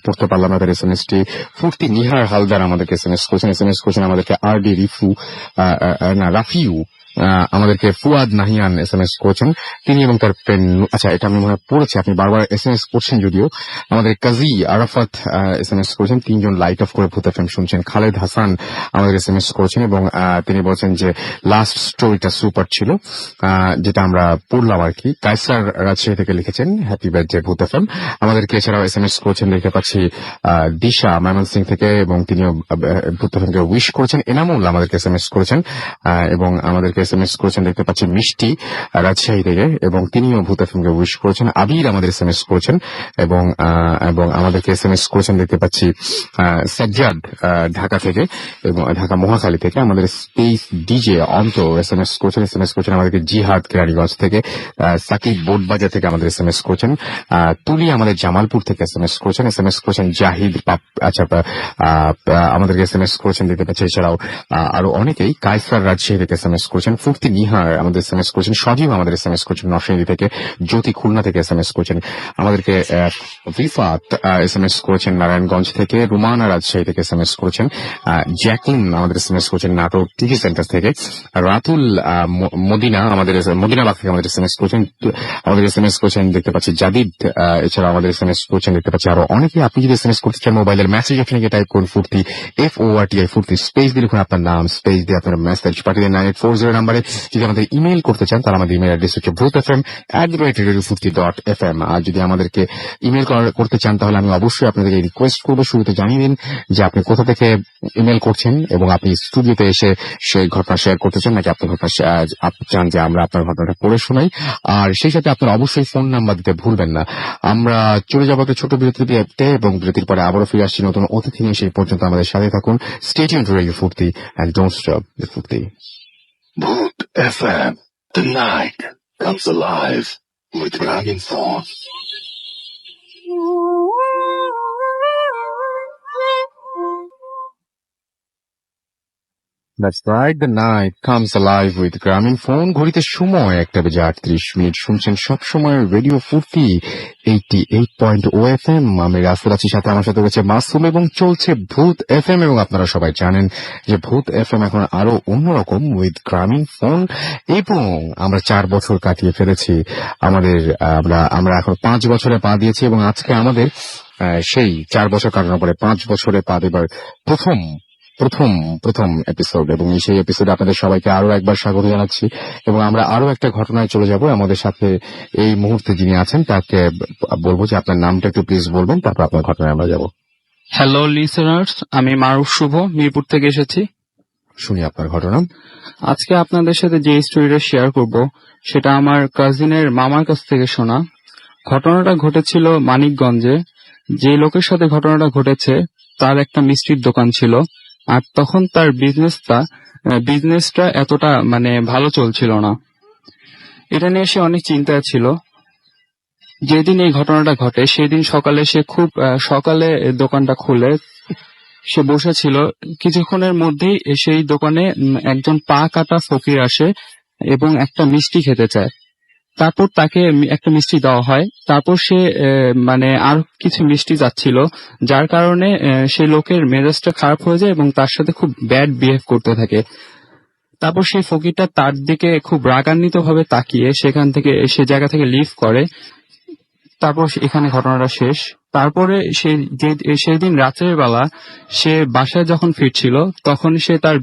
পড়তে পারলাম না তার এসএমএসটি। ফুর্তি নিহার হালদার আমাদেরকে এসএমএস করেছেন আমাদেরকে আরডি রাফিউ আমাদেরকে ফুয়াদ নাহিয়ান এসএমএস করেছেন তিনি এবং তার ফ্রেন্ড। এটা আমি মনে হয় পড়েছি, আপনি বারবার এসএমএস করছেন যদিও। আমাদের কাজী আরাফাত এসএমএস করেছেন, 3 জন লাইট অফ করে ভূত এফএম শুনছেন। খালেদ হাসান আমাদের এসএমএস করেছেন এবং তিনি বলছেন যে লাস্ট স্টোরিটা সুপার ছিল, যেটা আমরা পড়লাম আর কি। কায়সার রাজশাহী থেকে লিখেছেন হ্যাপি বার্থডে ভূত এফএম। আমাদেরকে এছাড়াও এসএমএস করেছেন দেখতে পাচ্ছি দিশা ময়মনসিং থেকে এবং তিনিও ভূত এফএমকে উইশ করেছেন। এনামুল আমাদেরকে এসএমএস করেছেন এবং আমাদেরকে এসএমএস করেছেন দেখতে পাচ্ছি মিষ্টি রাজশাহী থেকে এবং তিনিও ভূত এফএমকে উইশ করেছেন। আবির আমাদের এসএমএস করেছেন এবং আমাদেরকে এসএমএস করেছেন দেখতে পাচ্ছি সাজ্জাদ ঢাকা থেকে এবং ঢাকা মহাখালী থেকে। আমাদের স্পেস ডিজে অন্ত এসএমএস করেছেন আমাদেরকে জিহাদ কেরানীগঞ্জ থেকে। সাকিব বোটবাজার থেকে আমাদের এসএমএস করেছেন। তুলি আমাদের জামালপুর থেকে এসএমএস করেছেন জাহিদ আমাদেরকে এসএমএস করেছেন দেখতে পাচ্ছি। এছাড়াও আরো অনেকেই কায়সার রাজশাহী থেকে এসএমএস করেছেন। ফুর্তি নিহার আমাদের এসএমএস করেছেন। সজীব আমাদের এসএমএস করেছেন নরসিংদী থেকে। জ্যোতি খুলনা থেকে এসএমএস করেছেন আমাদেরকে। রিফাত এসএমএস করেছেন নারায়ণগঞ্জ থেকে। রুমানা রাজশাহী থেকে এসএমএস করেছেন। জ্যাকলিন আমাদের এসএমএস করেছেন নাটক টিভি সেন্টার থেকে। রাতুল মদিনাবাগ থেকে আমাদের এসএমএস করেছেন। আমাদের এসএমএস করেছেন দেখতে পাচ্ছি জাদিদ। এছাড়া আমাদের এসএমএস করেছেন দেখতে পাচ্ছি আরো অনেকে। আপনি যদি এসএমএস করতে চান মোবাইলের মেসেজ অপশনে গিয়ে টাইপ করুন ফুর্তি FORTI ফুর্তি, স্পেস দিয়ে লিখুন আপনার নাম, স্পেস দিয়ে আপনার মেসেজ পাঠিয়ে 9840 নাম্বারে। যদি আমাদের ইমেল করতে চান তাহলে আমাদের ইমেল অ্যাড্রেস হচ্ছে bhutfm@radiofurti.fm। আর যদি আমাদেরকে ইমেল করতে চান তাহলে আমি অবশ্যই আপনাদেরকে রিকোয়েস্ট করবো শুরুতে জানিয়ে দিন যে আপনি কোথা থেকে ইমেল করছেন এবং আপনি স্টুডিওতে এসে সেই ঘটনা শেয়ার করতে চান নাকি আপনি চান যে আমরা আপনার ঘটনাটা পড়ে শোনাই। আর সেই সাথে আপনার অবশ্যই ফোন নাম্বার দিতে ভুলবেন না। আমরা চলে যাবো একটা ছোট বিরতিতে এবং বিরতির পরে আবারও ফিরে আসছি নতুন অতিথি নিয়ে। সেই পর্যন্ত আমাদের সাথে থাকুন। Stay tuned to Radio Furti and don't stop the Furti. Bhoot FM. The night comes alive with Ramin Fawn. That's right, the night comes alive with গ্রামীণ ফোন। ঘড়িতে সময় 1:38 শুনছেন সব সময় রেডিও ফুর্তি 88.0 FM। আমি রাসেল আছি, সাথে আমার সাথে রয়েছে মাসুম এবং চলছে ভূত FM। এবং আপনারা সবাই জানেন যে ভূত FM এখন আরো অন্যরকম উইথ গ্রামীণ ফোন। এবং আমরা 4 বছর কাটিয়ে ফেলেছি আমাদের, আমরা এখন 5 বছরে পা দিয়েছি এবং আজকে আমাদের সেই 4 বছর কাটানোর পরে 5 বছরে পা দেবার প্রথম এপিসোড। এবং সেই এপিসোডে আপনাদের সবাইকে আরো একবার স্বাগত জানাচ্ছি এবং আমরা আরো একটা ঘটনায় চলে যাব। আমাদের সাথে এই মুহূর্তে যিনি আছেন তাকে বলবো যে আপনার নামটা একটু প্লিজ বলবেন, তারপর আপনার ঘটনায় আমরা যাব। হ্যালো লিসেনার্স, আমি মারুফ শুভ মিরপুর থেকে এসেছি। শুনি আপনার ঘটনা। আজকে আপনাদের সাথে যে স্টোরিটা শেয়ার করব সেটা আমার কাজিনের মামার কাছ থেকে শোনা। ঘটনাটা ঘটেছিল মানিকগঞ্জে। যে লোকের সাথে ঘটনাটা ঘটেছে তার একটা মিষ্টির দোকান ছিল, আর তখন তার বিজনেসটা এতটা ভালো চলছিল না। এটা নিয়ে সে অনেক চিন্তায় ছিল। যেদিন এই ঘটনাটা ঘটে সেদিন সকালে সে খুব সকালে দোকানটা খুলে সে বসেছিল। কিছুক্ষণের মধ্যেই সেই দোকানে একজন পা কাটা ফকির আসে এবং একটা মিষ্টি খেতে চায়। তারপর তাকে একটা মিষ্টি দেওয়া হয়। তারপর সে মানে আর কিছু মিষ্টি যাচ্ছিল, যার কারণে সেই লোকের মেজাজটা খারাপ হয়ে যায় এবং তার সাথে খুব ব্যাড বিহেভ করতে থাকে। তারপর সেই ফকিরটা তার দিকে খুব রাগান্বিত ভাবে তাকিয়ে সে জায়গা থেকে লিভ করে। তারপর এখানে ঘটনাটা শেষ। তারপরে সেদিন রাতের বেলা সে বাসায় যখন ফিরছিল, তখন সে তার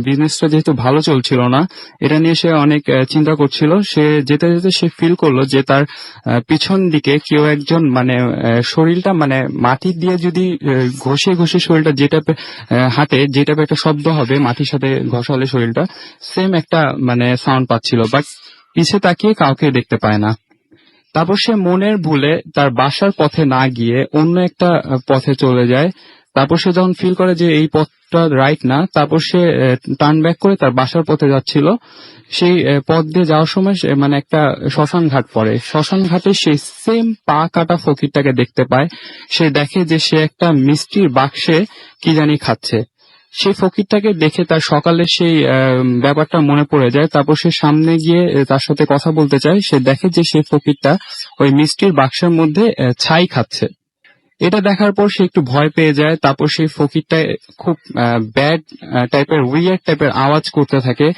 বিজনেসটা যেহেতু ভালো চলছিল না, এটা নিয়ে সে অনেক চিন্তা করছিল। সে যেতে যেতে সে ফিল করলো যে তার পিছন দিকে কেউ একজন মানে শরীরটা মানে মাটি দিয়ে যদি ঘষে ঘষে শরীরটা যে টাইপের হাঁটে, যে টাইপের একটা শব্দ হবে মাটির সাথে ঘষালে শরীরটা, সেম একটা মানে সাউন্ড পাচ্ছিল, বাট পিছে তাকিয়ে কাউকে দেখতে পায় না। তারপর সে মনের ভুলে তার বাসার পথে না গিয়ে অন্য একটা পথে চলে যায়। তারপর সে যখন ফিল করে যে এই পথটা রাইট না, তারপর সে টার্ন ব্যাক করে তার বাসার পথে যাচ্ছিল। সেই পথ দিয়ে যাওয়ার সময় মানে একটা শ্মশান ঘাট পড়ে। শ্মশান ঘাটে সেই সেম পা কাটা ফকিরটাকে দেখতে পায়। সে দেখে যে সে একটা মিষ্টির বাক্সে কি জানি খাচ্ছে। সেই ফকিরটাকে দেখে তার সকালে সেই ব্যাপারটা মনে পড়ে যায়। তারপর সে সামনে গিয়ে তার সাথে কথা বলতে চায়। সে দেখে যে সেই ফকিরটা ওই মিষ্টির বাক্সের মধ্যে ছাই খাচ্ছে। এটা দেখার পর সে একটু ভয় পেয়ে যায়। তারপর সেই ফকিরটা খুব ব্যাড টাইপের উইয়ার্ড টাইপের আওয়াজ করতে থাকে।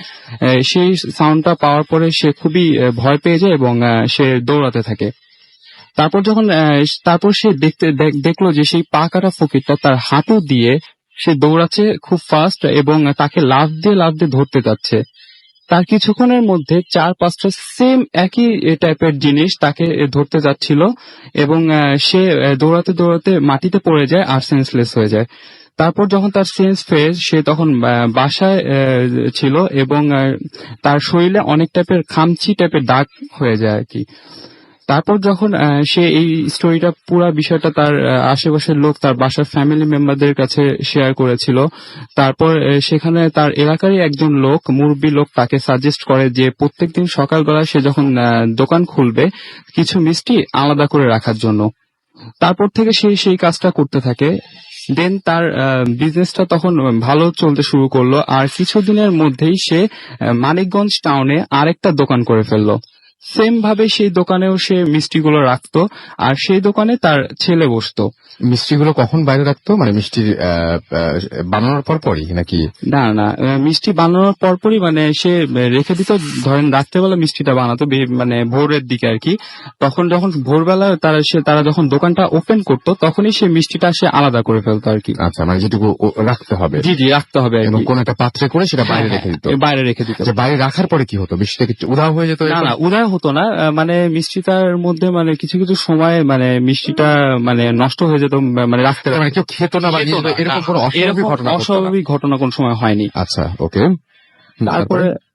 সেই সাউন্ডটা পাওয়ার পরে সে খুবই ভয় পেয়ে যায় এবং সে দৌড়াতে থাকে। তারপর সে দেখলো যে সেই পা কাটা ফকিরটা তার হাঁটু দিয়ে সে দৌড়াচ্ছে খুব ফাস্ট এবং তাকে লাফ দিয়ে ধরতে যাচ্ছে। তার কিছুক্ষণের মধ্যে 4-5টা সেম একই টাইপের জিনিস তাকে ধরতে যাচ্ছিল এবং সে দৌড়াতে দৌড়াতে মাটিতে পড়ে যায় আর সেন্সলেস হয়ে যায়। তারপর যখন তার সেন্স ফেরে, সে তখন বাসায় ছিল এবং তার শরীরে অনেক টাইপের খামচি টাইপের দাগ হয়ে যায় আর কি। তারপর যখন সে এই স্টোরিটা পুরো বিষয়টা তার আশেপাশের লোক, তার বাসার ফ্যামিলি মেম্বারদের কাছে শেয়ার করেছিল। তারপর সেখানে তার এলাকারই একজন লোক, মুরব্বী লোক, তাকে সাজেস্ট করে যে প্রত্যেকদিন সকালবেলা সে যখন দোকান খুলবে কিছু মিষ্টি আলাদা করে রাখার জন্য। তারপর থেকে সে সেই কাজটা করতে থাকে। দেন তার বিজনেসটা তখন ভালো চলতে শুরু করলো। আর কিছুদিনের মধ্যেই সে মানিকগঞ্জ টাউনে আরেকটা দোকান করে ফেললো। সেম ভাবে সেই দোকানেও সে মিষ্টিগুলো রাখতো আর সেই দোকানে তার ছেলে বসতো। মিষ্টিগুলো কখন বাইরে রাখতো, মানে মিষ্টি বানানোর পরই নাকি? না, মিষ্টি বানানোর পরপরই মানে সে রেখে দিত। ধরেন রাত্রেবেলা মিষ্টিটা বানাতো মানে ভোরের দিকে আর কি। তখন যখন ভোরবেলা তারা যখন দোকানটা ওপেন করতো, তখনই সে মিষ্টিটা সে আলাদা করে ফেলতো আর কি। আচ্ছা, মানে যেটুকু রাখতে হবে। জি রাখতে হবে এবং কোন একটা পাত্রে করে সেটা বাইরে রেখে দিত। বাইরে রেখে দিত। বাইরে রাখার পরে কি হতো? মিষ্টিটা কি উধাও হয়ে যেত? না, উদয় হতো না। মানে মিষ্টিটার মধ্যে মানে কিছু কিছু সময় মানে মিষ্টিটা মানে নষ্ট হয়ে যেত, মানে রাখতে মানে কেউ খেত না, এরকম কোনো অস্বাভাবিক ঘটনা কোন সময় হয়নি। আচ্ছা, ওকে।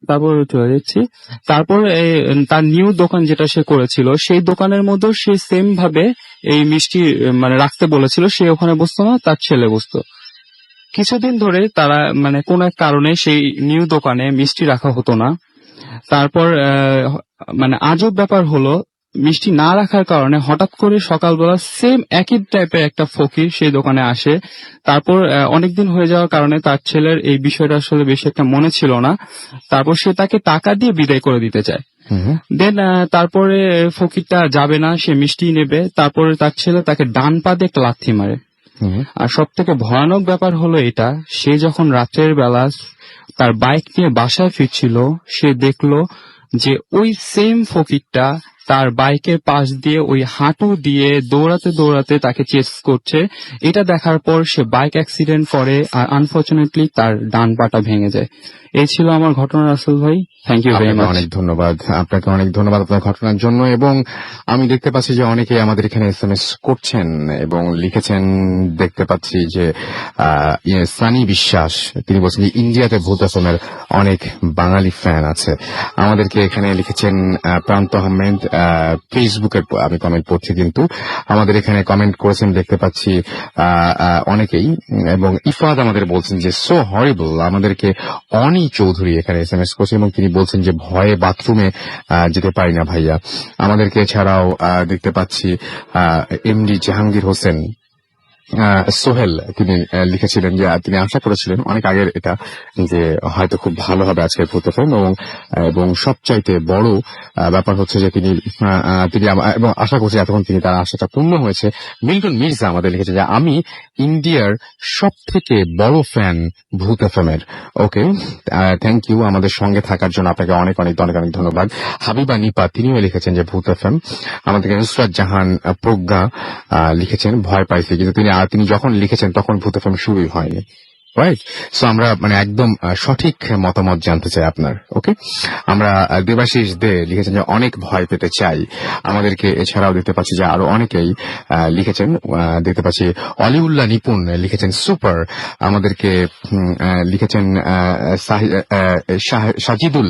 তারপর চলে যাচ্ছি। তারপর তার নিউ দোকান যেটা সে করেছিল, সেই দোকানের মধ্যে সে সেম ভাবে এই মিষ্টি মানে রাখতে বলেছিল। সে ওখানে বসতো না, তার ছেলে বসতো। কিছুদিন ধরে তারা মানে কোন এক কারণে সেই নিউ দোকানে মিষ্টি রাখা হতো না। তারপর মানে আজব ব্যাপার হলো, মিষ্টি না রাখার কারণে হঠাৎ করে সকালবেলা সেম একই টাইপের একটা ফকির সেই দোকানে আসে। তারপর অনেকদিন হয়ে যাওয়ার কারণে তার ছেলের এই বিষয়টা আসলে বেশি একটা মনে ছিল না। তারপর সে তাকে টাকা দিয়ে বিদায় করে দিতে চায়। দেন তারপরে ফকিরটা যাবে না, সে মিষ্টি নেবে। তারপরে তার ছেলে তাকে ডান পা দিয়ে একটা লাথি মারে। আর সব থেকে ভয়ানক ব্যাপার হলো এটা, সে যখন রাতের বেলা তার বাইক নিয়ে বাসায় ফিরছিল, সে দেখলো যে ওই সেম ফকিরটা তার বাইকের পাশ দিয়ে ওই হাঁটু দিয়ে দৌড়াতে দৌড়াতে তাকে চেস করছে। এটা দেখার পর সে বাইক অ্যাক্সিডেন্ট করে আর আনফরচুনেটলি তার ডান পাটা ভেঙে যায়। এই ছিল আমার ঘটনা রাসেল ভাই। Thank you very much. অনেক ধন্যবাদ আপনাকে, অনেক ধন্যবাদ আপনার ঘটনার জন্য। এবং আমি দেখতে পাচ্ছি যে অনেকে আমাদের এখানে SMS করছেন এবং লিখেছেন। দেখতে পাচ্ছি যে সানি বিশ্বাস, তিনি বলছেন যে ইন্ডিয়াতে ভূত এফএমের অনেক বাঙালি ফ্যান আছে। আমাদেরকে এখানে লিখেছেন প্রান্ত আহমেদ, ফেসবুকের আমি কমেন্ট পড়ছি, কিন্তু আমাদের এখানে কমেন্ট করেছেন দেখতে পাচ্ছি অনেকেই। এবং ইফাদ আমাদের বলছেন যে সো হরিবল। আমাদেরকে অনি চৌধুরী এখানে SMS করছেন এবং তিনি বলছেন যে ভয়ে বাথরুমে যেতে পারি না ভাইয়া। আমাদেরকে এছাড়াও দেখতে পাচ্ছি MD জাহাঙ্গীর হোসেন, সোহেল তিনি লিখেছিলেন যে তিনি আশা করেছিলেন অনেক আগের এটা যে হয়তো খুব ভালো হবে আজকের ভূত এফএম এবং সবচাইতে বড় ব্যাপার হচ্ছে যে তিনি এবং আশা করছি এতক্ষণ তিনি তার আশাটা পূর্ণ হয়েছে। মিল্টন মির্জা আমাদের লিখেছে যে আমি ইন্ডিয়ার সব থেকে বড় ফ্যান ভূত এফএম এর। ওকে, থ্যাংক ইউ আমাদের সঙ্গে থাকার জন্য, আপনাকে অনেক অনেক অনেক অনেক ধন্যবাদ। হাবিবা নিপা তিনিও লিখেছেন যে ভূত এফএম। আমাদেরকে নুসরাত জাহান প্রজ্ঞা লিখেছেন ভয় পাইছে, কিন্তু তিনি যখন লিখেছেন তখন ভূত এফএম শুরুই হয়নি। রাইট, সো আমরা একদম সঠিক মতামত জানতে চাই আপনার। ওকে, আমরা দেবাশিস দে লিখেছেন যে অনেক ভয় পেতে চাই। আমাদেরকে এছাড়াও দেখতে পাচ্ছি যে আরো অনেকেই লিখেছেন। দেখতে পাচ্ছি অলিউল্লাহ নিপুণ লিখেছেন সুপার। আমাদেরকে লিখেছেন সাজিদুল